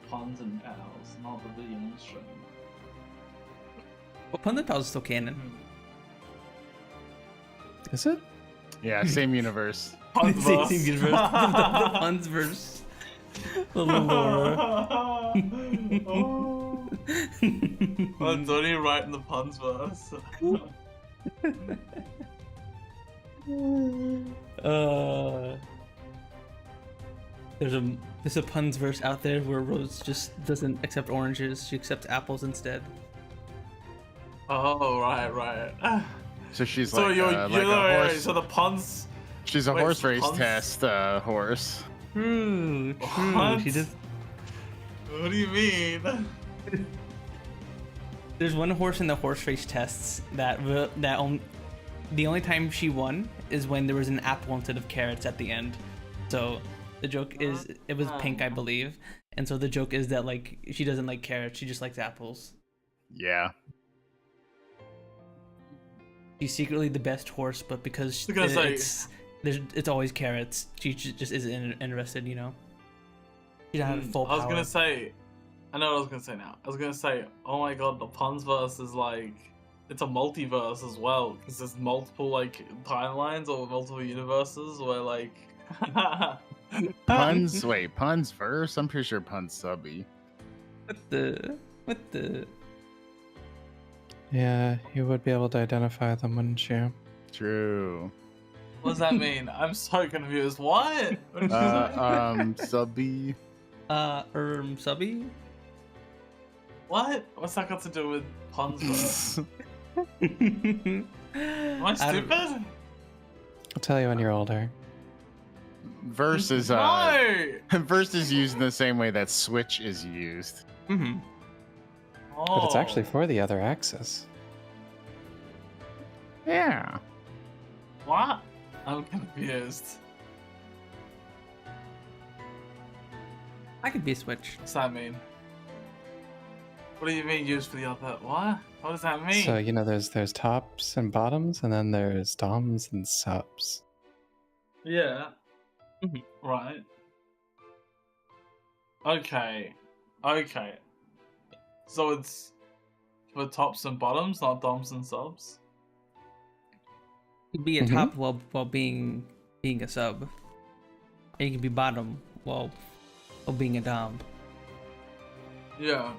Punz and Pals, not the video stream. Well, Punz and Pals is still canon. Is it? Yeah, same universe. Punzverse. Same universe. The Punzverse. The lore. Oh, it's only right in the Punzverse. There's a Punzverse out there where Rose just doesn't accept oranges; she accepts apples instead. Oh, right. So she's So like, you're like a horse. so the Punz. She's a wait, horse race Punz- test horse. True. What? She just What do you mean? There's one horse in the horse race tests the only time she won is when there was an apple instead of carrots at the end. So the joke is it was pink, I believe, and so the joke is that like she doesn't like carrots, she just likes apples. Yeah. She's secretly the best horse, but because it's always carrots, she just isn't interested, you know. She doesn't have full power. I was gonna say, I know what I was gonna say now. I was gonna say, oh my god, the Punzverse is like, it's a multiverse as well, because there's multiple like timelines or multiple universes where like. Punz, wait, Punz verse? I'm pretty sure Punz subby. What the? Yeah, you would be able to identify them, wouldn't you? True. What does that mean? I'm so confused. What? What did you say? Subby. Subby? What? What's that got to do with Punzverse? Am I stupid? I'll tell you when you're older. Verse is No! verse is used in the same way that Switch is used. Mm-hmm. But it's actually for the other axis. Yeah. What? I'm confused. I could be a Switch. What's that mean? What do you mean used for the other? What? What does that mean? So, you know, there's tops and bottoms, and then there's doms and subs. Yeah. Right. Okay. Okay. So it's for tops and bottoms, not doms and subs? You could be a top while being a sub. And you can be bottom while being a dom. Yeah.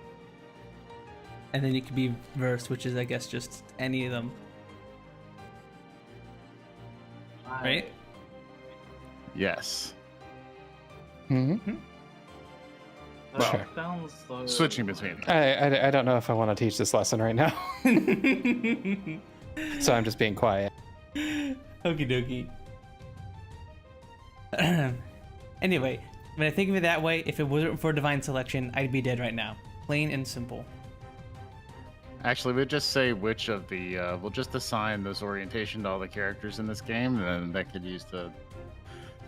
And then you could be verse, which is I guess just any of them. Right? Yes. Mm-hmm. That Sure. sounds so... Switching between. I don't know if I want to teach this lesson right now. So I'm just being quiet. Okie dokie. Anyway, when I think of it that way, if it wasn't for divine selection, I'd be dead right now. Plain and simple. Actually, we'll just say which of the we'll just assign this orientation to all the characters in this game, and then that could use to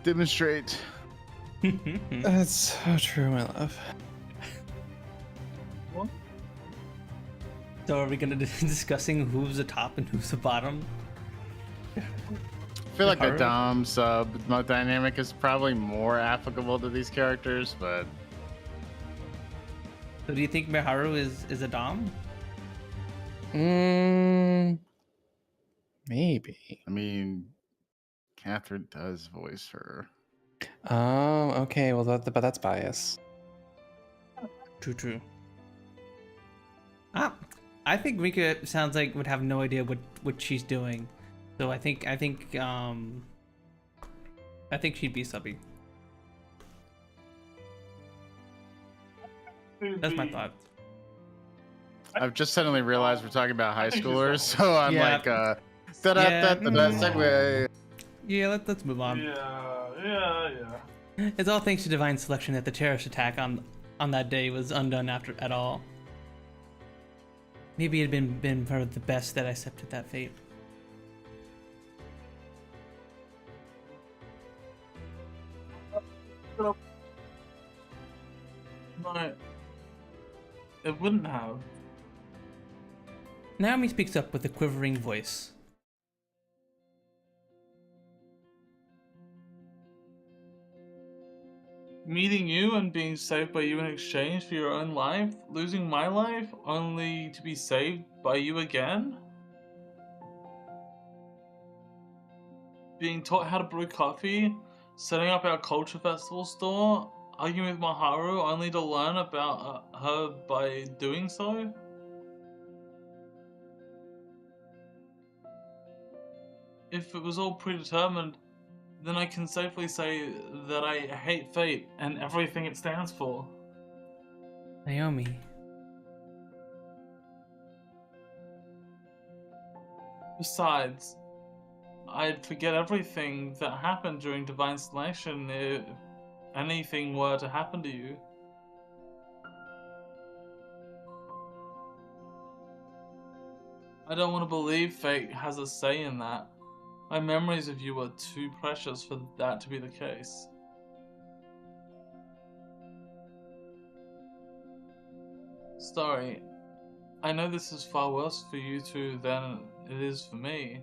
demonstrate. That's so true, my love. What? So are we gonna be discussing who's the top and who's the bottom? I feel like the Haru? Dom sub dynamic is probably more applicable to these characters, but So do you think Miharu is a dom? Maybe. I mean, Catherine does voice her. Okay. Well, but that's bias. True. I think Rika sounds like would have no idea what she's doing. So I think she'd be subby. That's my thought. I've just suddenly realized we're talking about high schoolers, so I'm Yeah. like, segue. Yeah, let's move on. Yeah. It's all thanks to divine selection that the terrorist attack on that day was undone at all. Maybe it had been for the best that I accepted that fate. No, it wouldn't have. Naomi speaks up with a quivering voice. Meeting you and being saved by you in exchange for your own life, losing my life only to be saved by you again? Being taught how to brew coffee, setting up our culture festival store, arguing with Maharu only to learn about her by doing so? If it was all predetermined, then I can safely say that I hate fate and everything it stands for. Naomi. Besides, I'd forget everything that happened during Divine Selection if anything were to happen to you. I don't want to believe fate has a say in that. My memories of you are too precious for that to be the case. Sorry. I know this is far worse for you two than it is for me.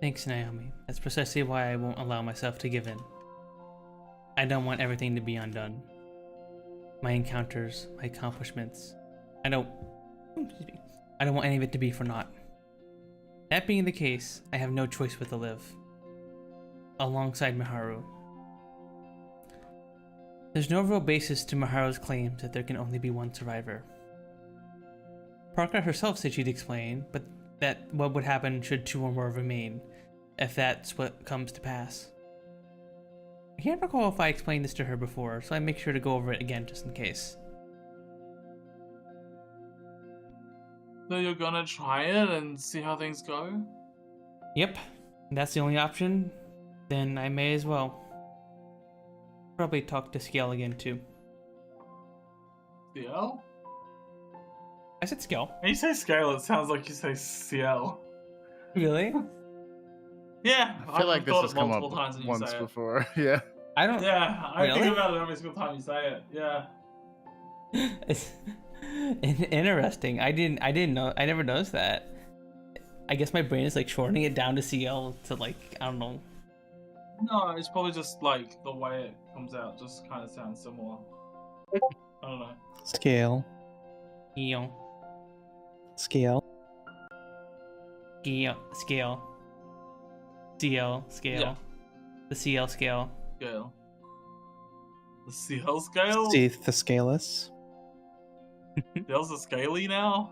Thanks, Naomi. That's precisely why I won't allow myself to give in. I don't want everything to be undone. My encounters, my accomplishments. I don't want any of it to be for naught. That being the case, I have no choice but to live. Alongside Miharu. There's no real basis to Miharu's claims that there can only be one survivor. Parker herself said she'd explain, but that what would happen should two or more remain, if that's what comes to pass. I can't recall if I explained this to her before, so I make sure to go over it again just in case. So you're gonna try it and see how things go? Yep, that's the only option. Then I may as well. Probably talk to Scale again too. CL? I said Scale. When you say scale, it sounds like you say CL. Really? Yeah, I feel like this has come multiple times up when you once say it. before. Yeah. I don't. Yeah, I Really? think about it every single time you say it. Yeah. It's interesting. I didn't know. I never noticed that. I guess my brain is like shortening it down to CL to like I don't know. No, it's probably just like the way it comes out just kind of sounds similar. I don't know. Scale. Scale. Scale. Scale. CL scale. Yeah. The CL scale. Scale. The CL scale? Seath the Scaleless. CL's a scaly now?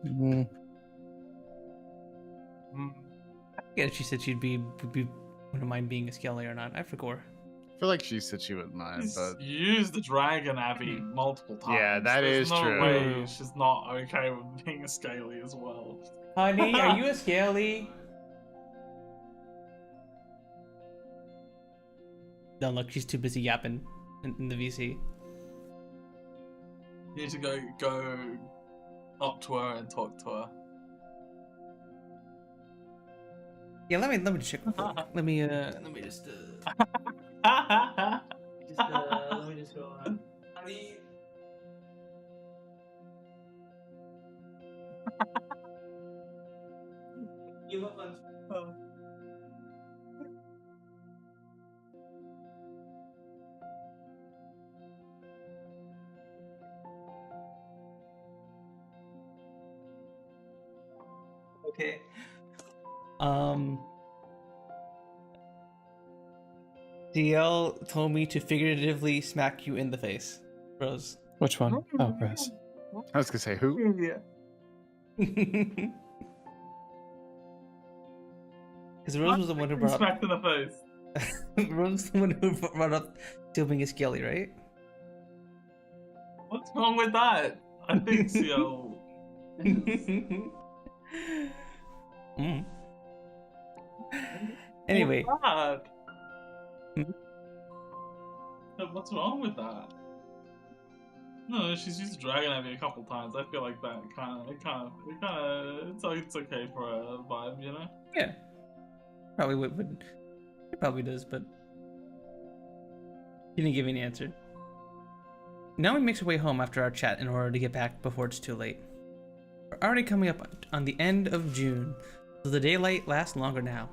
Mm. Hmm. Yeah, she said wouldn't mind being a Skelly or not. I forgot. I feel like she said she wouldn't mind, She's but used the Dragon Abbey multiple times. Yeah, that There's is no true. way she's not okay with being a scaly as well. Honey, are you a Skelly? No, look, she's too busy yapping in the VC. You need to go up to her and talk to her. Yeah, let me check. let me just let me just go on. Honey. You look on. Okay. DL told me to figuratively smack you in the face, Rose. Which one? Oh, Rose. I was gonna say who? Yeah. Because Rose was the one who brought up. Smacked in the face. Rose was the one who brought up still being a Skelly, right? What's wrong with that? I think CL. Anyway. What's that? Hmm? What's wrong with that? No, she's used Dragon Abbey a couple times. I feel like that it's okay for a vibe, you know? Yeah. Probably would. It probably does, but he didn't give me an answer. Now we makes our way home after our chat in order to get back before it's too late. We're already coming up on the end of June, so the daylight lasts longer now.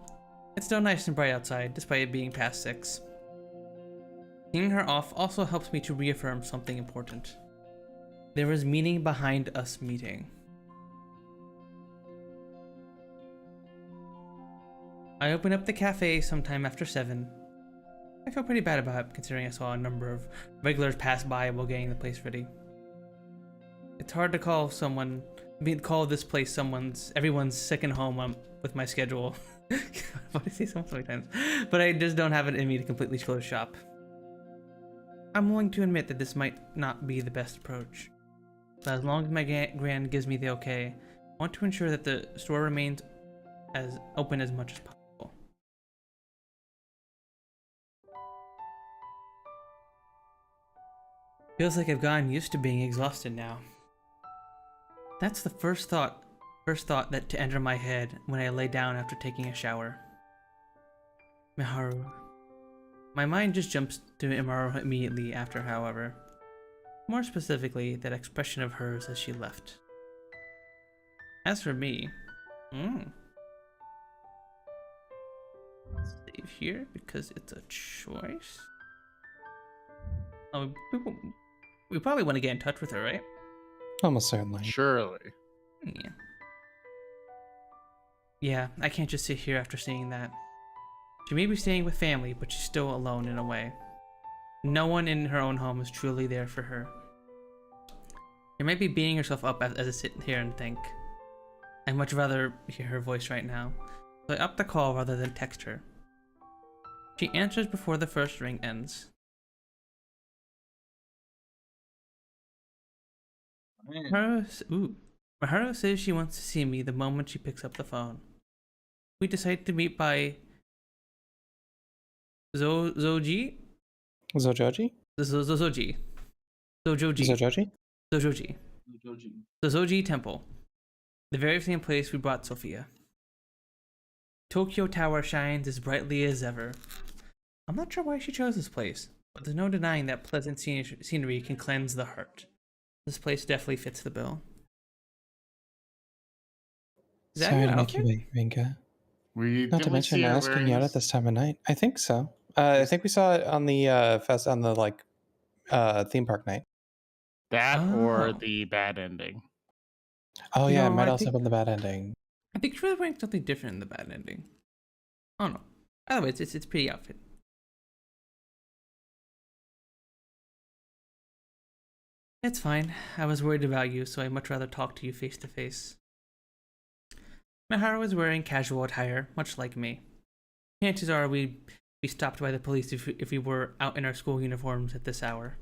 It's still nice and bright outside, despite it being past 6. Seeing her off also helps me to reaffirm something important. There is meaning behind us meeting. I open up the cafe sometime after 7. I feel pretty bad about it, considering I saw a number of regulars pass by while getting the place ready. It's hard to call this place everyone's second home with my schedule. Why do I say so many times? But I just don't have it in me to completely close shop. I'm willing to admit that this might not be the best approach. But as long as my grand gives me the okay, I want to ensure that the store remains as open as much as possible. Feels like I've gotten used to being exhausted now. That's the first thought that to enter my head when I lay down after taking a shower. Miharu. My mind just jumps to Miharu immediately after, however. More specifically, that expression of hers as she left. As for me, save here because it's a choice. Oh, we probably want to get in touch with her, right? Almost certainly. Surely. Yeah. Yeah, I can't just sit here after seeing that. She may be staying with family, but she's still alone in a way. No one in her own home is truly there for her. She might be beating herself up as I sit here and think. I'd much rather hear her voice right now, so I up the call rather than text her. She answers before the first ring ends. Miharu says she wants to see me the moment she picks up the phone. We decide to meet by Zojoji? Zojoji? Zojoji. Zojoji? Zojoji. The Zoji Temple. The very same place we brought Sophia. Tokyo Tower shines as brightly as ever. I'm not sure why she chose this place, but there's no denying that pleasant scenery can cleanse the heart. This place definitely fits the bill. Is that Sorry your to make you outfit? wait, Rinka. Not Didn't to we mention see her asking wearing you out at this time of night. I think so. I think we saw it on the theme park night. that or Oh. the bad ending? Oh yeah, it No, might I also think- have been the bad ending. I think she was wearing something different in the bad ending. I don't know. Either way, it's a pretty outfit. It's fine. I was worried about you, so I'd much rather talk to you face to face. Miharu was wearing casual attire, much like me. Chances are we'd be stopped by the police if we were out in our school uniforms at this hour.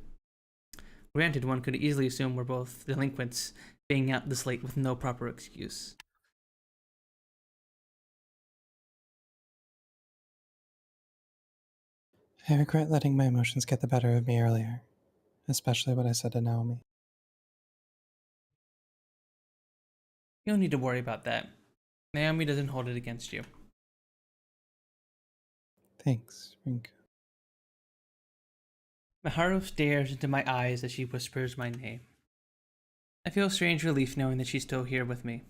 Granted, one could easily assume we're both delinquents being out this late with no proper excuse. I regret letting my emotions get the better of me earlier, especially what I said to Naomi. You don't need to worry about that. Naomi doesn't hold it against you. Thanks, Rinka. Miharu stares into my eyes as she whispers my name. I feel strange relief knowing that she's still here with me.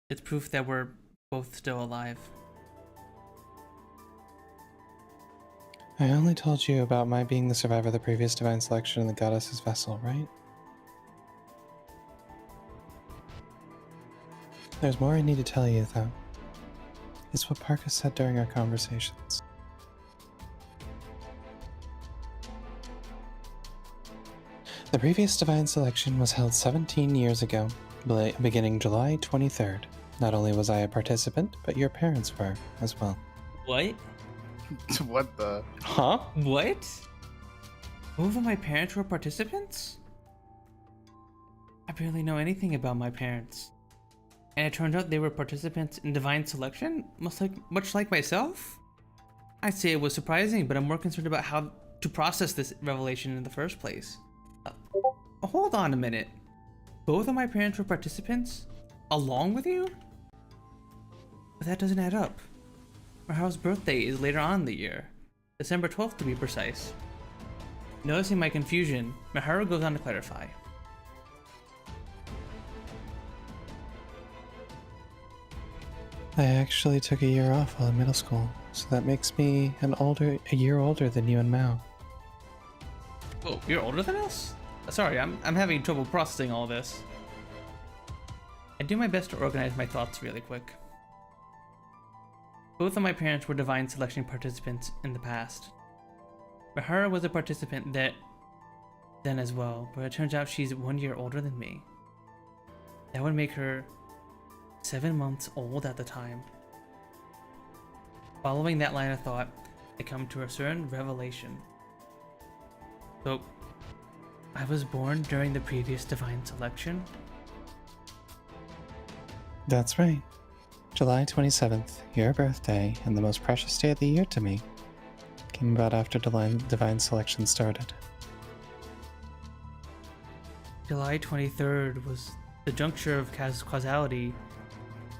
It's proof that we're both still alive. I only told you about my being the survivor of the previous divine selection in the goddess's vessel, right? There's more I need to tell you, though. It's what Parker said during our conversations. The previous divine selection was held 17 years ago, beginning July 23rd. Not only was I a participant, but your parents were as well. What? What the? Huh? What? Both of my parents were participants? I barely know anything about my parents. And it turned out they were participants in divine selection, much like myself? I'd say it was surprising, but I'm more concerned about how to process this revelation in the first place. Hold on a minute. Both of my parents were participants? Along with you? But that doesn't add up. Miharu's birthday is later on in the year. December 12th to be precise. Noticing my confusion, Miharu goes on to clarify. I actually took a year off while in middle school, so that makes me a year older than you and Mao. Oh, you're older than us? Sorry, I'm having trouble processing all this. I do my best to organize my thoughts really quick. Both of my parents were divine selection participants in the past. Miharu was a participant then as well, but it turns out she's 1 year older than me. That would make her 7 months old at the time. Following that line of thought, I come to a certain revelation. So, I was born during the previous divine selection? That's right. July 27th, your birthday, and the most precious day of the year to me, came about after divine selection started. July 23rd was the juncture of causality,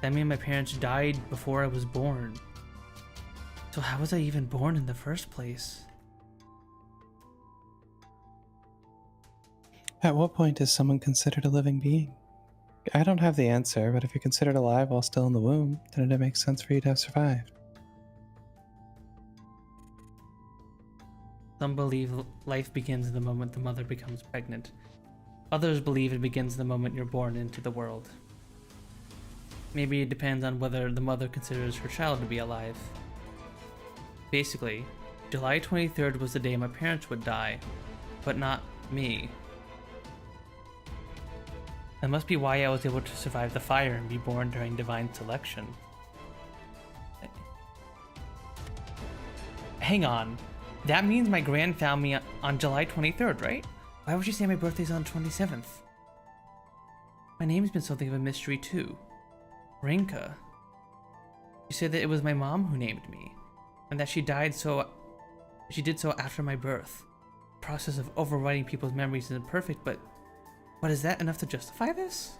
that means my parents died before I was born. So how was I even born in the first place? At what point is someone considered a living being? I don't have the answer, but if you're considered alive while still in the womb, then it makes sense for you to have survived. Some believe life begins the moment the mother becomes pregnant. Others believe it begins the moment you're born into the world. Maybe it depends on whether the mother considers her child to be alive. Basically, July 23rd was the day my parents would die, but not me. That must be why I was able to survive the fire and be born during divine selection. Hang on. That means my gran found me on July 23rd, right? Why would you say my birthday's on the 27th? My name's been something of a mystery too. Rinka. You said that it was my mom who named me, and that she did so after my birth. The process of overwriting people's memories isn't perfect, but is that enough to justify this?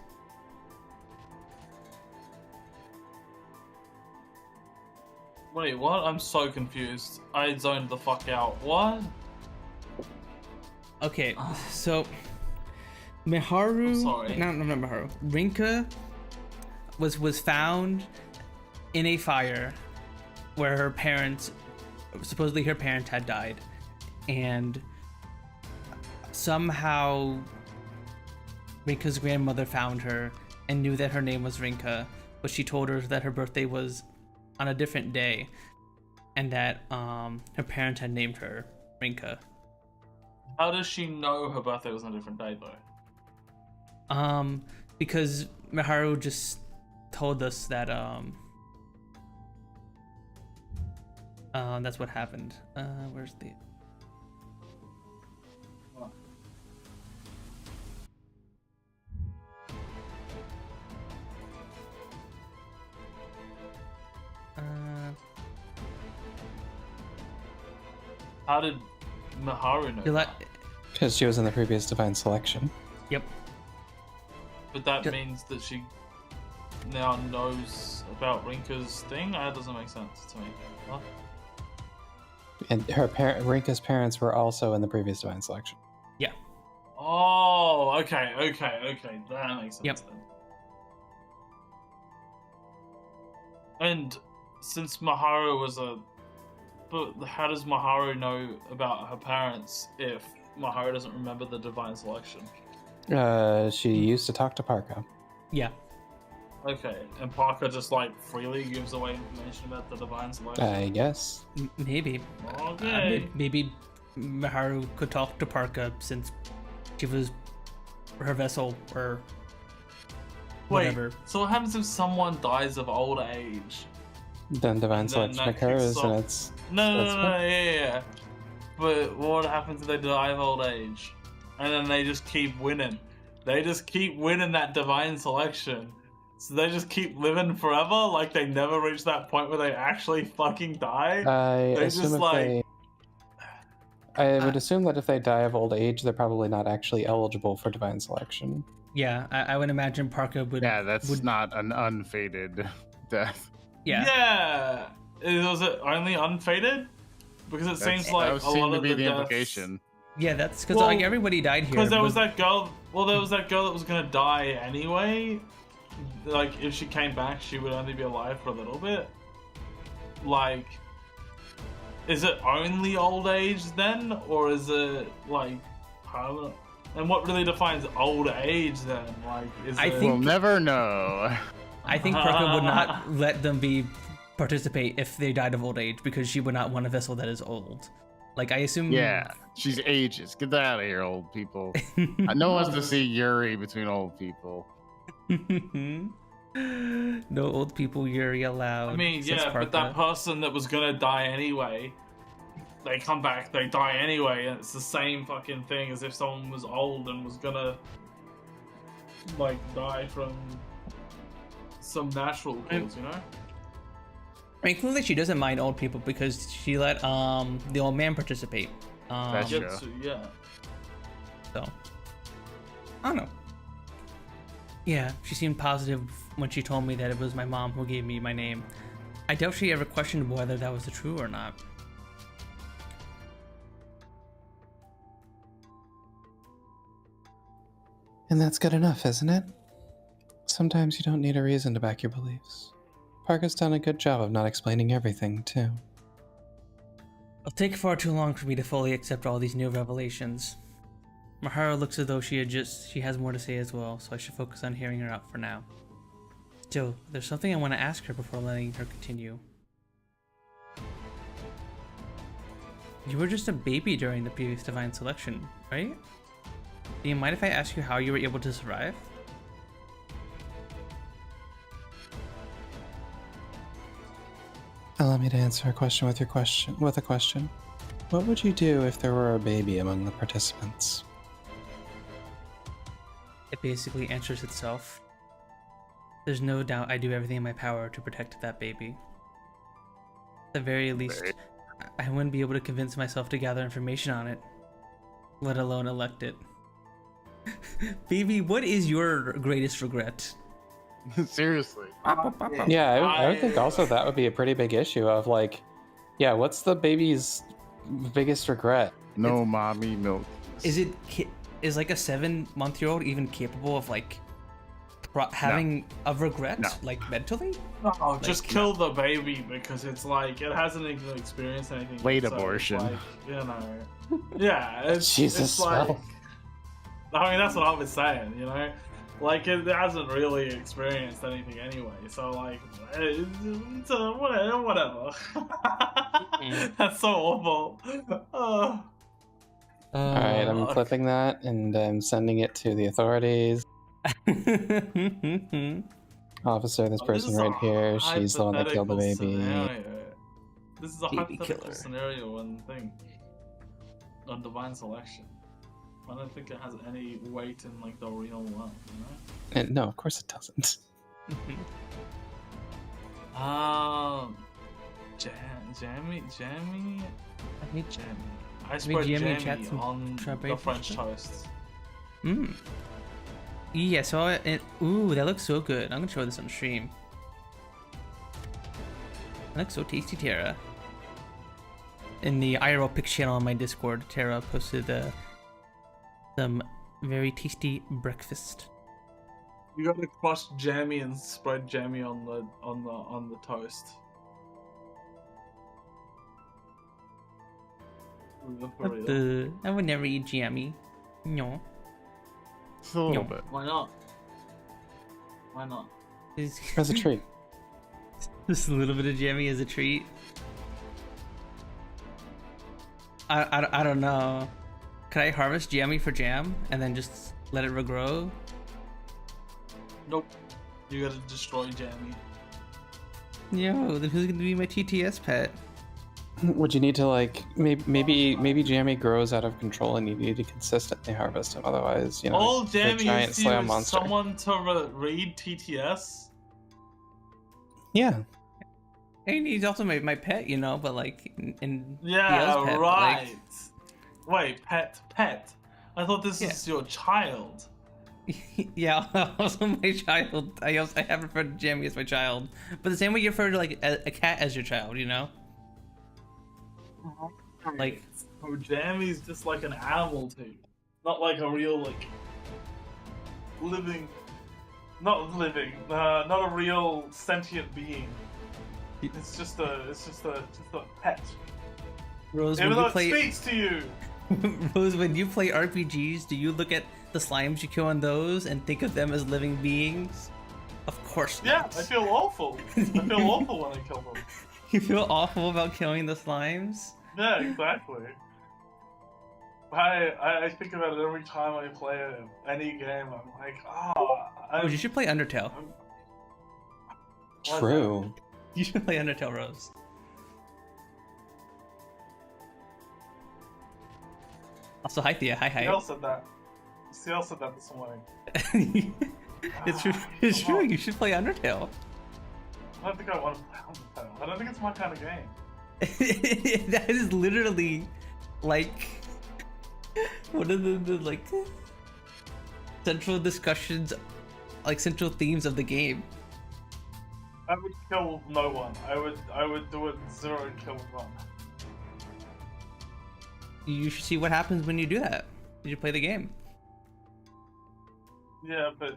Wait, what? I'm so confused. I zoned the fuck out. What? Okay, so Miharu. I'm sorry. No, not Miharu. Rinka was found in a fire where her parents, supposedly her parents, had died, and somehow Rinka's grandmother found her and knew that her name was Rinka, but she told her that her birthday was on a different day, and that her parents had named her Rinka. How does she know her birthday was on a different day, though? Because Miharu just told us that that's what happened. Where's the... How did Miharu know? Because she was in the previous divine selection. Yep. But that means that she now knows about Rinka's thing? That doesn't make sense to me. What? And Rinka's parents were also in the previous divine selection. Yeah. Oh, okay. That makes sense Yep. then. And since Miharu was but how does Miharu know about her parents if Miharu doesn't remember the divine selection? She used to talk to Parka. Yeah. Okay, and Parker just like freely gives away information about the divine selection? I guess. Maybe. Okay. Maybe Miharu could talk to Parka since she was her vessel or whatever. Wait, so what happens if someone dies of old age? Then divine selection that occurs, kicks and off- it's No, that's yeah. But what happens if they die of old age? And then they just keep winning. They just keep winning that divine selection. So they just keep living forever? Like they never reach that point where they actually fucking die? I They assume just if like... I would assume that if they die of old age, they're probably not actually eligible for divine selection. Yeah, I would imagine Parka would. Yeah, that's would, not an unfated death. Yeah. Was it only unfated? Because it seems like that a seemed lot to of be the the deaths... implication. Yeah, that's because Well, like everybody died here. Because there was that girl. Well, there was that girl that was gonna die anyway. Like, if she came back, she would only be alive for a little bit. Like, is it only old age then, or is it like permanent? And what really defines old age then? Like, is I it? think- We'll never know. I think Parka would not let them participate if they died of old age because she would not want a vessel that is old. Like I assume. Yeah, she's ages. Get that out of here, old people. No one wants to see Yuri between old people. No old people Yuri allowed. I mean, says yeah, but that Parka. person that was gonna die anyway, they come back, they die anyway, and it's the same fucking thing as if someone was old and was gonna, like, die from some natural cause, you know? I mean, clearly she doesn't mind old people because she let the old man participate. That's true. Getsu, yeah. So I don't know. Yeah, she seemed positive when she told me that it was my mom who gave me my name. I doubt she ever questioned whether that was true or not. And that's good enough, isn't it? Sometimes you don't need a reason to back your beliefs. Parker's done a good job of not explaining everything, too. It'll take far too long for me to fully accept all these new revelations. Mahara looks as though she has more to say as well, so I should focus on hearing her out for now. Still, there's something I want to ask her before letting her continue. You were just a baby during the previous divine selection, right? Do you mind if I ask you how you were able to survive? Allow me to answer a question with a question. What would you do if there were a baby among the participants? It basically answers itself. There's no doubt I do everything in my power to protect that baby. At the very least, I wouldn't be able to convince myself to gather information on it, let alone elect it. Baby, what is your greatest regret? Seriously. Yeah, I would think also that would be a pretty big issue of like, yeah, what's the baby's biggest regret? No mommy milk. Is like a 7-month-old even capable of like having a regret, No. like mentally? No, just kill the baby because it's like it hasn't even experienced anything. Late so it's abortion. like, you know, yeah, it's Jesus, it's like. well. I mean, that's what I was saying, you know, like it hasn't really experienced anything anyway. So like, it's whatever. That's so awful. Alright, I'm clipping that and I'm sending it to the authorities. Officer, this person right here, she's the one that killed the baby. This is a Baby hypothetical killer. scenario and thing. On divine selection. I don't think it has any weight in like the real world, you know? And no, of course it doesn't. Jammy? I hate Jammy. I Make spread Jammy jammy chat some on strawberry the French fish. toast. Yeah, so ooh, that looks so good. I'm gonna show this on stream. That looks so tasty, Tara. In the IRL Pics channel on my Discord, Tara posted some very tasty breakfast. You gotta crush jammy and spread jammy on the toast. For real. I would never eat jammy. No. Just a little bit. Why not? Why not? As a treat. Just a little bit of jammy as a treat. I don't know. Could I harvest jammy for jam and then just let it regrow? Nope. You gotta destroy jammy. Yo, then who's gonna be my TTS pet? Would you need to like maybe Jammy grows out of control and you need to consistently harvest him, otherwise, you know, All they're a jammy giant is slam you monster. someone to read TTS. Yeah. And he's also my pet, you know, but like in Yeah, DL's pet, right. Wait, pet. I thought this Yeah. is your child. Like, yeah, also my child. I have referred to Jammy as my child, but the same way you refer to like a cat as your child, you know? Like, Oh, Jammy's just like an animal too, not like a real like not a real sentient being. It's just a pet. Rose, Even when though you play it speaks to you. Rose, when you play RPGs, do you look at the slimes you kill on those and think of them as living beings? Of course Yeah, not. I feel awful. I feel awful when I kill them. You feel awful about killing the slimes? Yeah, exactly. I think about it every time I play any game. I'm like, Oh, you should play Undertale. True. You should play Undertale, Rose. Also, hi Thea. Hi. CL said that. CL said that this morning. It's true. It's true. You should play Undertale. I don't think I want to play Undertale. I don't think it's my kind of game. That is literally like one of the like central discussions like central themes of the game. I would kill no one. I would do it 0 kill 1. You should see what happens when you do that. You should play the game. Yeah, but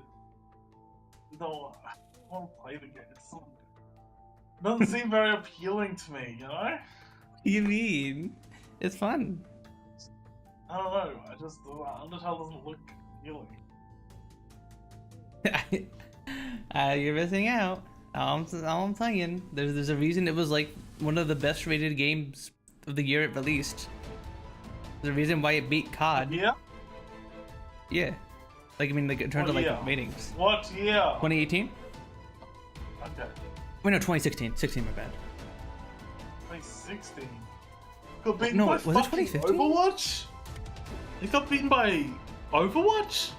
no, I don't want to play the game. It doesn't seem very appealing to me, you know? What do you mean? It's fun. I don't know. I just Undertale doesn't look appealing. You're missing out. All I'm saying. There's a reason it was like one of the best rated games of the year it released. There's a reason why it beat COD. Yeah. Yeah. Like I mean, like in terms of like year? ratings. What year? 2018. Okay. Wait, no, 2016. 16, my bad. 2016. Got beaten No, by was it fucking 2015? Overwatch? You got beaten by Overwatch?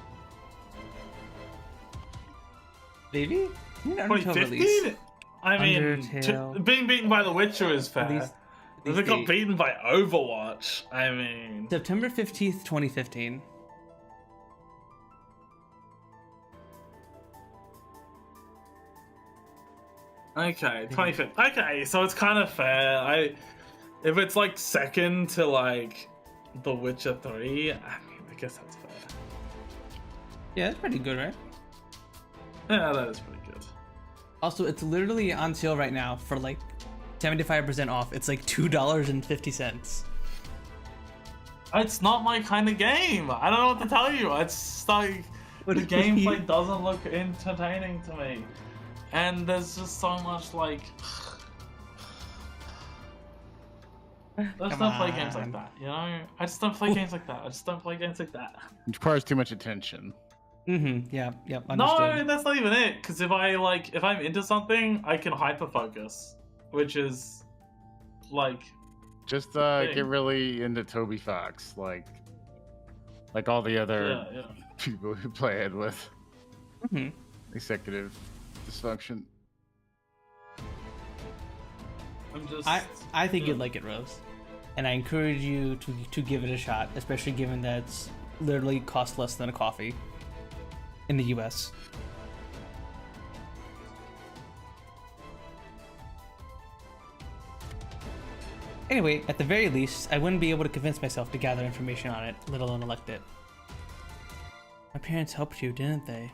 Maybe? 2015? I mean, Undertale. being beaten by The Witcher is fair. At least If it got beaten by Overwatch, I mean... September 15th, 2015. Okay, 25th. Okay, so it's kind of fair. If it's like second to like The Witcher 3, I mean, I guess that's fair. Yeah, that's pretty good, right? Yeah, that is pretty good. Also, it's literally on sale right now for like 75% off. It's like $2.50. It's not my kind of game. I don't know what to tell you. It's like What the do you mean? gameplay doesn't look entertaining to me, and there's just so much like. I just don't play games like that, you know? I just don't play games like that. I just don't play games like that. It requires too much attention. Mm-hmm. Yeah. Understood. No, that's not even it. Because if I'm into something, I can hyper focus, which is like. Just get really into Toby Fox, like all the other people who play it with executive dysfunction. I think you'd like it, Rose, and I encourage you to give it a shot, especially given that it's literally costs less than a coffee in the U.S. Anyway, at the very least, I wouldn't be able to convince myself to gather information on it, let alone elect it. My parents helped you, didn't they?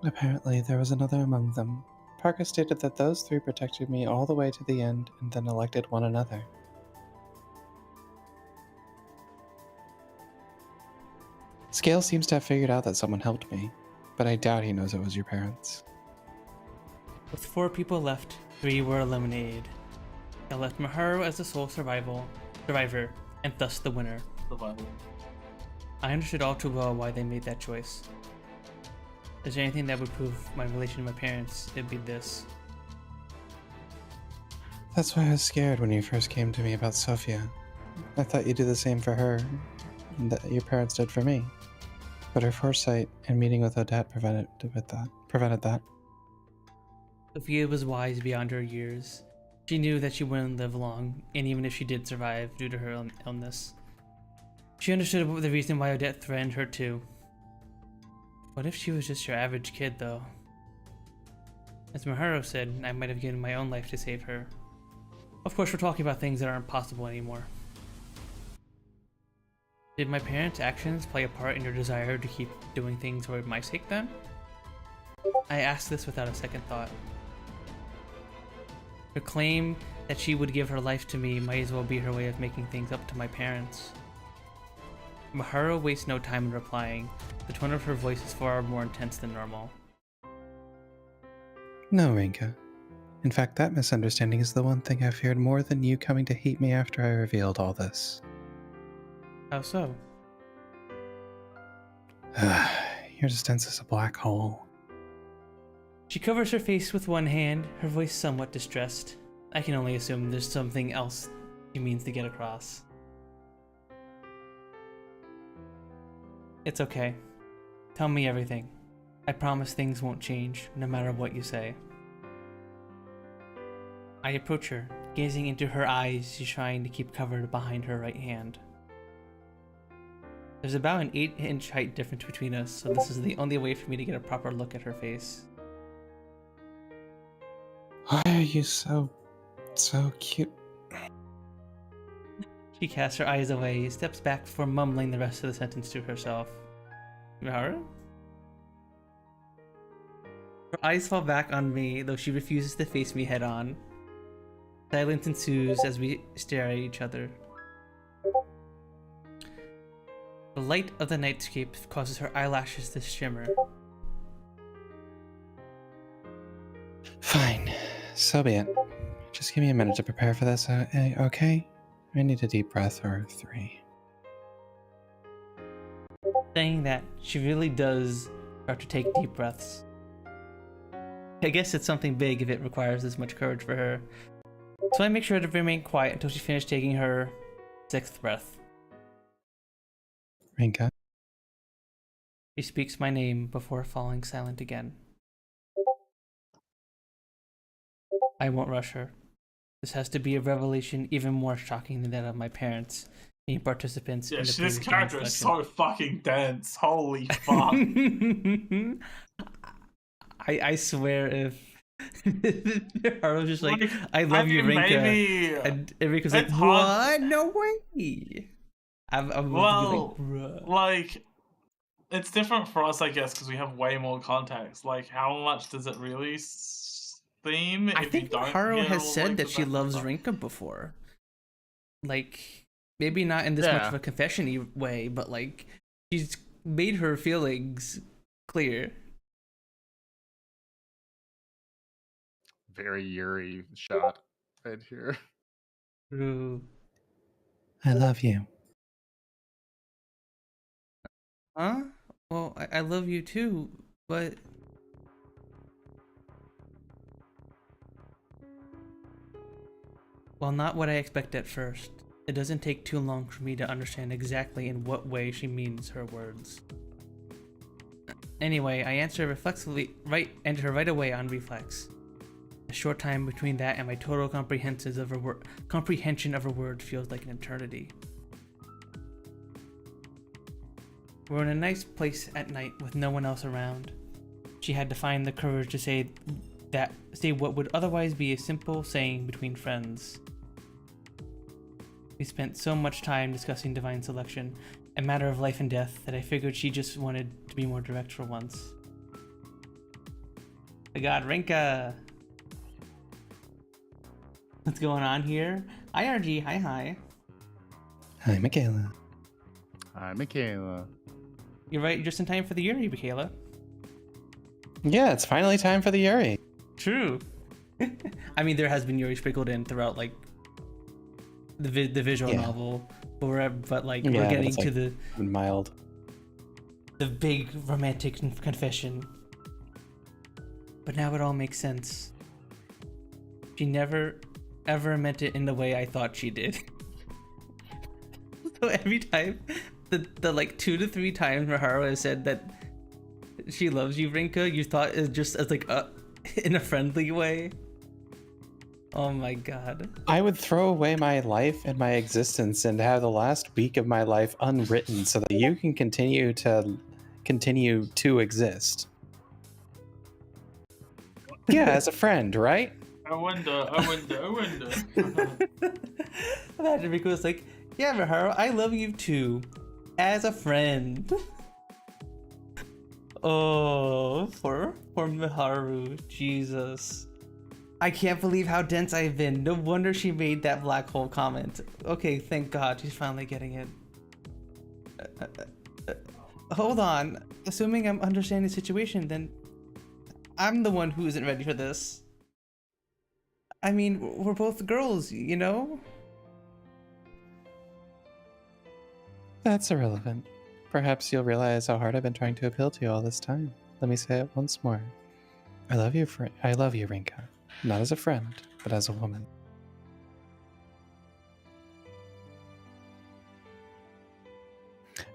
Apparently, there was another among them. Parker stated that those three protected me all the way to the end and then elected one another. Scale seems to have figured out that someone helped me, but I doubt he knows it was your parents. With 4 people left, 3 were eliminated. I left Maharu as the sole survivor, and thus the winner. Survival. I understood all too well why they made that choice. Is there anything that would prove my relation to my parents? It'd be this. That's why I was scared when you first came to me about Sophia. I thought you'd do the same for her, and that your parents did for me. But her foresight and meeting with Odette prevented that. Sophia was wise beyond her years. She knew that she wouldn't live long, and even if she did survive due to her illness. She understood the reason why Odette threatened her too. What if she was just your average kid, though? As Maharu said, I might have given my own life to save her. Of course, we're talking about things that aren't possible anymore. Did my parents' actions play a part in your desire to keep doing things for my sake, then? I asked this without a second thought. Her claim that she would give her life to me might as well be her way of making things up to my parents. Maharu wastes no time in replying. The tone of her voice is far more intense than normal. No, Rinka. In fact, that misunderstanding is the one thing I feared more than you coming to hate me after I revealed all this. How so? Your distance is a black hole. She covers her face with one hand, her voice somewhat distressed. I can only assume there's something else she means to get across. It's okay. Tell me everything. I promise things won't change, no matter what you say. I approach her, gazing into her eyes, she's trying to keep covered behind her right hand. There's about an 8-inch height difference between us, so this is the only way for me to get a proper look at her face. Why are you so cute? She casts her eyes away, steps back before mumbling the rest of the sentence to herself. Mihara? Her eyes fall back on me, though she refuses to face me head on. Silence ensues as we stare at each other. The light of the nightscape causes her eyelashes to shimmer. Fine, so be it. Just give me a minute to prepare for this, okay? I need a deep breath or 3. Saying that, she really does start to take deep breaths. I guess it's something big if it requires this much courage for her. So I make sure to remain quiet until she finishes taking her 6th breath. Rinka? She speaks my name before falling silent again. I won't rush her. This has to be a revelation even more shocking than that of my parents, being participants in the this previous character is selection. so fucking dense. Holy fuck. I swear if Haru's just like, I love I you, mean, Rinka. maybe And Rinka's like, it's hard- what? No way. I'm Well, bruh. like, it's different for us, I guess, because we have way more context. Like, how much does it really seem? I if think you don't Haru hear has all, said like, that the she back and loves stuff? Rinka before. Like, maybe not in this much Yeah. of a confession-y way, but like, she's made her feelings clear. Very Yuri shot right here. True. I love you. Huh? Well, I love you too, but... Well, not what I expect at first. It doesn't take too long for me to understand exactly in what way she means her words. Anyway, I answer reflexively right away on reflex. A short time between that and my total comprehension of her word feels like an eternity. We're in a nice place at night with no one else around. She had to find the courage to say what would otherwise be a simple saying between friends. We spent so much time discussing divine selection, a matter of life and death, that I figured she just wanted to be more direct for once. My god, Rinka! What's going on here? Hi RG, hi. Hi, Michaela. Hi, Michaela. You're right, just in time for the Yuri, Michaela. Yeah, it's finally time for the Yuri. True. I mean, there has been Yuri sprinkled in throughout, like, the visual novel, but like, we're getting it's, to like, mild. the big romantic confession. But now it all makes sense. She never, ever meant it in the way I thought she did. So every time, the like 2 to 3 times Haru has said that she loves you, Rinka, you thought it just as like in a friendly way. Oh my god. I would throw away my life and my existence and have the last week of my life unwritten so that you can continue to exist. Yeah, as a friend, right? I wonder. Imagine Rinka was like, yeah, Haru, I love you too. As a friend. Oh, poor Miharu. Jesus. I can't believe how dense I've been. No wonder she made that black hole comment. Okay, thank God she's finally getting it. Hold on. Assuming I'm understanding the situation, then I'm the one who isn't ready for this. I mean, we're both girls, you know? That's irrelevant. Perhaps you'll realize how hard I've been trying to appeal to you all this time. Let me say it once more. I love you, Rinka. Not as a friend, but as a woman.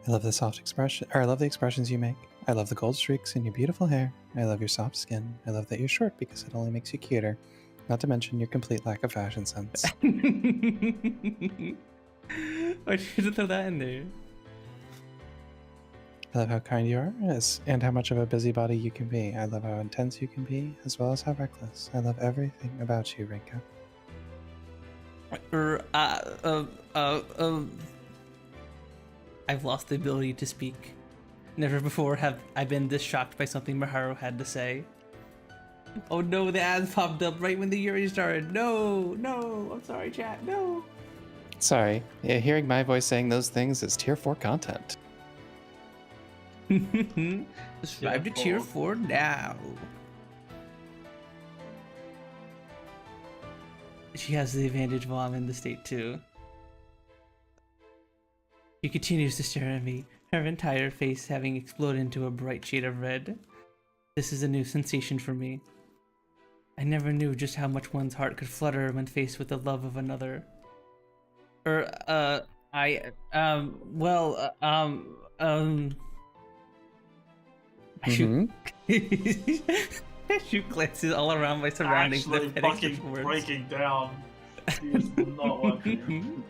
I love the expressions you make. I love the gold streaks in your beautiful hair. I love your soft skin. I love that you're short because it only makes you cuter. Not to mention your complete lack of fashion sense. Why'd you throw that in there? I love how kind you are, and how much of a busybody you can be. I love how intense you can be, as well as how reckless. I love everything about you, Rinka. I've lost the ability to speak. Never before have I been this shocked by something Miharu had to say. Oh no, the ads popped up right when the Yuri started. No, I'm sorry, chat, no. Sorry, yeah, hearing my voice saying those things is tier 4 content. Subscribe to tier 4 now. She has the advantage while I'm in the state too. She continues to stare at me, her entire face having exploded into a bright shade of red. This is a new sensation for me. I never knew just how much one's heart could flutter when faced with the love of another. I shoot glances all around my surroundings. Actually fucking breaking down. He is not watching.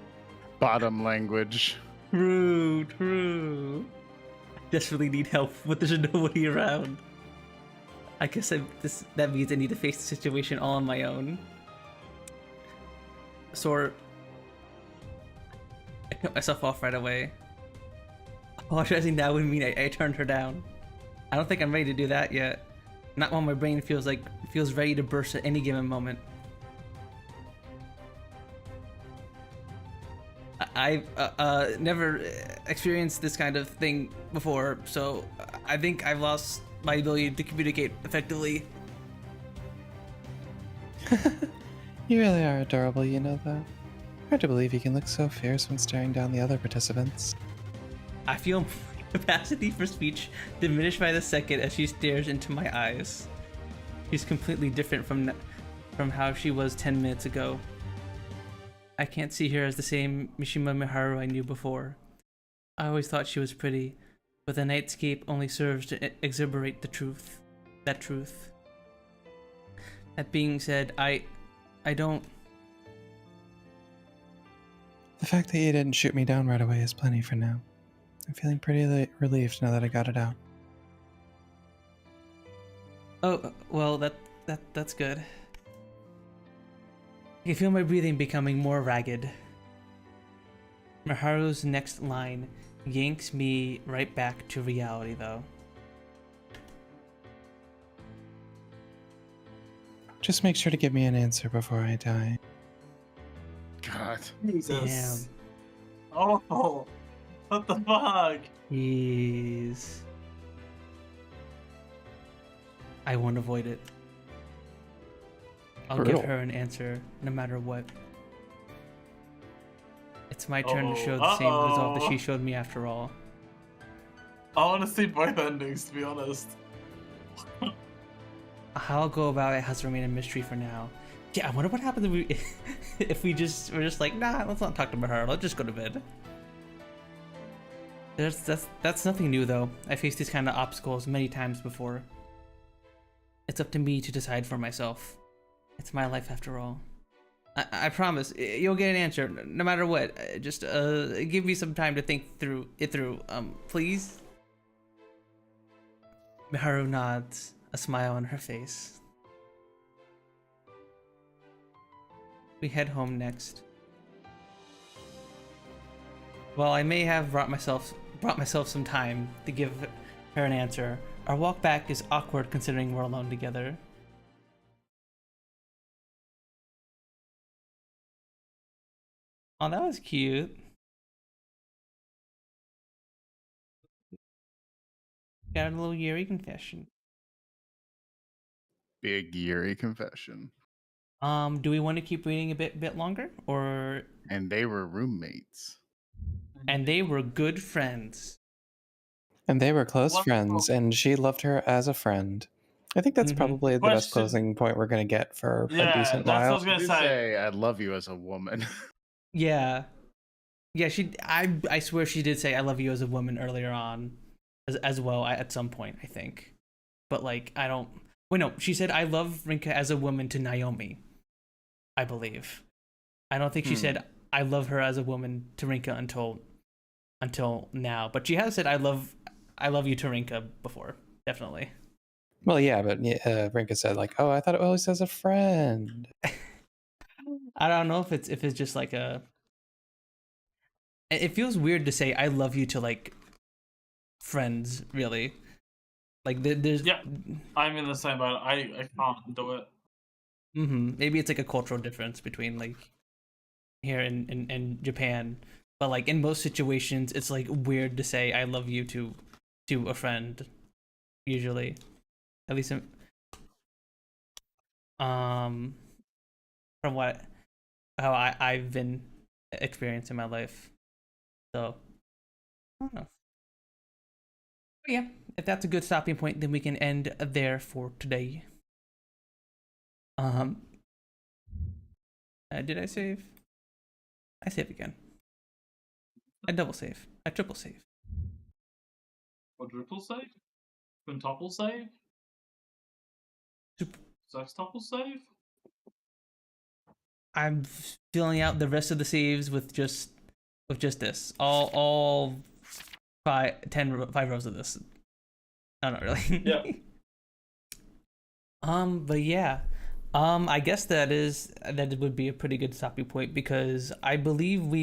Bottom language. True. I desperately need help, but there's nobody around. I guess that means I need to face the situation all on my own. So I cut myself off right away. Apologizing now would mean I turned her down. I don't think I'm ready to do that yet. Not when my brain feels ready to burst at any given moment. I've never experienced this kind of thing before, so I think I've lost my ability to communicate effectively. You really are adorable, you know that. Hard to believe you can look so fierce when staring down the other participants. I feel my capacity for speech diminished by the second as she stares into my eyes. She's completely different from how she was 10 minutes ago. I can't see her as the same Mishima Miharu I knew before. I always thought she was pretty, but the nightscape only serves to exuberate that truth. That being said, I don't... The fact that you didn't shoot me down right away is plenty for now. I'm feeling pretty relieved now that I got it out. Oh, well, that's good. I can feel my breathing becoming more ragged. Miharu's next line yanks me right back to reality, though. Just make sure to give me an answer before I die. God. Jesus. Damn. Oh, what the fuck? Jeez. I won't avoid it. I'll give her an answer, no matter what. It's my turn to show the same resolve that she showed me after all. I want to see both endings, to be honest. How I'll go about it has to remain a mystery for now. Yeah, I wonder what happens if we're just like, nah, let's not talk to her. Let's just go to bed. That's nothing new though. I faced these kind of obstacles many times before. It's up to me to decide for myself. It's my life after all. I promise you'll get an answer no matter what. Just give me some time to think through it, please. Miharu nods, a smile on her face. We head home next. While I may have brought myself some time to give her an answer, our walk back is awkward considering we're alone together. Oh, that was cute. Got a little Yuri confession. Big Yuri confession. Do we want to keep reading a bit longer, or? And they were roommates. And they were good friends. And they were close friends, and she loved her as a friend. I think that's probably the best closing point we're going to get for a decent while. That's what I was going to say. I love you as a woman. Yeah. Yeah, I swear she did say I love you as a woman earlier on as well at some point, I think. But like, I don't... Wait, no, she said I love Rinka as a woman to Naomi, I believe. I don't think she said I love her as a woman to Rinka until now. But she has said I love I love you to Rinka before, definitely. Well, yeah, but Rinka said like, "Oh, I thought it always as a friend." I don't know if it's just like a. It feels weird to say I love you to like friends, really. Like there's. Yeah, I'm in the same boat. I can't do it. Maybe it's like a cultural difference between like here in Japan, but like in most situations, it's like weird to say I love you to a friend. Usually, at least from what how I've been experiencing my life. So I don't know. But yeah, if that's a good stopping point, then we can end there for today. Did I save? I save again. I double save. I triple save. Quadruple save? Quintuple save? Sextuple save? I'm filling out the rest of the saves with just this. All 5 rows of this. No, not really. Yeah. But yeah. I guess that would be a pretty good stopping point because I believe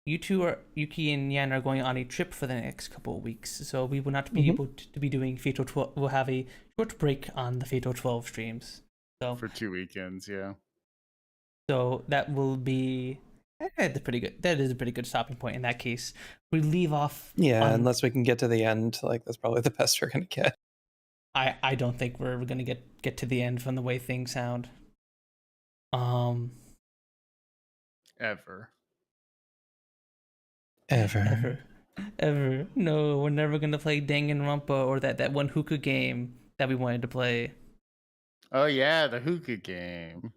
you two are Yuki and Yan are going on a trip for the next couple of weeks, so we will not be able to be doing Fatal 12. We'll have a short break on the Fatal 12 streams. So for 2 weekends, yeah. So that will be pretty good. That is a pretty good stopping point in that case. We leave off. Yeah, unless we can get to the end, like that's probably the best we're gonna get. I don't think we're gonna get to the end from the way things sound. Ever. No, we're never gonna play Danganronpa or that one hookah game that we wanted to play. Oh yeah, the hookah game.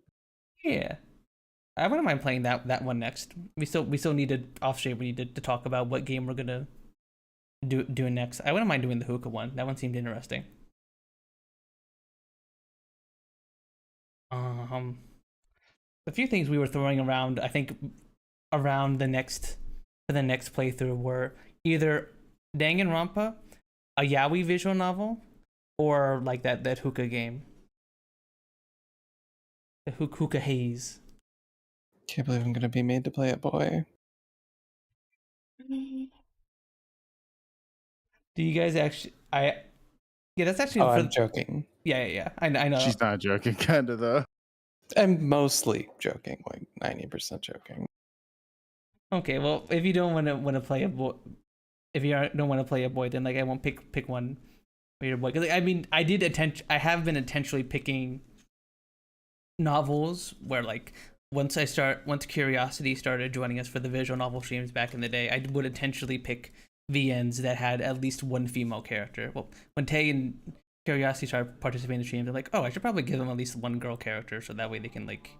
Yeah, I wouldn't mind playing that one next. We still needed offstage. We needed to talk about what game we're gonna do next. I wouldn't mind doing the hookah one. That one seemed interesting. A few things we were throwing around, I think, around the next playthrough were either Danganronpa, a yaoi visual novel, or like that hookah game. The hookah haze. Can't believe I'm gonna be made to play it, boy. Do you guys actually? Yeah, that's actually. I'm joking. Yeah. I know. She's not joking, kinda though. I'm mostly joking, like 90% joking. Okay, well, if you don't want to play a boy, don't want to play a boy, then like I won't pick one for your boy. Because I mean, I have been intentionally picking novels where like once Curiosity started joining us for the visual novel streams back in the day, I would intentionally pick VNs that had at least one female character. Well, when Tay and Curiosity started participating in the streams, they're like, oh, I should probably give them at least one girl character so that way they can like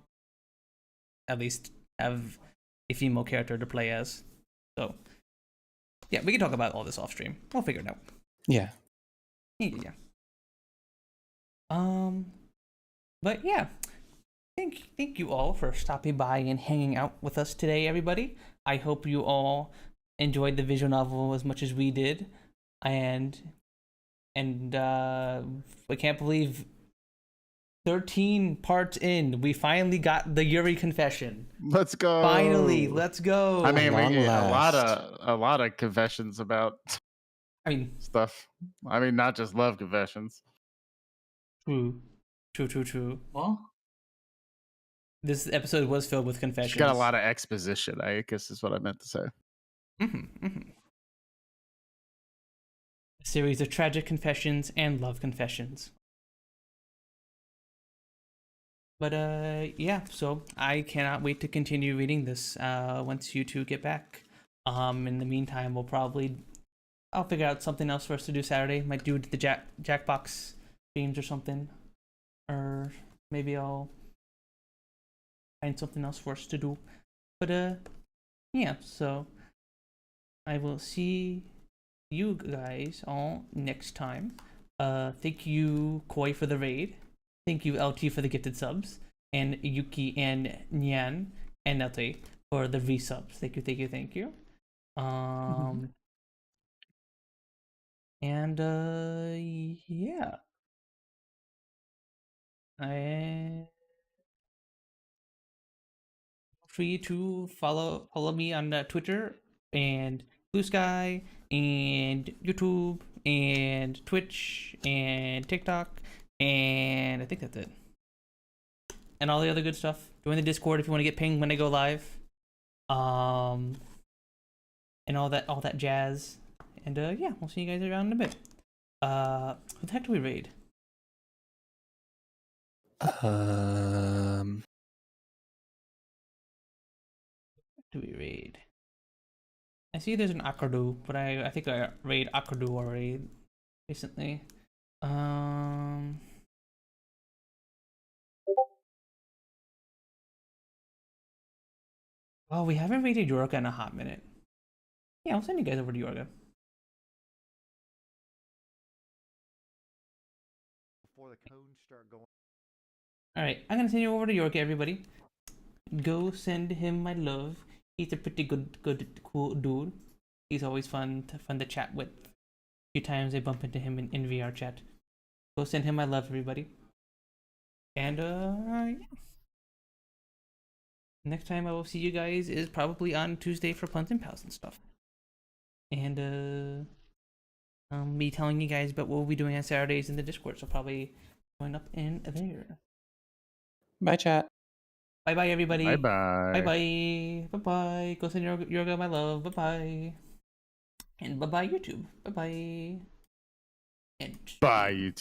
at least have a female character to play as. So yeah, we can talk about all this off stream. We'll figure it out. Yeah. But yeah, thank you all for stopping by and hanging out with us today, everybody. I hope you all enjoyed the visual novel as much as we did, and I can't believe 13 parts in, we finally got the Yuri confession. Let's go. Finally, let's go. I mean, we get a lot of confessions about stuff. I mean, not just love confessions. True. What? This episode was filled with confessions. She got a lot of exposition, I guess is what I meant to say. A series of tragic confessions and love confessions. But yeah, so I cannot wait to continue reading this once you two get back. In the meantime, I'll figure out something else for us to do Saturday. Might do the Jackbox streams or something. Or maybe I'll find something else for us to do. But yeah, so I will see you guys all next time. Thank you, Koi, for the raid. Thank you, LT, for the gifted subs. And Yuki and Nyan and LT for the resubs. Thank you. And yeah. I free to follow me on Twitter and Blue Sky and YouTube and Twitch and TikTok, and I think that's it. And all the other good stuff. Join the Discord if you want to get pinged when I go live. And all that jazz. And yeah, we'll see you guys around in a bit. Who the heck do we raid? Do we raid? I see there's an Akradu, but I think I raid Akradu already recently. Oh, we haven't raided Yorga in a hot minute. Yeah, I'll send you guys over to Yorga. Before the cones start going. Alright, I'm gonna send you over to Yorga, everybody. Go send him my love. He's a pretty good, cool dude. He's always fun to chat with. A few times I bump into him in VR chat. Go send him my love, everybody. And yeah. Next time I will see you guys is probably on Tuesday for Punz and Pals and stuff. And I'll be telling you guys about what we'll be doing on Saturdays in the Discord, so probably going up in there. Bye, chat. Bye bye, everybody. Bye bye. Bye bye. Bye bye. Go send Yorga my love. Bye bye. And bye bye, YouTube. Bye bye. And Bye, YouTube.